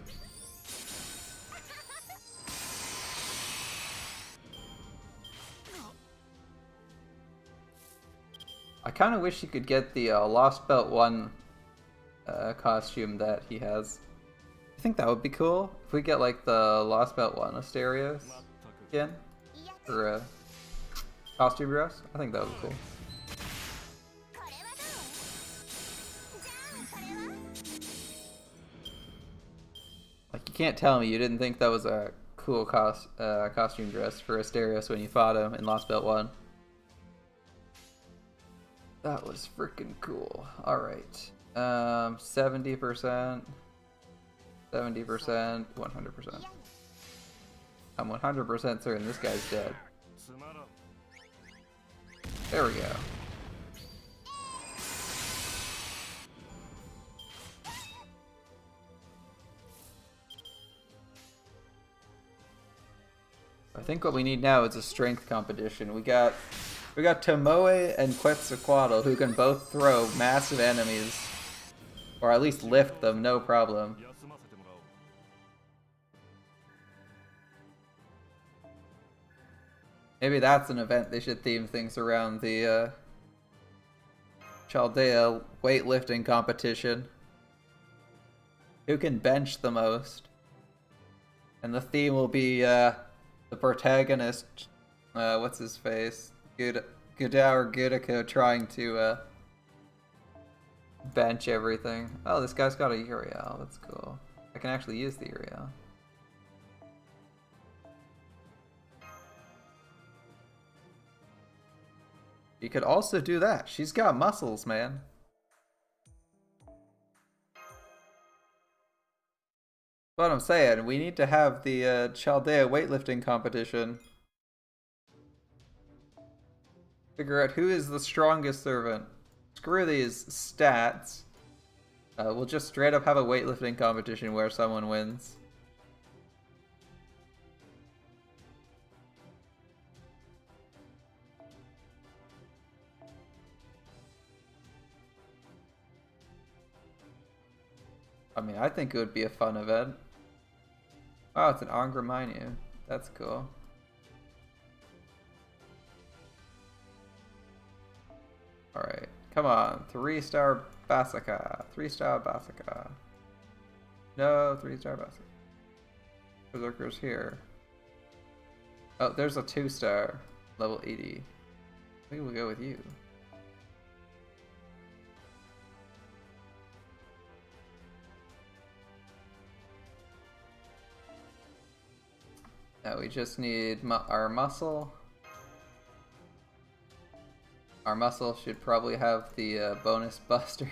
I kind of wish you could get the Lost Belt 1 costume that he has. I think that would be cool if we get like the Lost Belt 1 Asterios again for costume dress. I think that would be cool. Like, you can't tell me you didn't think that was a cool costume dress for Asterios when you fought him in Lost Belt 1. That was freaking cool. Alright. 70%, 70%, 100%. I'm 100% certain this guy's dead. There we go. I think what we need now is a strength competition. We got Tomoe and Quetzalcoatl who can both throw massive enemies, or at least lift them, no problem. Maybe that's an event they should theme things around, the Chaldea weightlifting competition. Who can bench the most? And the theme will be the protagonist, what's his face? Gudao or Gudako trying to bench everything. Oh, this guy's got a Uriel. That's cool. I can actually use the Uriel. You could also do that. She's got muscles, man. What I'm saying, we need to have the Chaldea weightlifting competition. Figure out who is the strongest servant. Screw these stats. We'll just straight up have a weightlifting competition where someone wins. I mean, I think it would be a fun event. Oh, it's an Angraminu. That's cool. Alright, come on. 3-star Basaka. 3-star Basaka. No, 3-star Basaka. Berserker's here. Oh, there's a 2-star. Level 80. I think we'll go with you. Now we just need our muscle. Our muscle should probably have the bonus buster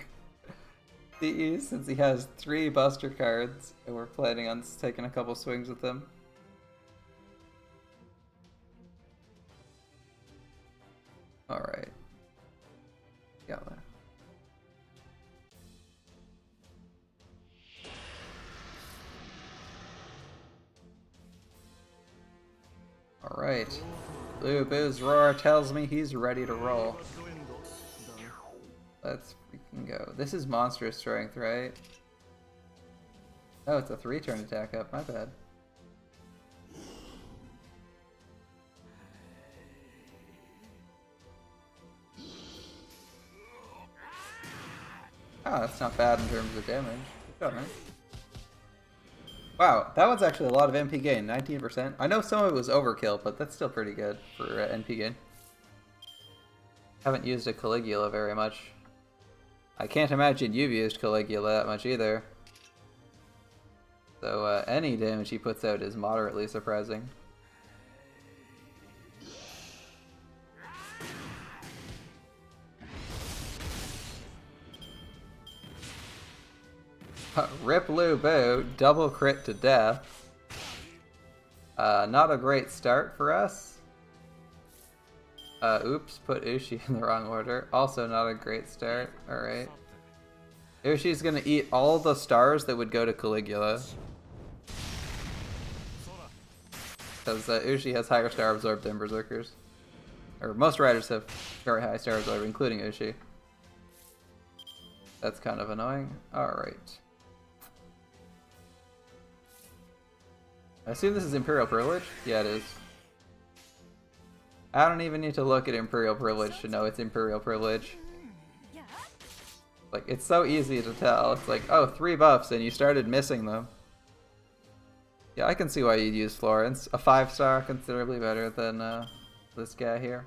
CE since he has 3 buster cards and we're planning on taking a couple swings with them. Alright. Got that. Alright. Blue Boo's roar tells me he's ready to roll. Let's freaking go. This is monstrous strength, right? Oh, it's a 3-turn attack up. My bad. Oh, that's not bad in terms of damage. Good job, man. Wow, that one's actually a lot of MP gain, 19%. I know some of it was overkill, but that's still pretty good for NP gain. Haven't used a Caligula very much. I can't imagine you've used Caligula that much either. So any damage he puts out is moderately surprising. Rip Lu Bu, double crit to death. Not a great start for us. Oops, put Ushi in the wrong order. Also not a great start. Alright. Ushi's gonna eat all the stars that would go to Caligula. Because Ushi has higher star absorb than Berserkers. Or most riders have very high star absorb, including Ushi. That's kind of annoying. Alright. I assume this is Imperial Privilege? Yeah, it is. I don't even need to look at Imperial Privilege to know it's Imperial Privilege. Like, it's so easy to tell. It's like, oh, 3 buffs and you started missing them. Yeah, I can see why you'd use Florence. A 5-star, considerably better than this guy here.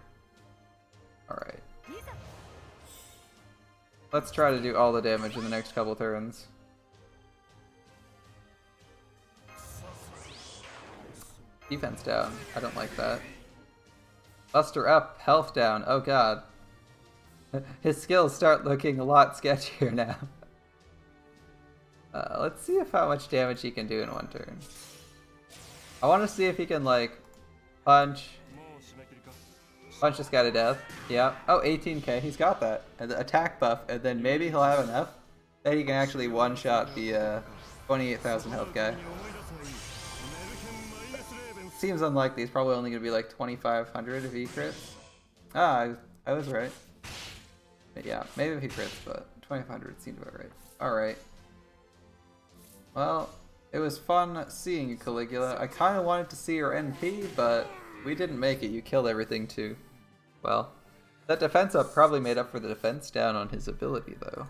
Alright. Let's try to do all the damage in the next couple turns. Defense down. I don't like that. Buster up, health down. Oh god. His skills start looking a lot sketchier now. Let's see how much damage he can do in 1 turn. I want to see if he can, like, punch, Punch this guy to death. Yeah. Oh, 18k. He's got that. And the attack buff, and then maybe he'll have enough that he can actually one-shot the 28,000 health guy. Seems unlikely. He's probably only going to be like 2,500 if he crits. Ah, I was right. But yeah, maybe if he crits, but 2,500 seemed about right. Alright. Well, it was fun seeing you, Caligula. I kind of wanted to see your NP, but we didn't make it. You killed everything too. Well, that defense up probably made up for the defense down on his ability, though.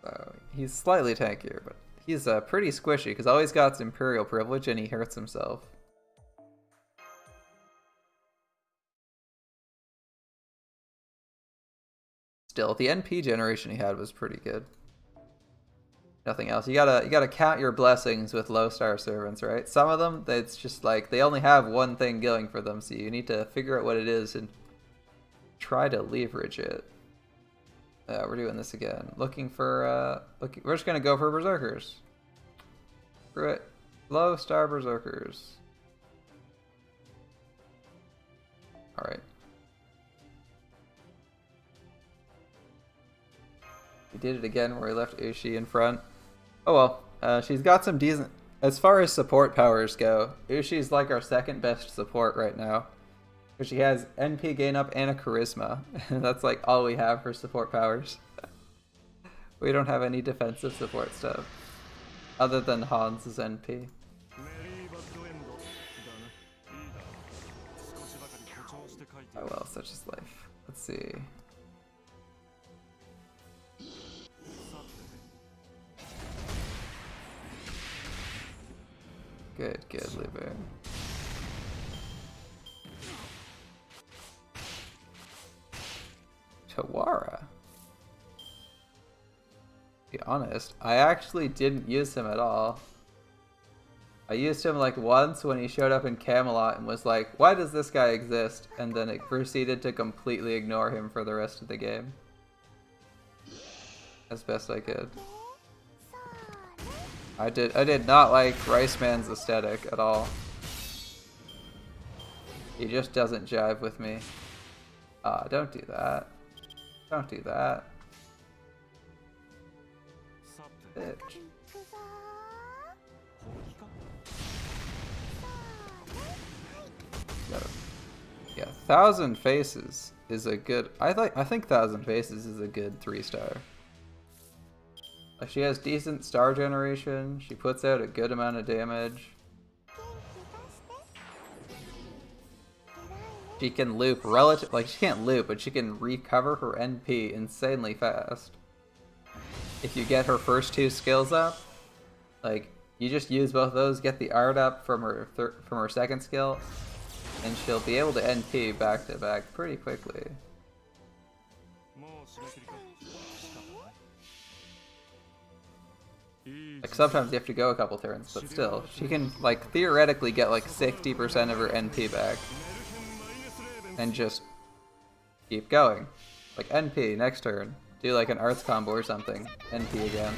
So, he's slightly tankier, but he's pretty squishy, because all he's got is Imperial Privilege, and he hurts himself. Still, the NP generation he had was pretty good. Nothing else. You gotta count your blessings with low star servants, right? Some of them, it's just like they only have one thing going for them, so you need to figure out what it is and try to leverage it. We're doing this again. Looking for we're just gonna go for berserkers. Screw it. Low star berserkers. All right. We did it again where we left Ushi in front. Oh well, she's got some decent... As far as support powers go, Ushi's like our second best support right now. Because she has NP gain up and a charisma. That's like all we have for support powers. We don't have any defensive support stuff. Other than Hans's NP. Oh well, such is life. Let's see. Good, Liber. Tawara. To be honest, I actually didn't use him at all. I used him like once when he showed up in Camelot and was like, why does this guy exist? And then it proceeded to completely ignore him for the rest of the game. As best I could. I did not like Rice Man's aesthetic at all. He just doesn't jive with me. Don't do that. Don't do that. Bitch. So, yeah, Thousand Faces is a good... I think Thousand Faces is a good 3-star. She has decent star generation. She puts out a good amount of damage. She can loop she can't loop, but she can recover her NP insanely fast. If you get her first 2 skills up, like you just use both of those, get the art up from her second skill, and she'll be able to NP back to back pretty quickly. Like sometimes you have to go a couple turns, but still, she can like theoretically get like 60% of her NP back and just keep going. Like NP next turn, do like an arts combo or something, NP again.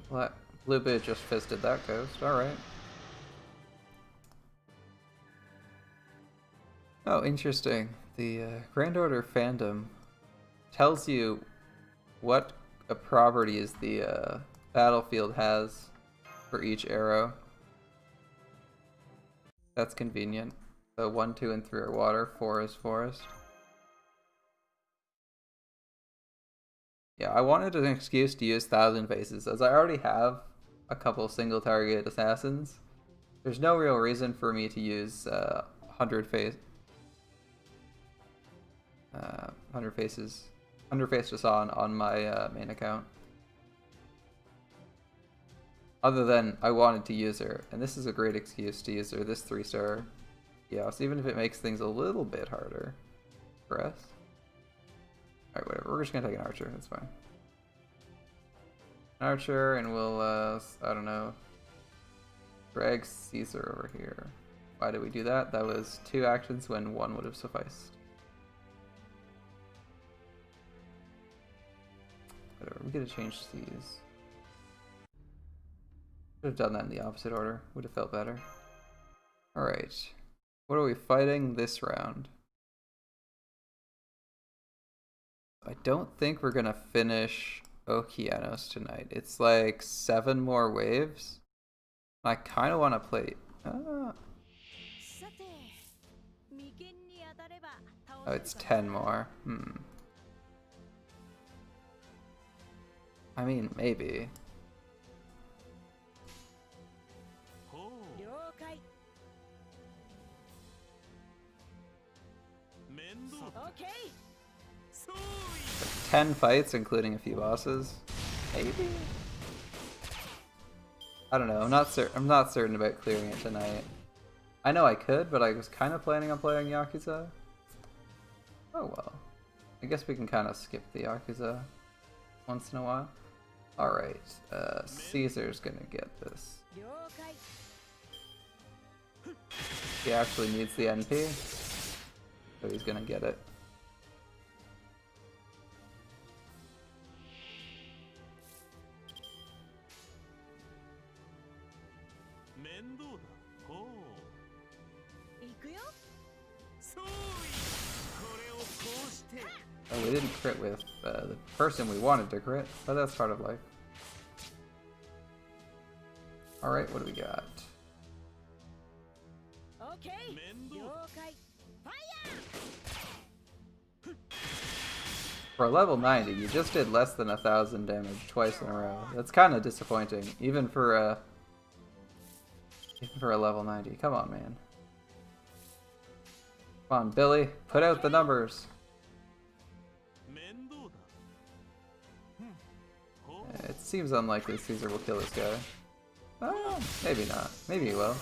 What? Blue Bit just fisted that ghost. All right. Oh, interesting. The Grand Order fandom tells you what a properties the battlefield has for each arrow. That's convenient. So 1, 2, and 3 are water, 4 is forest. Yeah, I wanted an excuse to use Thousand Faces, as I already have a couple single target assassins. There's no real reason for me to use 100 Faces Hassan on my main account. Other than I wanted to use her, and this is a great excuse to use her, this 3-star. Yeah, so even if it makes things a little bit harder for us. Alright, whatever, we're just gonna take an archer, that's fine. An archer, and we'll, I don't know, drag Caesar over here. Why did we do that? That was 2 actions when 1 would have sufficed. Whatever, we gotta change these. Should have done that in the opposite order. Would have felt better. Alright. What are we fighting this round? I don't think we're gonna finish Okeanos tonight. It's like 7 more waves. I kind of want to play... Oh, it's 10 more. I mean, maybe. Like 10 fights, including a few bosses. Maybe? I don't know. I'm not certain about clearing it tonight. I know I could, but I was kind of planning on playing Yakuza. Oh well. I guess we can kind of skip the Yakuza once in a while. Alright, Caesar's gonna get this. He actually needs the NP, so he's gonna get it. Oh, we didn't crit with the person we wanted to crit, but that's part of life. Alright, what do we got? For a level 90, you just did less than 1,000 damage twice in a row. That's kind of disappointing, even for a level 90. Come on, man. Come on, Billy, put out the numbers. It seems unlikely Caesar will kill this guy. Oh, maybe not. Maybe he will.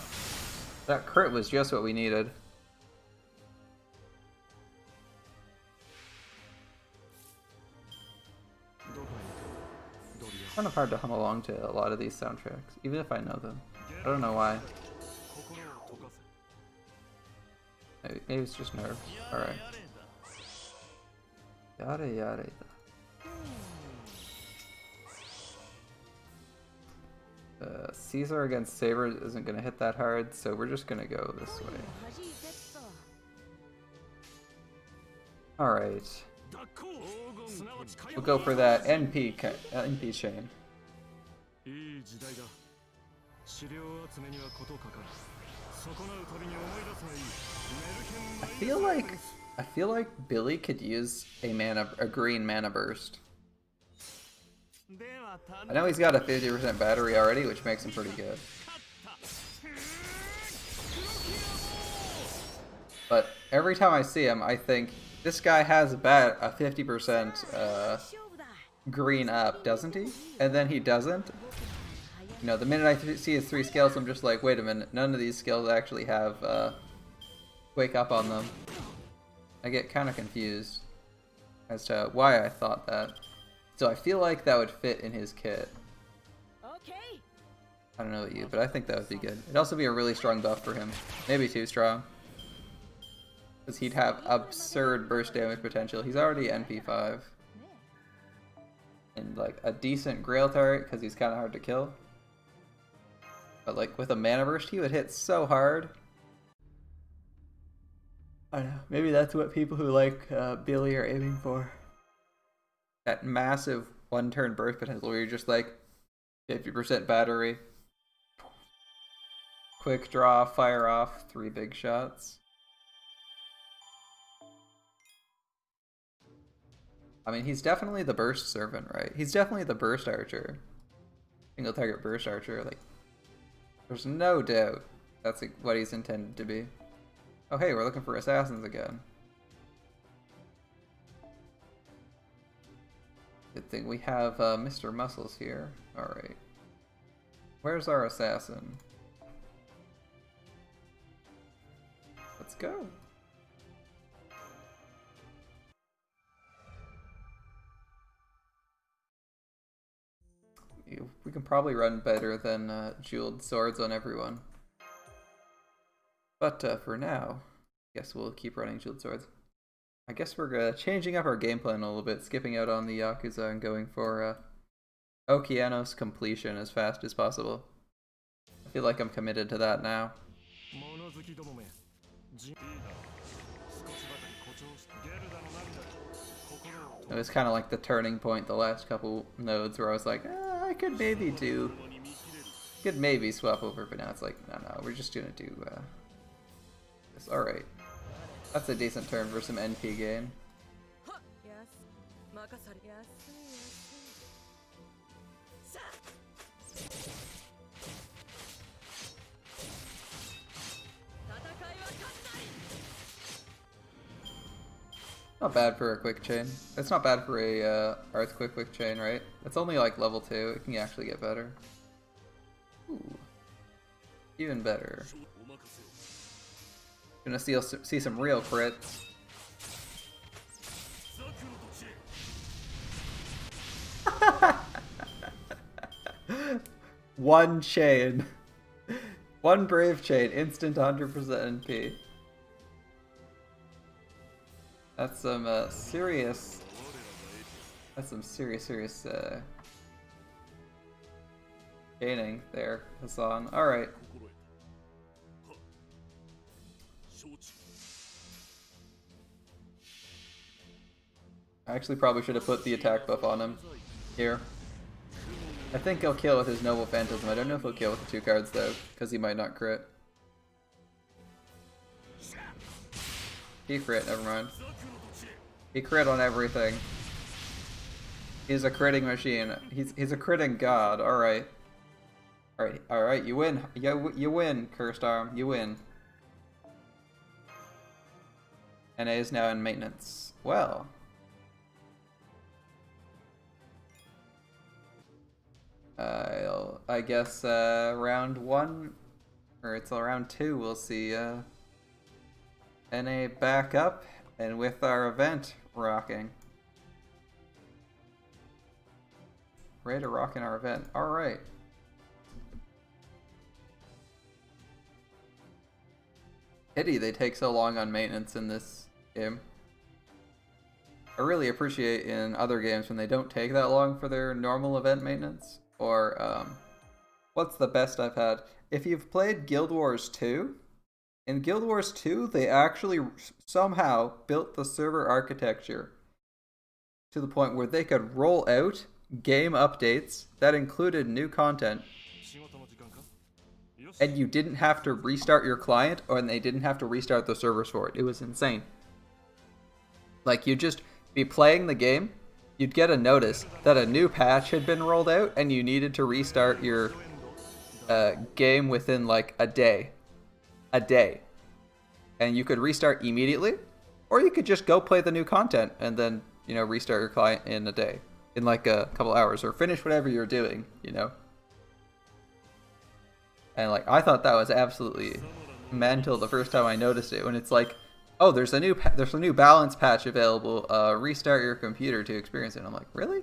That crit was just what we needed. It's kind of hard to hum along to a lot of these soundtracks, even if I know them. I don't know why. Maybe it's just nerves. Alright. Yada yada. Caesar against Saber isn't going to hit that hard, so we're just going to go this way. Alright. We'll go for that NP chain. I feel like Billy could use a green mana burst. I know he's got a 50% battery already, which makes him pretty good. But every time I see him, I think, this guy has a 50% green up, doesn't he? And then he doesn't. You know, the minute I see his 3 skills, I'm just like, wait a minute, none of these skills actually have wake up on them. I get kind of confused as to why I thought that. So I feel like that would fit in his kit. I don't know about you, but I think that would be good. It'd also be a really strong buff for him. Maybe too strong. Because he'd have absurd burst damage potential. He's already NP5. And like a decent Grail turret, because he's kind of hard to kill. But like with a mana burst, he would hit so hard. I don't know. Maybe that's what people who like Billy are aiming for. That massive one-turn burst potential where you're just like 50% battery. Quick draw, fire off, 3 big shots. I mean, he's definitely the burst servant, right? He's definitely the burst archer. Single target burst archer, like, there's no doubt that's what he's intended to be. Oh hey, we're looking for assassins again. Good thing we have Mr. Muscles here. Alright. Where's our assassin? Let's go. We can probably run better than jeweled swords on everyone. But for now, I guess we'll keep running jeweled swords. I guess we're changing up our game plan a little bit, skipping out on the Yakuza and going for Okeanos completion as fast as possible. feel like I'm committed to that now. It was kind of like the turning point the last couple nodes where I was like, I could maybe swap over, but now it's like, no, we're just gonna do this. Alright. That's a decent turn for some NP gain. Not bad for a quick chain. It's not bad for a earthquake quick chain, right? It's only like level 2. It can actually get better. Ooh. Even better. Gonna see some real crits. One chain. One brave chain. Instant 100% NP. That's some serious. That's some serious gaining there, Hassan. All right. I actually probably should have put the attack buff on him here. I think he'll kill with his Noble Phantasm. I don't know if he'll kill with the 2 cards though, because he might not crit. He crit, never mind. He crit on everything. He's a critting machine. He's a critting god. Alright. Alright, you win. You win, Cursed Arm. You win. NA is now in maintenance. Well. I guess round 1, or it's round 2, we'll see NA back up, and with our event rocking. Ready to rock in our event. Alright. Pity they take so long on maintenance in this game. I really appreciate in other games when they don't take that long for their normal event maintenance. Or, what's the best I've had? If you've played Guild Wars 2, in Guild Wars 2, they actually somehow built the server architecture to the point where they could roll out game updates that included new content. And you didn't have to restart your client, or they didn't have to restart the servers for it. It was insane. Like, you'd just be playing the game, you'd get a notice that a new patch had been rolled out, and you needed to restart your game within like a day. And you could restart immediately, or you could just go play the new content and then, you know, restart your client in a day, in like a couple hours, or finish whatever you're doing, you know. And like, I thought that was absolutely mental the first time I noticed it, when it's like, oh, there's a new balance patch available. Restart your computer to experience it. And I'm like, really?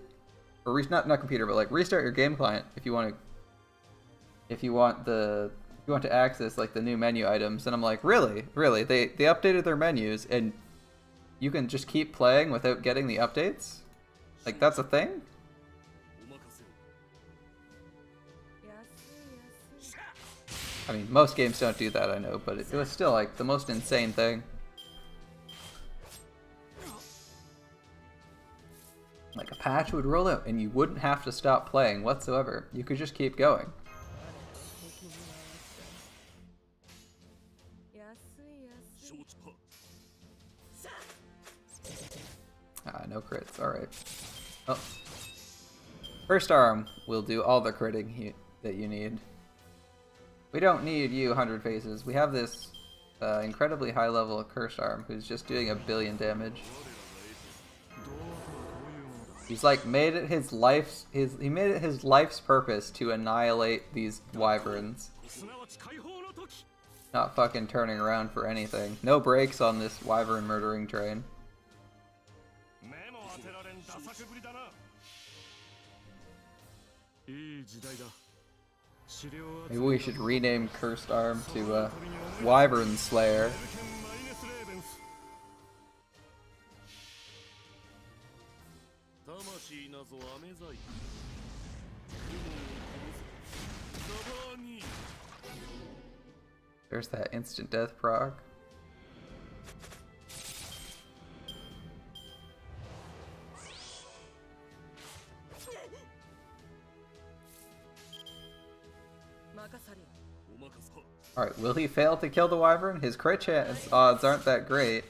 Or not computer, but like restart your game client if you want to access like the new menu items. And I'm like, really? They updated their menus and you can just keep playing without getting the updates? Like, that's a thing? I mean, most games don't do that, I know, but it was still like the most insane thing. Like, a patch would roll out and you wouldn't have to stop playing whatsoever. You could just keep going. No crits, alright. Oh. First arm will do all the critting that you need. We don't need you, 100 Faces. We have this incredibly high level Cursed Arm who's just doing 1 billion damage. He's like made it his life's purpose to annihilate these wyverns. Not fucking turning around for anything. No brakes on this wyvern murdering train. Maybe we should rename Cursed Arm to Wyvern Slayer. There's that instant death proc. Alright, will he fail to kill the wyvern? His crit chance odds aren't that great.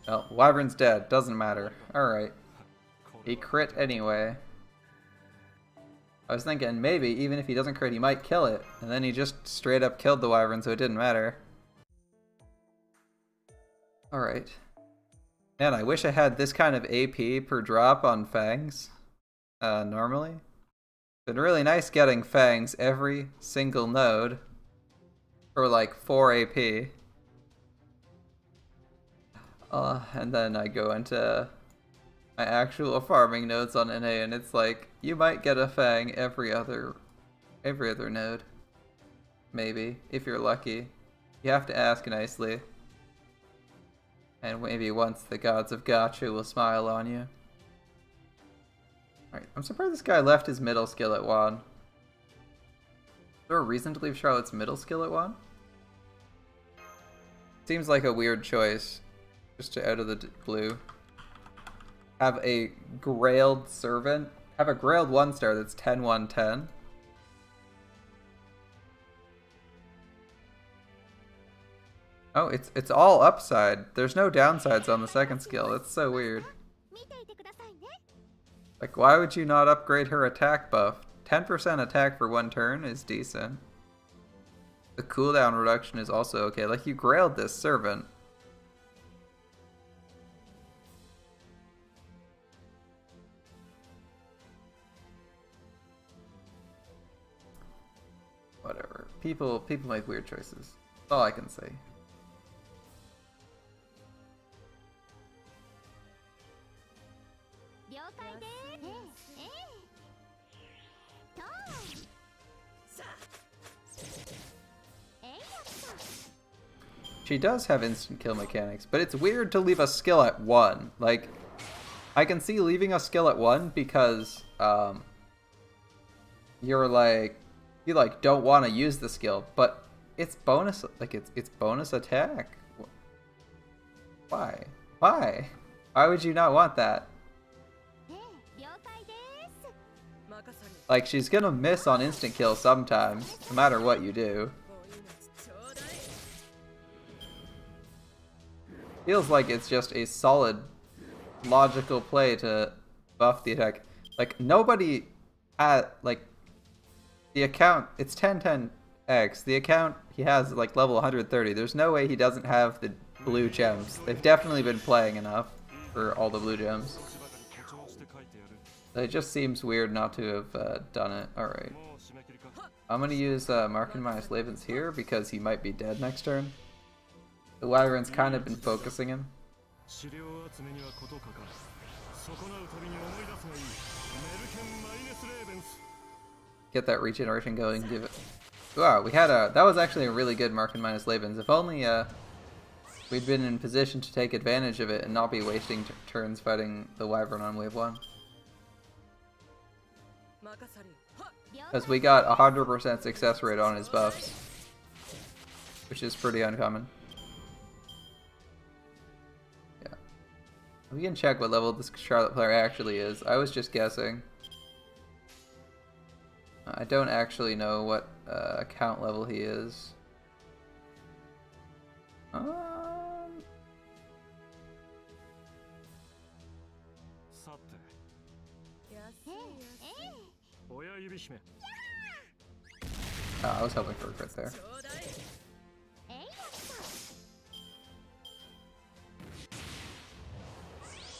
Well, wyvern's dead. Doesn't matter. Alright. He crit anyway. I was thinking maybe even if he doesn't crit he might kill it. And then he just straight up killed the wyvern so it didn't matter. Alright. Man, I wish I had this kind of AP per drop on fangs. Normally. Been really nice getting fangs every single node for like 4 AP. And then I go into my actual farming nodes on NA and it's like, you might get a fang every other node. Maybe, if you're lucky. You have to ask nicely. And maybe once the gods of Gacha will smile on you. Alright, I'm surprised this guy left his middle skill at 1. Is there a reason to leave Charlotte's middle skill at 1? Seems like a weird choice. Just to out of the blue. Have a grailed servant. Have a grailed 1-star that's 10-1-10. Oh, it's all upside. There's no downsides on the second skill. That's so weird. Like, why would you not upgrade her attack buff? 10% attack for 1 turn is decent. The cooldown reduction is also okay. Like, you grailed this servant. Whatever. People make weird choices. That's all I can say. She does have instant kill mechanics, but it's weird to leave a skill at 1. Like, I can see leaving a skill at 1 because you don't want to use the skill, but it's bonus, like it's bonus attack. Why? Why would you not want that? Like, she's gonna miss on instant kill sometimes, no matter what you do. Feels like it's just a solid, logical play to buff the attack. Like, nobody had, like, the account, it's 1010X. The account he has, like, level 130. There's no way he doesn't have the blue gems. They've definitely been playing enough for all the blue gems. It just seems weird not to have done it. Alright. I'm gonna use Markin minus Lavens here because he might be dead next turn. The wyvern's kind of been focusing him. Get that regeneration going, give it. Wow, we had that was actually a really good Markin minus Lavens. If only we'd been in position to take advantage of it and not be wasting turns fighting the wyvern on wave 1. Because we got 100% success rate on his buffs, which is pretty uncommon. Yeah. We can check what level this Charlotte player actually is. I was just guessing. I don't actually know what account level he is. I was hoping for a crit there.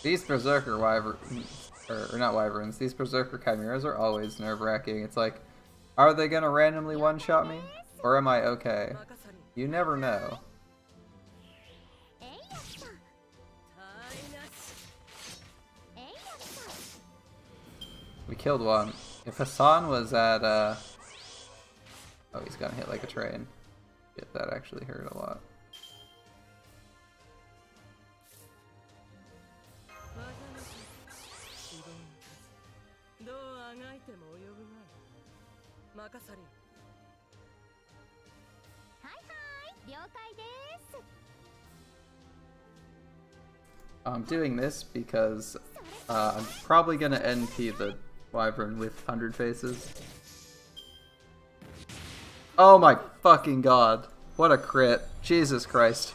These Berserker wyverns, or not wyverns, these Berserker chimeras are always nerve-wracking. It's like, are they gonna randomly one-shot me? Or am I okay? You never know. We killed one. If Hassan was at, oh, he's gonna hit like a train. Yeah, that actually hurt a lot. I'm doing this because I'm probably gonna NP the wyvern with 100 faces. Oh my fucking god. What a crit. Jesus Christ.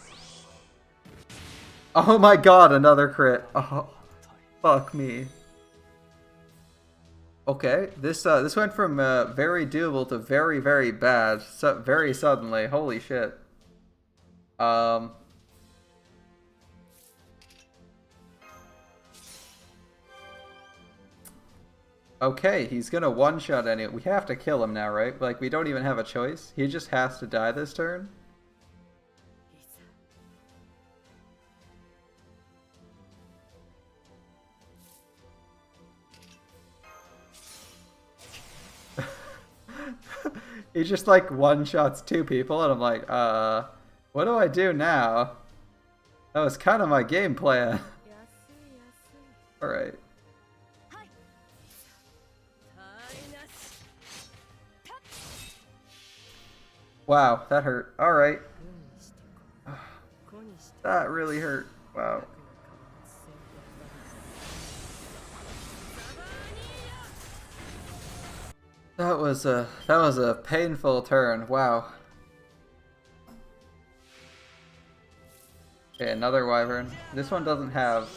Oh my god, another crit. Oh, fuck me. Okay, this went from very doable to very, very bad, very suddenly. Holy shit. Okay, he's gonna one-shot anyway. We have to kill him now, right? Like, we don't even have a choice. He just has to die this turn. He just, like, one-shots two people, and I'm like, what do I do now? That was kind of my game plan. Alright. Wow, that hurt. Alright. That really hurt. Wow. That was a painful turn. Wow. Okay, another wyvern. This one doesn't have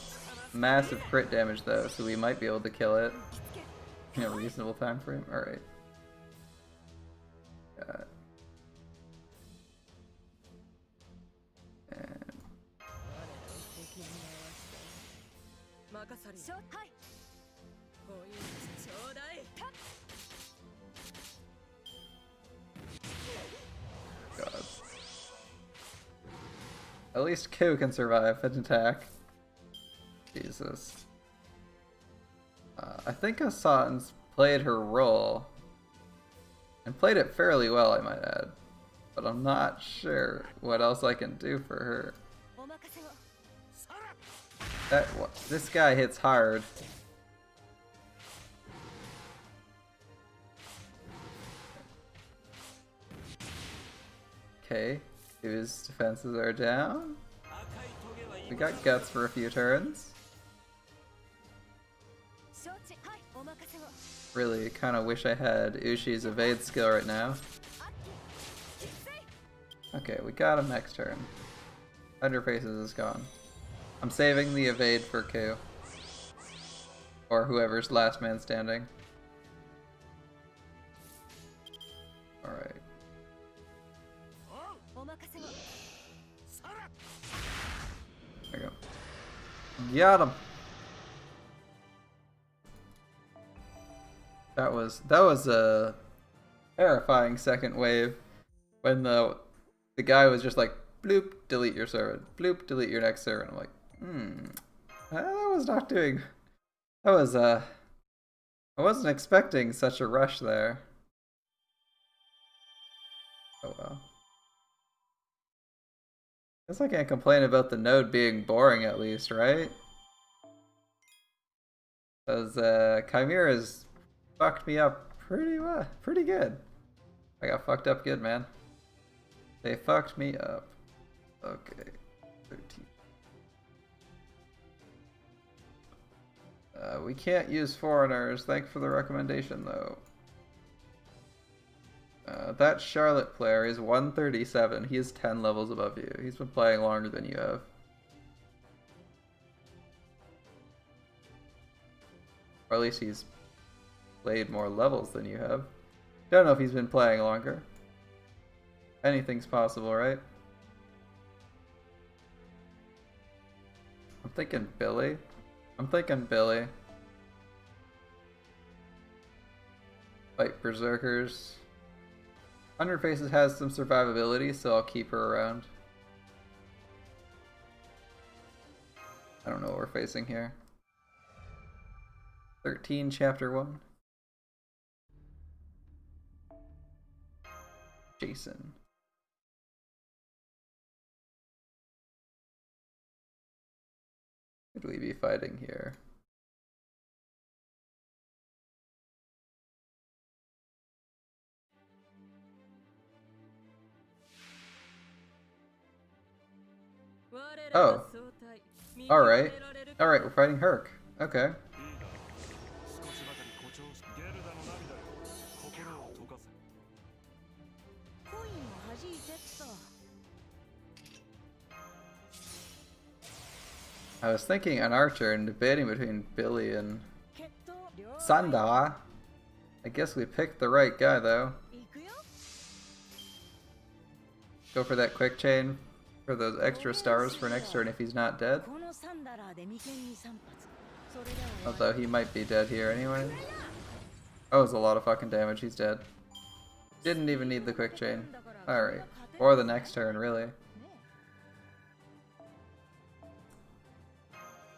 massive crit damage though, so we might be able to kill it in a reasonable time frame. Alright. God. At least Q can survive an attack. Jesus. I think Hassan's played her role. And played it fairly well, I might add. But I'm not sure what else I can do for her. This guy hits hard. Okay, his defenses are down. We got guts for a few turns. Really kind of wish I had Ushi's evade skill right now. Okay, we got him next turn. Underfaces is gone. I'm saving the evade for Q. Or whoever's last man standing. Alright. There we go. Got him! That was a terrifying second wave when the guy was just like, bloop, delete your servant, bloop, delete your next servant. I'm like, that was not doing. That was I wasn't expecting such a rush there. Oh well. Guess I can't complain about the node being boring at least, right? Because Chimera's fucked me up pretty good. I got fucked up good, man. They fucked me up. Okay, 13. We can't use foreigners. Thanks for the recommendation, though. That Charlotte player is 137. He is 10 levels above you. He's been playing longer than you have. Or at least he's played more levels than you have. Don't know if he's been playing longer. Anything's possible, right? I'm thinking Billy. Fight Berserkers. 100 Faces has some survivability, so I'll keep her around. I don't know what we're facing here. 13, Chapter 1. Jason. Could we be fighting here? Oh. Alright. Alright, we're fighting Herc. Okay. I was thinking an archer and debating between Billy and Sanda. I guess we picked the right guy though. Go for that quick chain for those extra stars for next turn if he's not dead. Although he might be dead here anyway. Oh, it's a lot of fucking damage. He's dead. Didn't even need the quick chain. Alright. Or the next turn, really.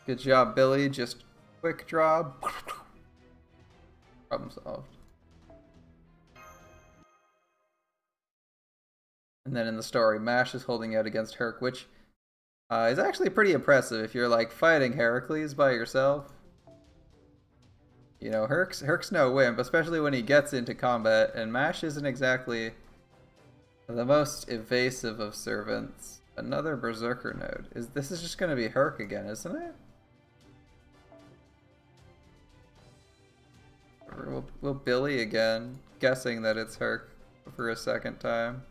Good job, Billy. Just quick draw. Problem solved. And then in the story, Mash is holding out against Herc, which is actually pretty impressive if you're like fighting Heracles by yourself. You know, Herc's no wimp, especially when he gets into combat, and Mash isn't exactly the most evasive of servants. Another Berserker node. This is just gonna be Herc again, isn't it? Will Billy again, guessing that it's Herc for a second time.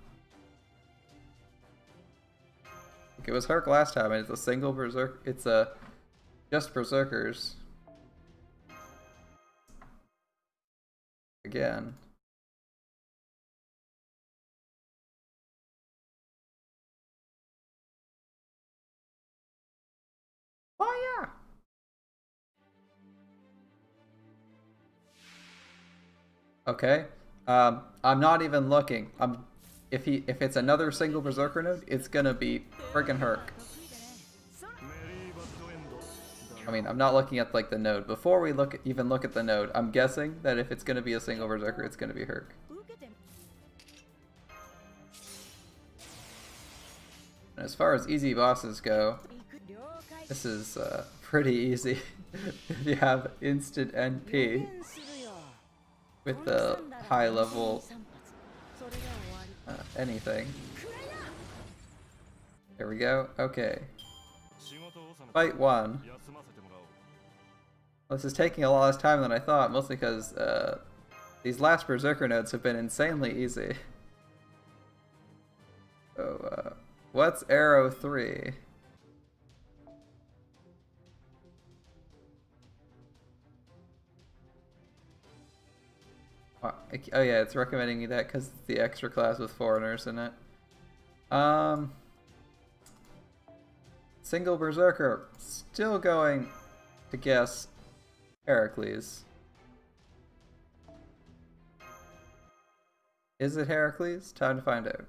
It was Herc last time, and it's a single Berserker. It's just Berserkers. Again. Oh yeah. Okay. I'm not even looking. If it's another single Berserker node, it's gonna be friggin' Herc. I mean, I'm not looking at like the node. Before we even look at the node, I'm guessing that if it's gonna be a single Berserker, it's gonna be Herc. And as far as easy bosses go, this is pretty easy if you have instant NP with the high level anything. There we go. Okay. Fight 1. This is taking a lot less time than I thought, mostly because these last Berserker nodes have been insanely easy. So, what's Arrow 3? Oh yeah, it's recommending me that because it's the extra class with foreigners in it. Single Berserker. Still going to guess Heracles. Is it Heracles? Time to find out.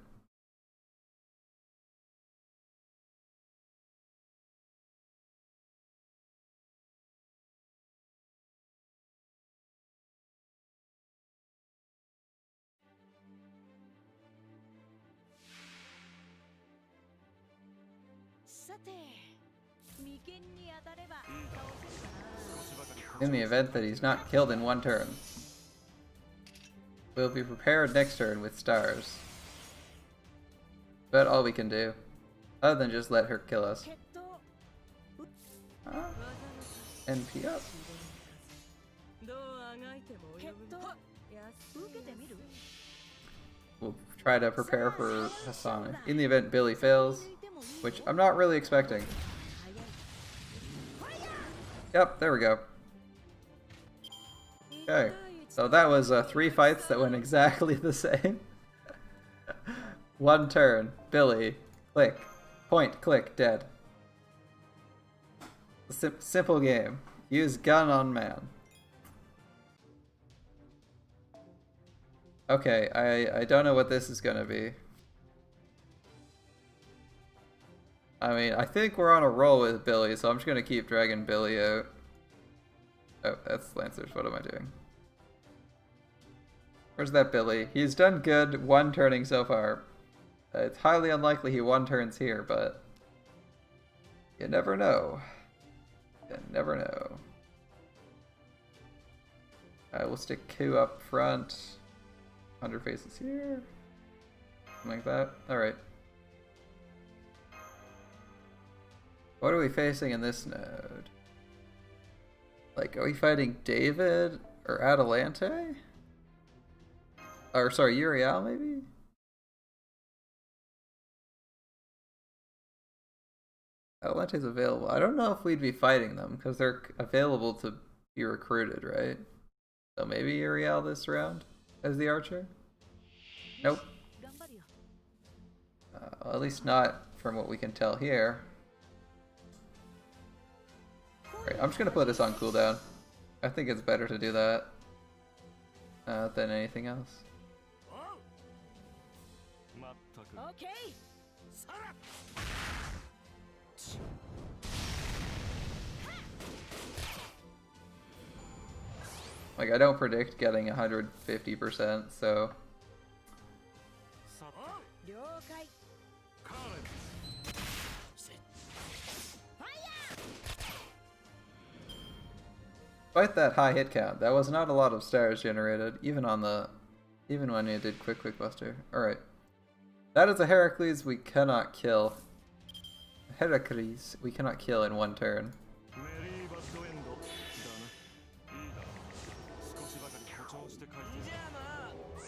In the event that he's not killed in one turn, we'll be prepared next turn with stars. But all we can do, other than just let her kill us. NP up. We'll try to prepare for Hassan. In the event Billy fails, which I'm not really expecting. Yep, there we go. Okay, so that was 3 fights that went exactly the same. One turn, Billy, click, point, click, dead. Simple game. Use gun on man. Okay, I don't know what this is gonna be. I mean, I think we're on a roll with Billy, so I'm just gonna keep dragging Billy out. Oh, that's Lancers. What am I doing? Where's that Billy? He's done good one turning so far. It's highly unlikely he one turns here, but you never know. You never know. We'll stick Q up front. 100 faces here. Something like that. Alright. What are we facing in this node? Like, are we fighting David or Adelante? Or, sorry, Uriel, maybe? Atalante's available. I don't know if we'd be fighting them, because they're available to be recruited, right? So maybe Uriel this round as the archer? Nope. Well, at least not from what we can tell here. Right, I'm just gonna put this on cooldown. I think it's better to do that than anything else. Okay. Like, I don't predict getting 150%, so... Despite that high hit count, that was not a lot of stars generated, even when it did quick buster. Alright. That is a Heracles we cannot kill. Heracles we cannot kill in one turn.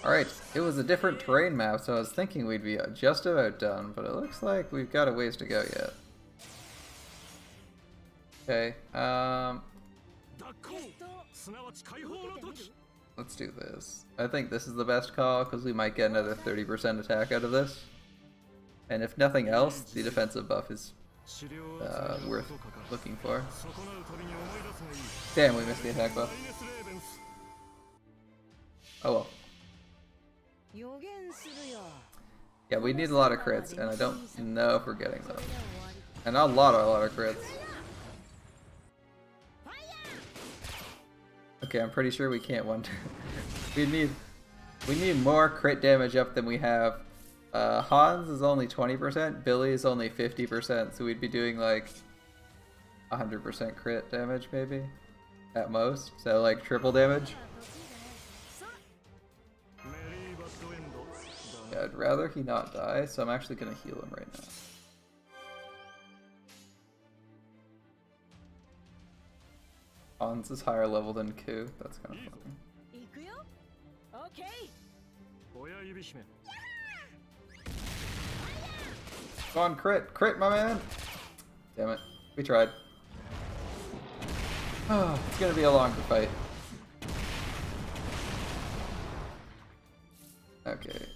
Alright, it was a different terrain map, so I was thinking we'd be just about done, but it looks like we've got a ways to go yet. Okay, let's do this. I think this is the best call, because we might get another 30% attack out of this. And if nothing else, the defensive buff is worth looking for. Damn, we missed the attack buff. Oh well. Yeah, we need a lot of crits, and I don't know if we're getting them. And a lot of crits. Okay, I'm pretty sure we can't one turn. we need more crit damage up than we have. Hans is only 20%, Billy is only 50%, so we'd be doing like 100% crit damage maybe, at most. So like triple damage. Yeah, I'd rather he not die, so I'm actually gonna heal him right now. Hans is higher level than Ku. That's kind of funny. Okay. Go on, crit, my man. Damn it, we tried. Oh, it's gonna be a longer fight. Okay.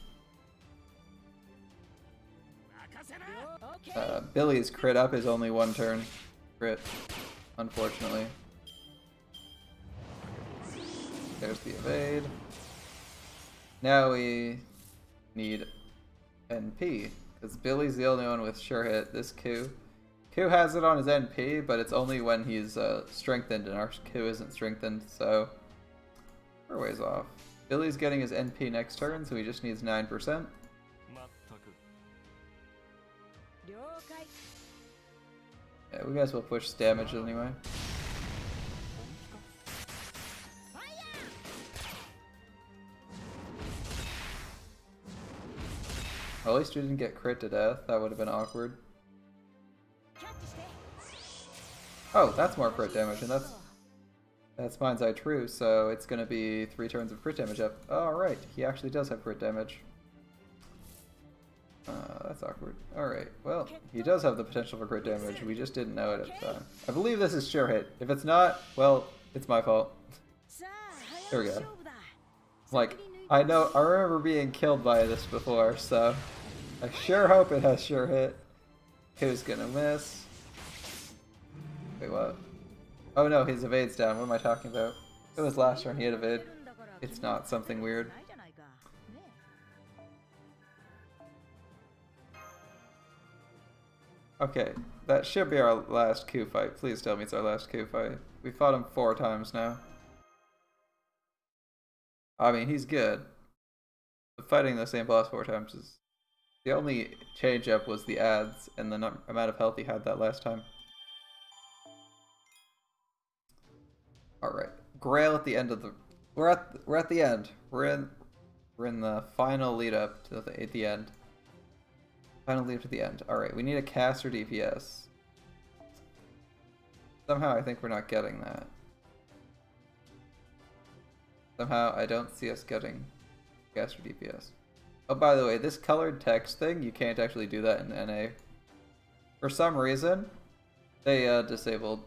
Billy's crit up is only one turn crit, unfortunately. There's the evade. Now we need NP, because Billy's the only one with sure hit. This Ku has it on his NP, but it's only when he's strengthened, and our Ku isn't strengthened, so we're ways off. Billy's getting his NP next turn, so he just needs 9%. Yeah, we might as well push damage anyway. Well, at least we didn't get crit to death. That would have been awkward. Oh, that's more crit damage, and that's Mind's Eye true, so it's gonna be 3 turns of crit damage up. Alright, he actually does have crit damage. That's awkward. Alright, well, he does have the potential for crit damage, we just didn't know it at the time. I believe this is sure hit. If it's not, well, it's my fault. There we go. Like, I remember being killed by this before, so I sure hope it has sure hit. Who's gonna miss? Wait, what? Oh no, his evade's down. What am I talking about? It was last turn, he had evade. It's not something weird. Okay, that should be our last Ku fight. Please tell me it's our last Ku fight. We fought him 4 times now. I mean, he's good. But fighting the same boss 4 times is... The only change up was the ads and the amount of health he had that last time. Alright. Grail at the end of the... We're at the end. We're in the final lead up to the end. Final lead up to the end. Alright, we need a caster DPS. Somehow I think we're not getting that. Somehow I don't see us getting caster DPS. Oh, by the way, this colored text thing, you can't actually do that in NA. For some reason, they disabled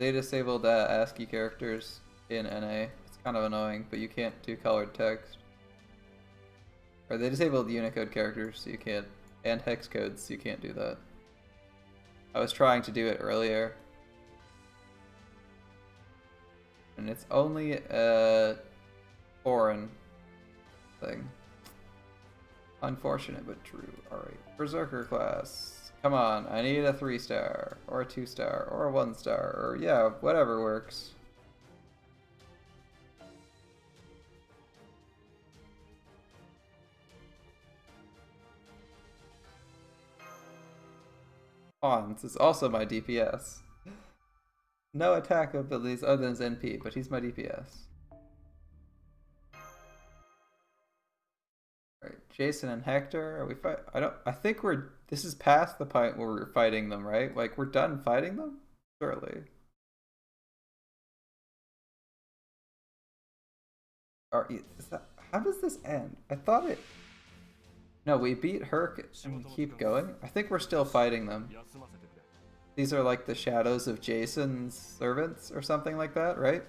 ASCII characters in NA. It's kind of annoying, but you can't do colored text. Or they disabled Unicode characters, so you can't, and hex codes, so you can't do that. I was trying to do it earlier, and it's only a foreign thing. Unfortunate but true. Alright, Berserker class. Come on, I need a 3-star, or a 2-star, or a 1-star, or yeah, whatever works. Hans is also my DPS. No attack abilities other than NP, but he's my DPS. Alright, Jason and Hector, are we fight? I think this is past the point where we're fighting them, right? Like, we're done fighting them? Surely. How does this end? I thought it... No, we beat Herc and we keep going? I think we're still fighting them. These are like the shadows of Jason's servants or something like that, right?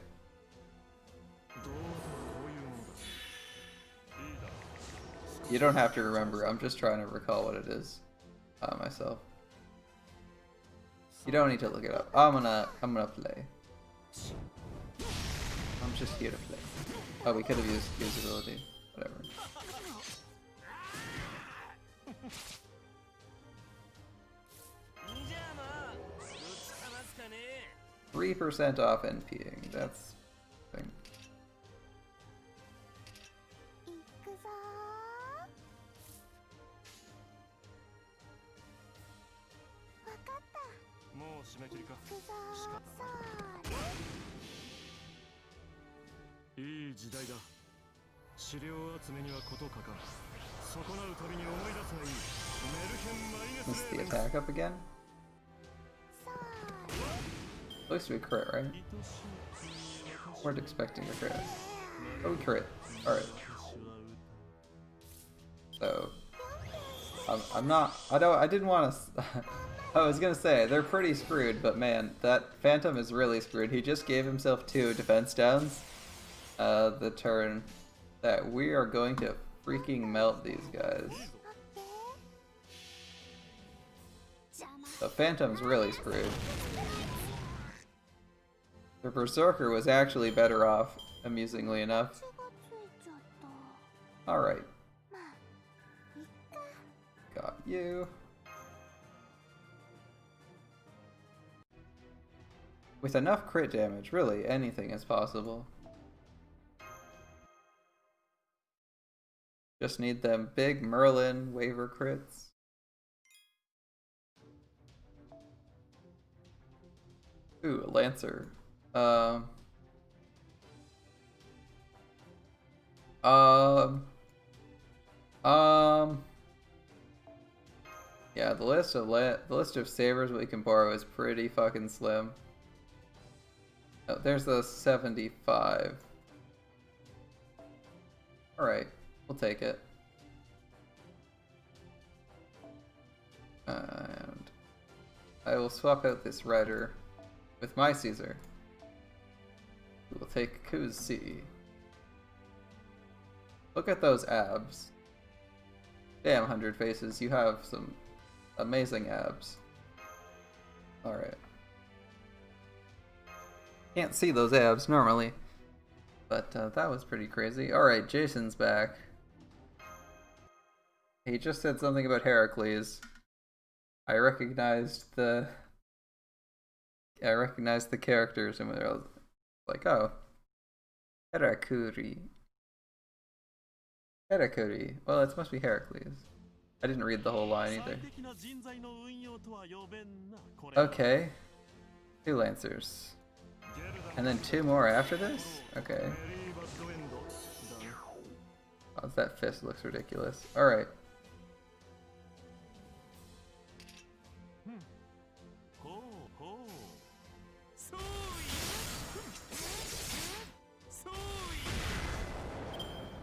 You don't have to remember, I'm just trying to recall what it is myself. You don't need to look it up. I'm gonna play. I'm just here to play. Oh, we could have used usability. Whatever. 3% off NPing. That's the thing. Is the attack up again? Supposed to be crit, right? Weren't expecting a crit. Oh, we crit. Alright. So, I didn't want to... I was gonna say, they're pretty screwed, but man, that Phantom is really screwed. He just gave himself 2 defense downs the turn that we are going to freaking melt these guys. The Phantom's really screwed. The Berserker was actually better off, amusingly enough. Alright. Got you. With enough crit damage, really, anything is possible. Just need them big Merlin waiver crits. Ooh, a Lancer. Yeah, the list of sabers we can borrow is pretty fucking slim. Oh, there's the 75. Alright, we'll take it. And I will swap out this rider with my Caesar. We will take Kuzi. Look at those abs. Damn, 100 Faces, you have some amazing abs. Alright. Can't see those abs normally, but that was pretty crazy. Alright, Jason's back. He just said something about Heracles. I recognized the characters and I was like, oh, Herakuri. Well, it must be Heracles. I didn't read the whole line either. Okay, 2 Lancers. And then 2 more after this? Okay. Oh, that fist looks ridiculous. Alright.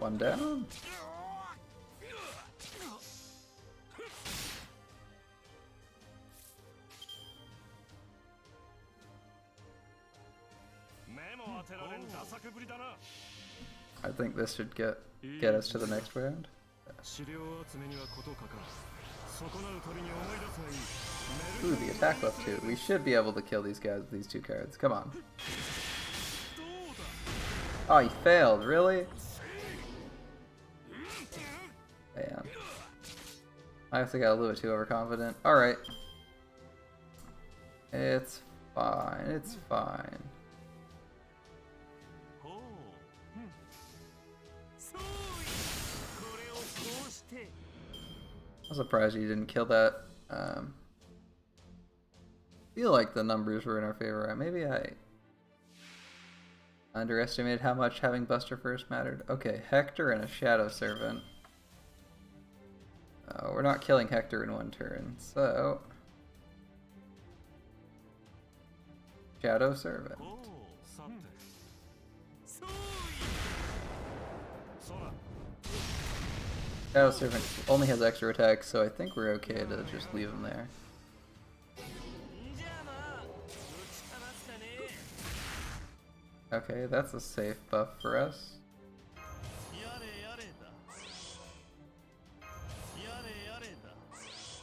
One down. I think this should get us to the next round. Ooh, the attack buff too. We should be able to kill these guys with these two cards. Come on. Oh, he failed. Really? Man. I guess I got a little bit too overconfident. Alright. It's fine. It's fine. I'm surprised you didn't kill that. I feel like the numbers were in our favor. Maybe I underestimated how much having Buster first mattered. Okay, Hector and a Shadow Servant. We're not killing Hector in one turn, so... Shadow Servant. Shadow Servant only has extra attack, so I think we're okay to just leave him there. Okay, that's a safe buff for us.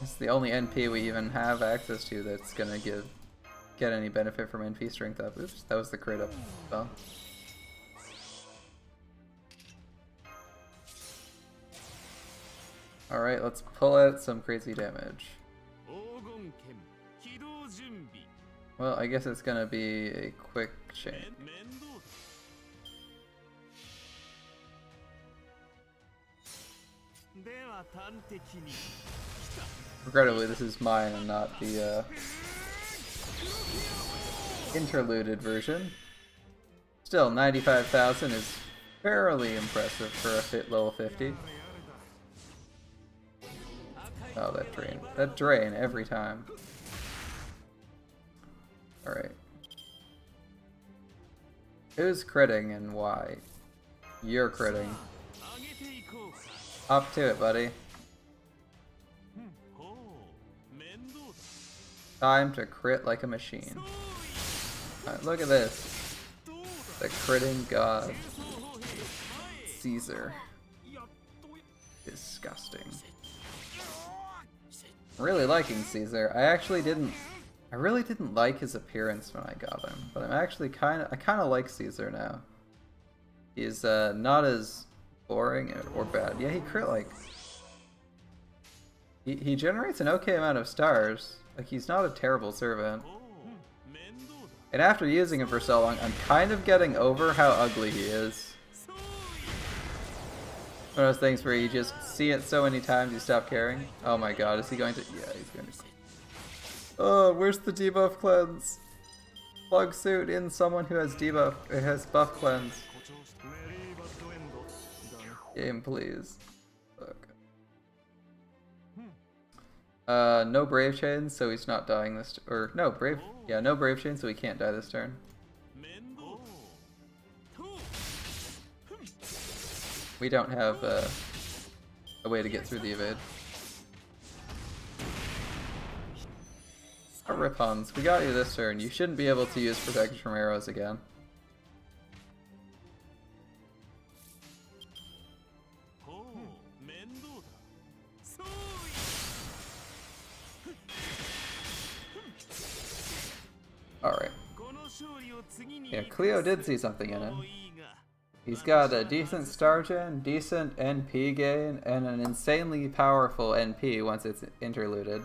It's the only NP we even have access to that's gonna get any benefit from NP strength up. Oops, that was the crit up spell. Alright, let's pull out some crazy damage. Well, I guess it's gonna be a quick chain. Regrettably, this is mine and not the interluded version. Still, 95,000 is fairly impressive for a level 50. Oh, that drain. That drain every time. Alright. Who's critting and why? You're critting. Up to it, buddy. Time to crit like a machine. Alright, look at this. The critting god. Caesar. Disgusting. I'm really liking Caesar. I really didn't like his appearance when I got him, but I'm actually kind of like Caesar now. He's not as boring or bad. Yeah, he crit like... He generates an okay amount of stars. Like, he's not a terrible servant. And after using him for so long, I'm kind of getting over how ugly he is. One of those things where you just see it so many times you stop caring. Oh my god, is he going to... Yeah, he's going to... Oh, where's the debuff cleanse? Plug suit in someone who has debuff, has buff cleanse. Game, please. Okay. No Brave Chains, so he's not dying this... Or, no, Brave... Yeah, no Brave Chains, so he can't die this turn. We don't have a way to get through the evade. Our Rip-Ons, we got you this turn. You shouldn't be able to use protection from arrows again. Alright. Yeah, Cleo did see something in him. He's got a decent star gen, decent NP gain, and an insanely powerful NP once it's interluded.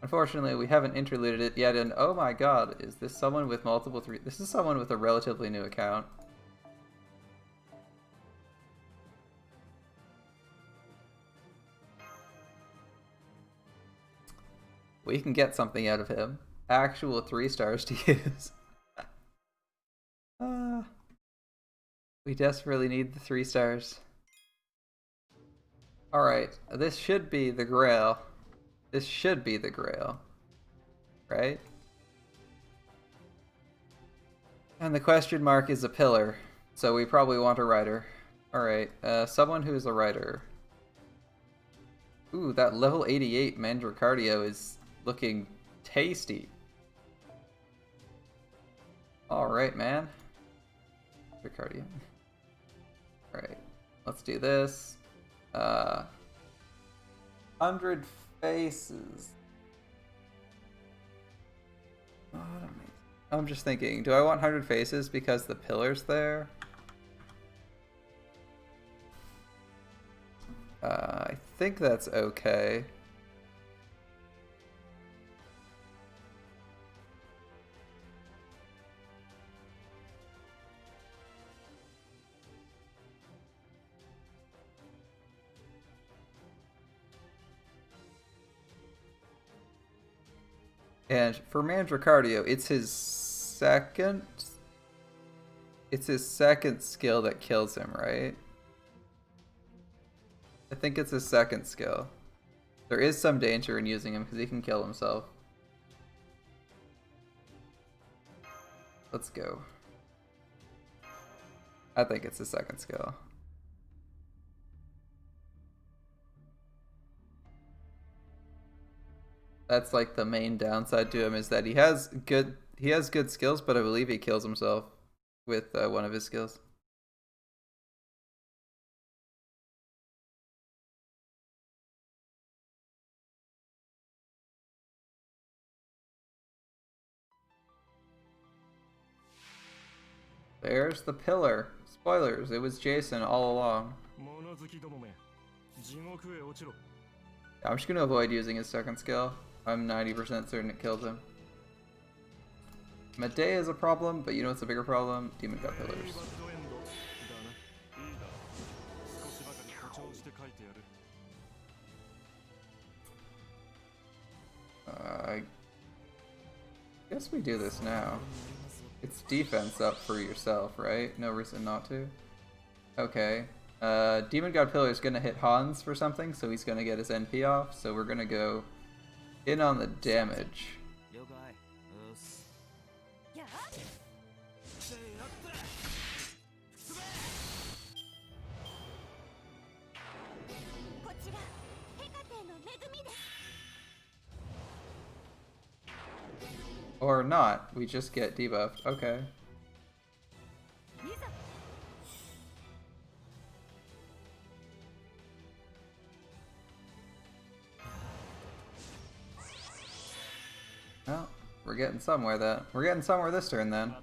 Unfortunately, we haven't interluded it yet, and oh my god, is this someone with multiple three? This is someone with a relatively new account. We can get something out of him. Actual 3 stars to use. We desperately need the 3 stars. Alright, this should be the Grail. This should be the Grail. Right? And the question mark is a pillar, so we probably want a rider. Alright, someone who is a writer. Ooh, that level 88 Mandracardio is looking tasty. Alright, man. Mandracardio. Alright, let's do this. 100 faces. I'm just thinking, do I want 100 faces because the pillar's there? I think that's okay. And for Mandracardio, it's his second skill that kills him, right? I think it's his second skill. There is some danger in using him because he can kill himself. Let's go. I think it's his second skill. That's like the main downside to him, is that he has good skills, but I believe he kills himself with one of his skills. There's the pillar. Spoilers, it was Jason all along. I'm just gonna avoid using his second skill. I'm 90% certain it kills him. Medea is a problem, but you know what's a bigger problem? Demon God Pillars. I guess we do this now. It's defense up for yourself, right? No reason not to. Okay. Demon God Pillar is gonna hit Hans for something, so he's gonna get his NP off, so we're gonna go in on the damage. Or not, we just get debuffed. Okay. Well, we're getting somewhere then. We're getting somewhere this turn then.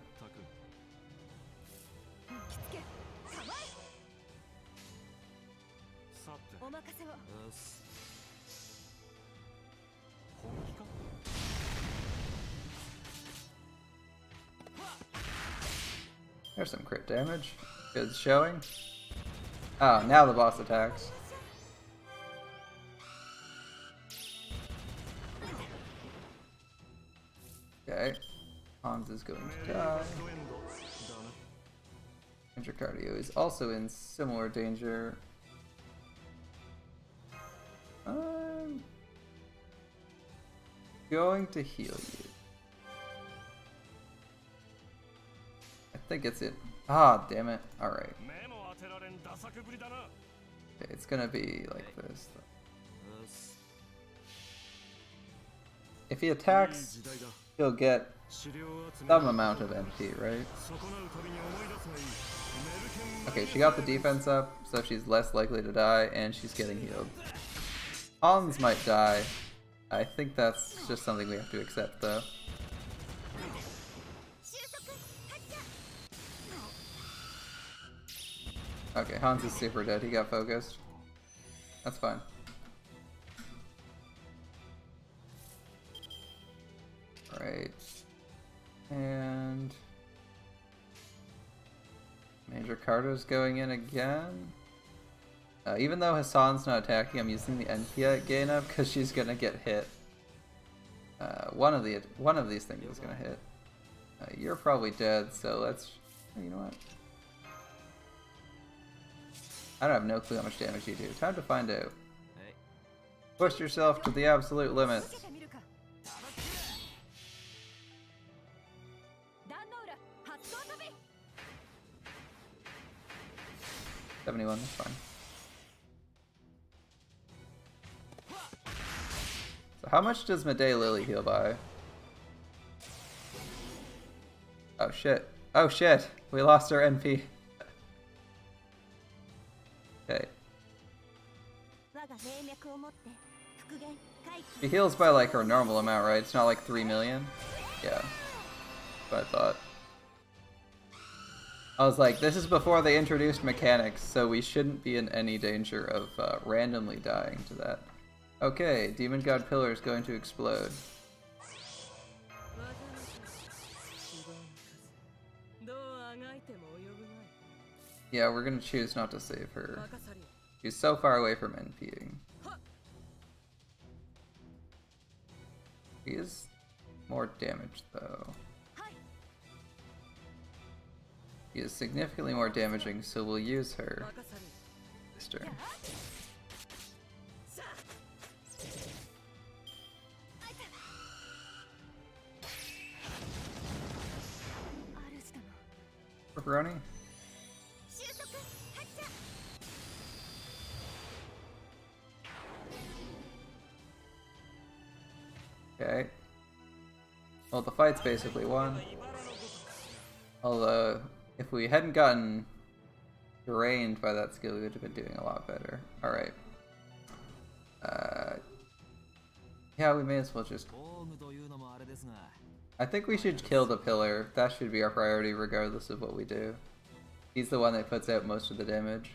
There's some crit damage. Good showing. Oh, now the boss attacks. Okay. Hans is going to die. Mandracardio is also in similar danger. I'm going to heal you. I think it's it. Ah, damn it. Alright. Okay, it's gonna be like this. If he attacks, he'll get some amount of MP, right? Okay, she got the defense up, so she's less likely to die, and she's getting healed. Hans might die. I think that's just something we have to accept, though. Okay, Hans is super dead. He got focused. That's fine. Alright. And Mandracardo's going in again. Even though Hassan's not attacking, I'm using the NP gain up because she's gonna get hit. One of these things is gonna hit. You're probably dead, so let's. You know what? I don't have no clue how much damage you do. Time to find out. Push yourself to the absolute limits. 71, that's fine. So how much does Medei Lily heal by? Oh shit. Oh shit! We lost our NP. Okay. She heals by like her normal amount, right? It's not like 3 million? Yeah. That's what I thought. I was like, this is before they introduced mechanics, so we shouldn't be in any danger of randomly dying to that. Okay, Demon God Pillar is going to explode. Yeah, we're gonna choose not to save her. She's so far away from NPing. She is more damaged though. She is significantly more damaging, so we'll use her this turn. Pepperoni? Okay. Well, the fight's basically won. Although, if we hadn't gotten drained by that skill, we would have been doing a lot better. Alright. Yeah, we may as well just... I think we should kill the pillar. That should be our priority regardless of what we do. He's the one that puts out most of the damage.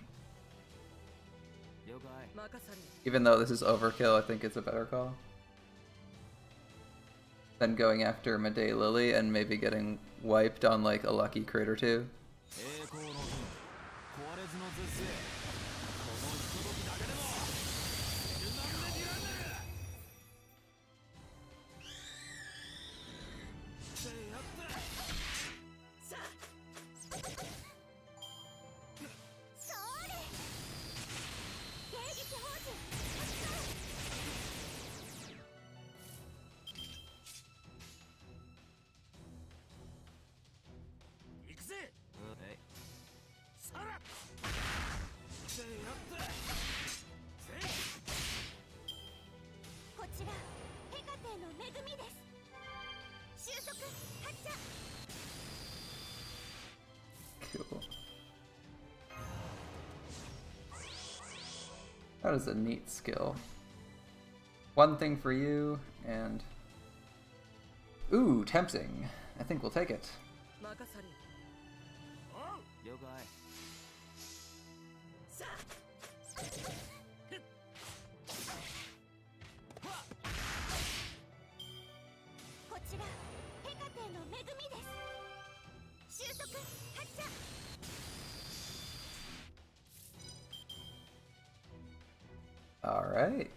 Even though this is overkill, I think it's a better call than going after Medei Lily and maybe getting wiped on like a lucky crit or two. Cool. That is a neat skill. One thing for you, and... Ooh, tempting. I think we'll take it. Alright.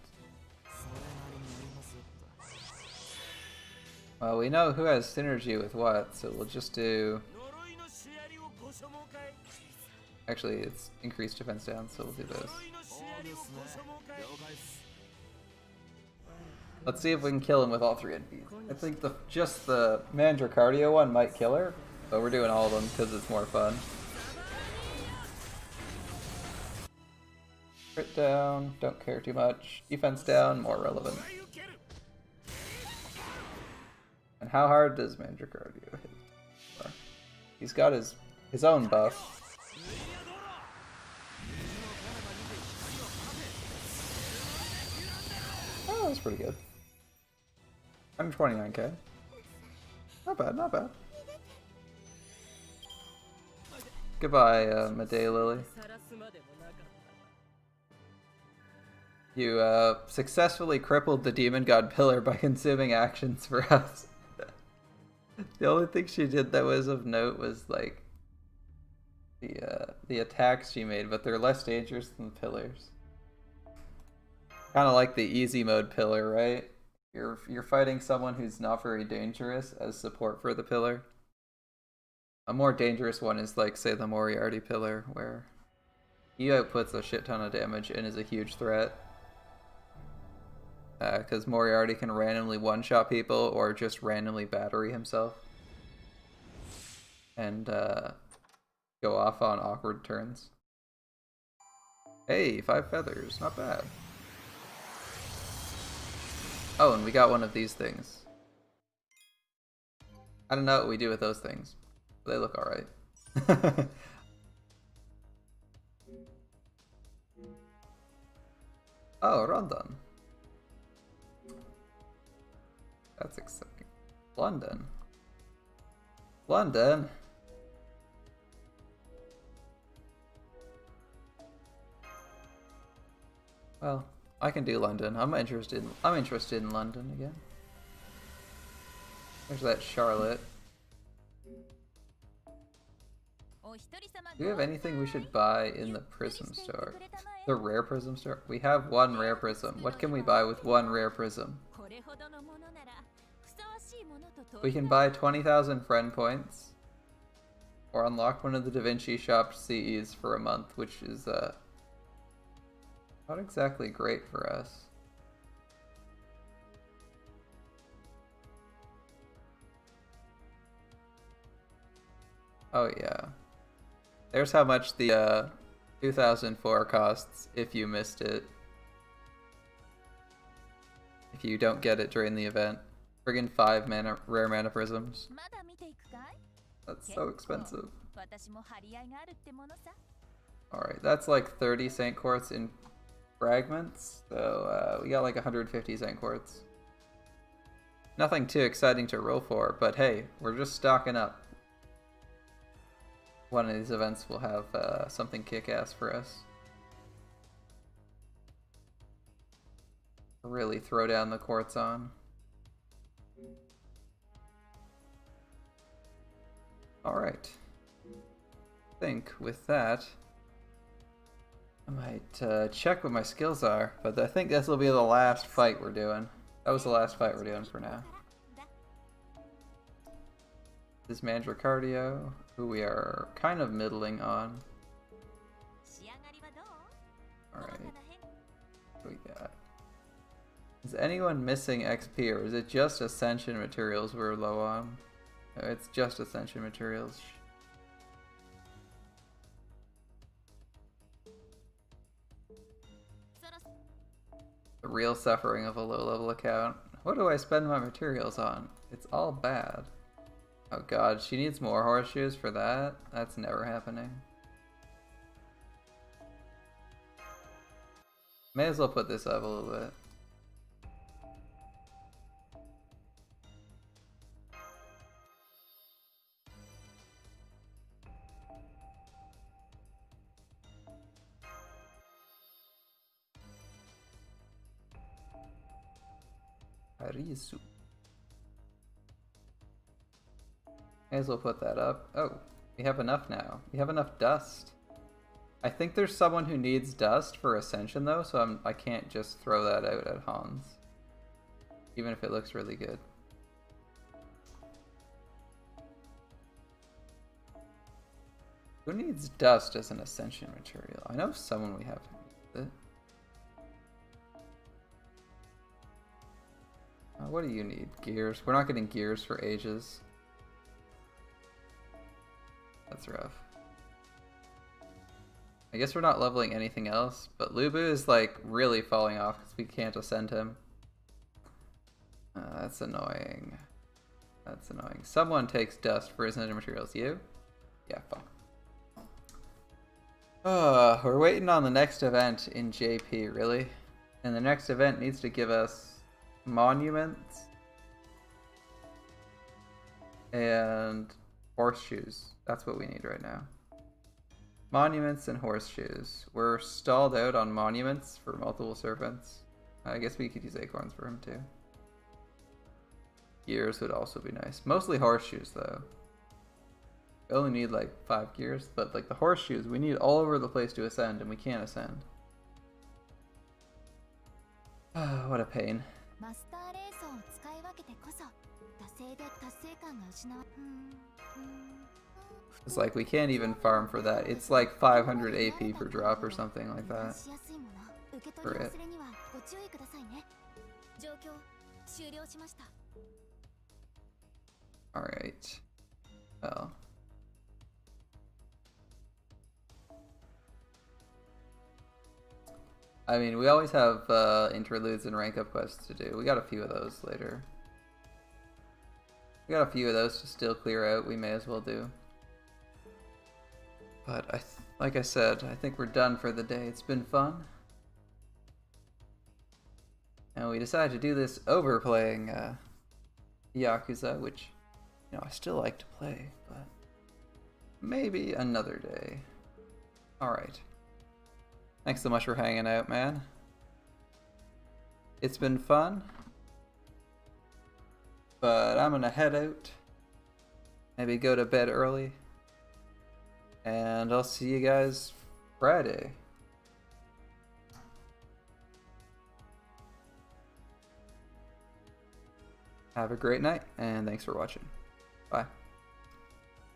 Well, we know who has synergy with what, so we'll just do... Actually, it's increased defense down, so we'll do this. Let's see if we can kill him with all 3 NPs. I think just the Mandracardio one might kill her, but we're doing all of them because it's more fun. Crit down, don't care too much. Defense down, more relevant. And how hard does Mandracardio hit? He's got his own buff. Oh, that's pretty good. 129k. Not bad, not bad. Goodbye, Medei Lily. You successfully crippled the Demon God Pillar by consuming actions for us. The only thing she did that was of note was like the attacks she made, but they're less dangerous than the pillars. Kind of like the easy mode pillar, right? You're fighting someone who's not very dangerous as support for the pillar. A more dangerous one is like, say, the Moriarty pillar, where he outputs a shit ton of damage and is a huge threat. Because Moriarty can randomly one-shot people or just randomly battery himself. And go off on awkward turns. Hey, 5 feathers, not bad. Oh, and we got one of these things. I don't know what we do with those things, but they look alright. Oh, Rondon. That's exciting. London. London. Well, I can do London. I'm interested in London again. There's that Charlotte. Do we have anything we should buy in the Prism Store? The Rare Prism Store? We have 1 Rare Prism. What can we buy with 1 Rare Prism? We can buy 20,000 friend points, or unlock one of the Da Vinci Shop CEs for a month, which is not exactly great for us. Oh yeah. There's how much the 2004 costs if you missed it. If you don't get it during the event. Friggin' 5 rare mana prisms. That's so expensive. Alright, that's like 30 Saint Quartz in fragments. So we got like 150 Saint Quartz. Nothing too exciting to roll for, but hey, we're just stocking up. One of these events will have something kick-ass for us. Really throw down the quartz on. Alright. I think with that, I might check what my skills are, but I think this will be the last fight we're doing. That was the last fight we're doing for now. This is Mandracardio, who we are kind of middling on. Alright. What we got? Is anyone missing XP, or is it just Ascension materials we're low on? No, it's just Ascension materials. The real suffering of a low-level account. What do I spend my materials on? It's all bad. Oh god, she needs more horseshoes for that? That's never happening. May as well put this up a little bit. Arisu. May as well put that up. Oh, we have enough now. We have enough dust. I think there's someone who needs dust for Ascension though, so I can't just throw that out at Hans. Even if it looks really good. Who needs dust as an Ascension material? I know someone we have who needs it. What do you need? Gears? We're not getting gears for ages. That's rough. I guess we're not leveling anything else, but Lubu is like really falling off because we can't ascend him. That's annoying. That's annoying. Someone takes dust for ascended materials. You? Yeah, fuck. We're waiting on the next event in JP, really? And the next event needs to give us monuments and horseshoes. That's what we need right now. Monuments and horseshoes. We're stalled out on monuments for multiple serpents. I guess we could use acorns for him too. Gears would also be nice. Mostly horseshoes though. We only need like 5 gears, but like the horseshoes we need all over the place to ascend, and we can't ascend. What a pain. It's like we can't even farm for that. It's like 500 AP per drop or something like that for it. Alright. Well. I mean, we always have interludes and rank up quests to do. We got a few of those later. We got a few of those to still clear out. We may as well do. But like I said, I think we're done for the day. It's been fun. And we decided to do this over playing Yakuza, which, you know, I still like to play, but maybe another day. Alright. Thanks so much for hanging out, man. It's been fun. But I'm gonna head out. Maybe go to bed early. And I'll see you guys Friday. Have a great night, and thanks for watching. Bye.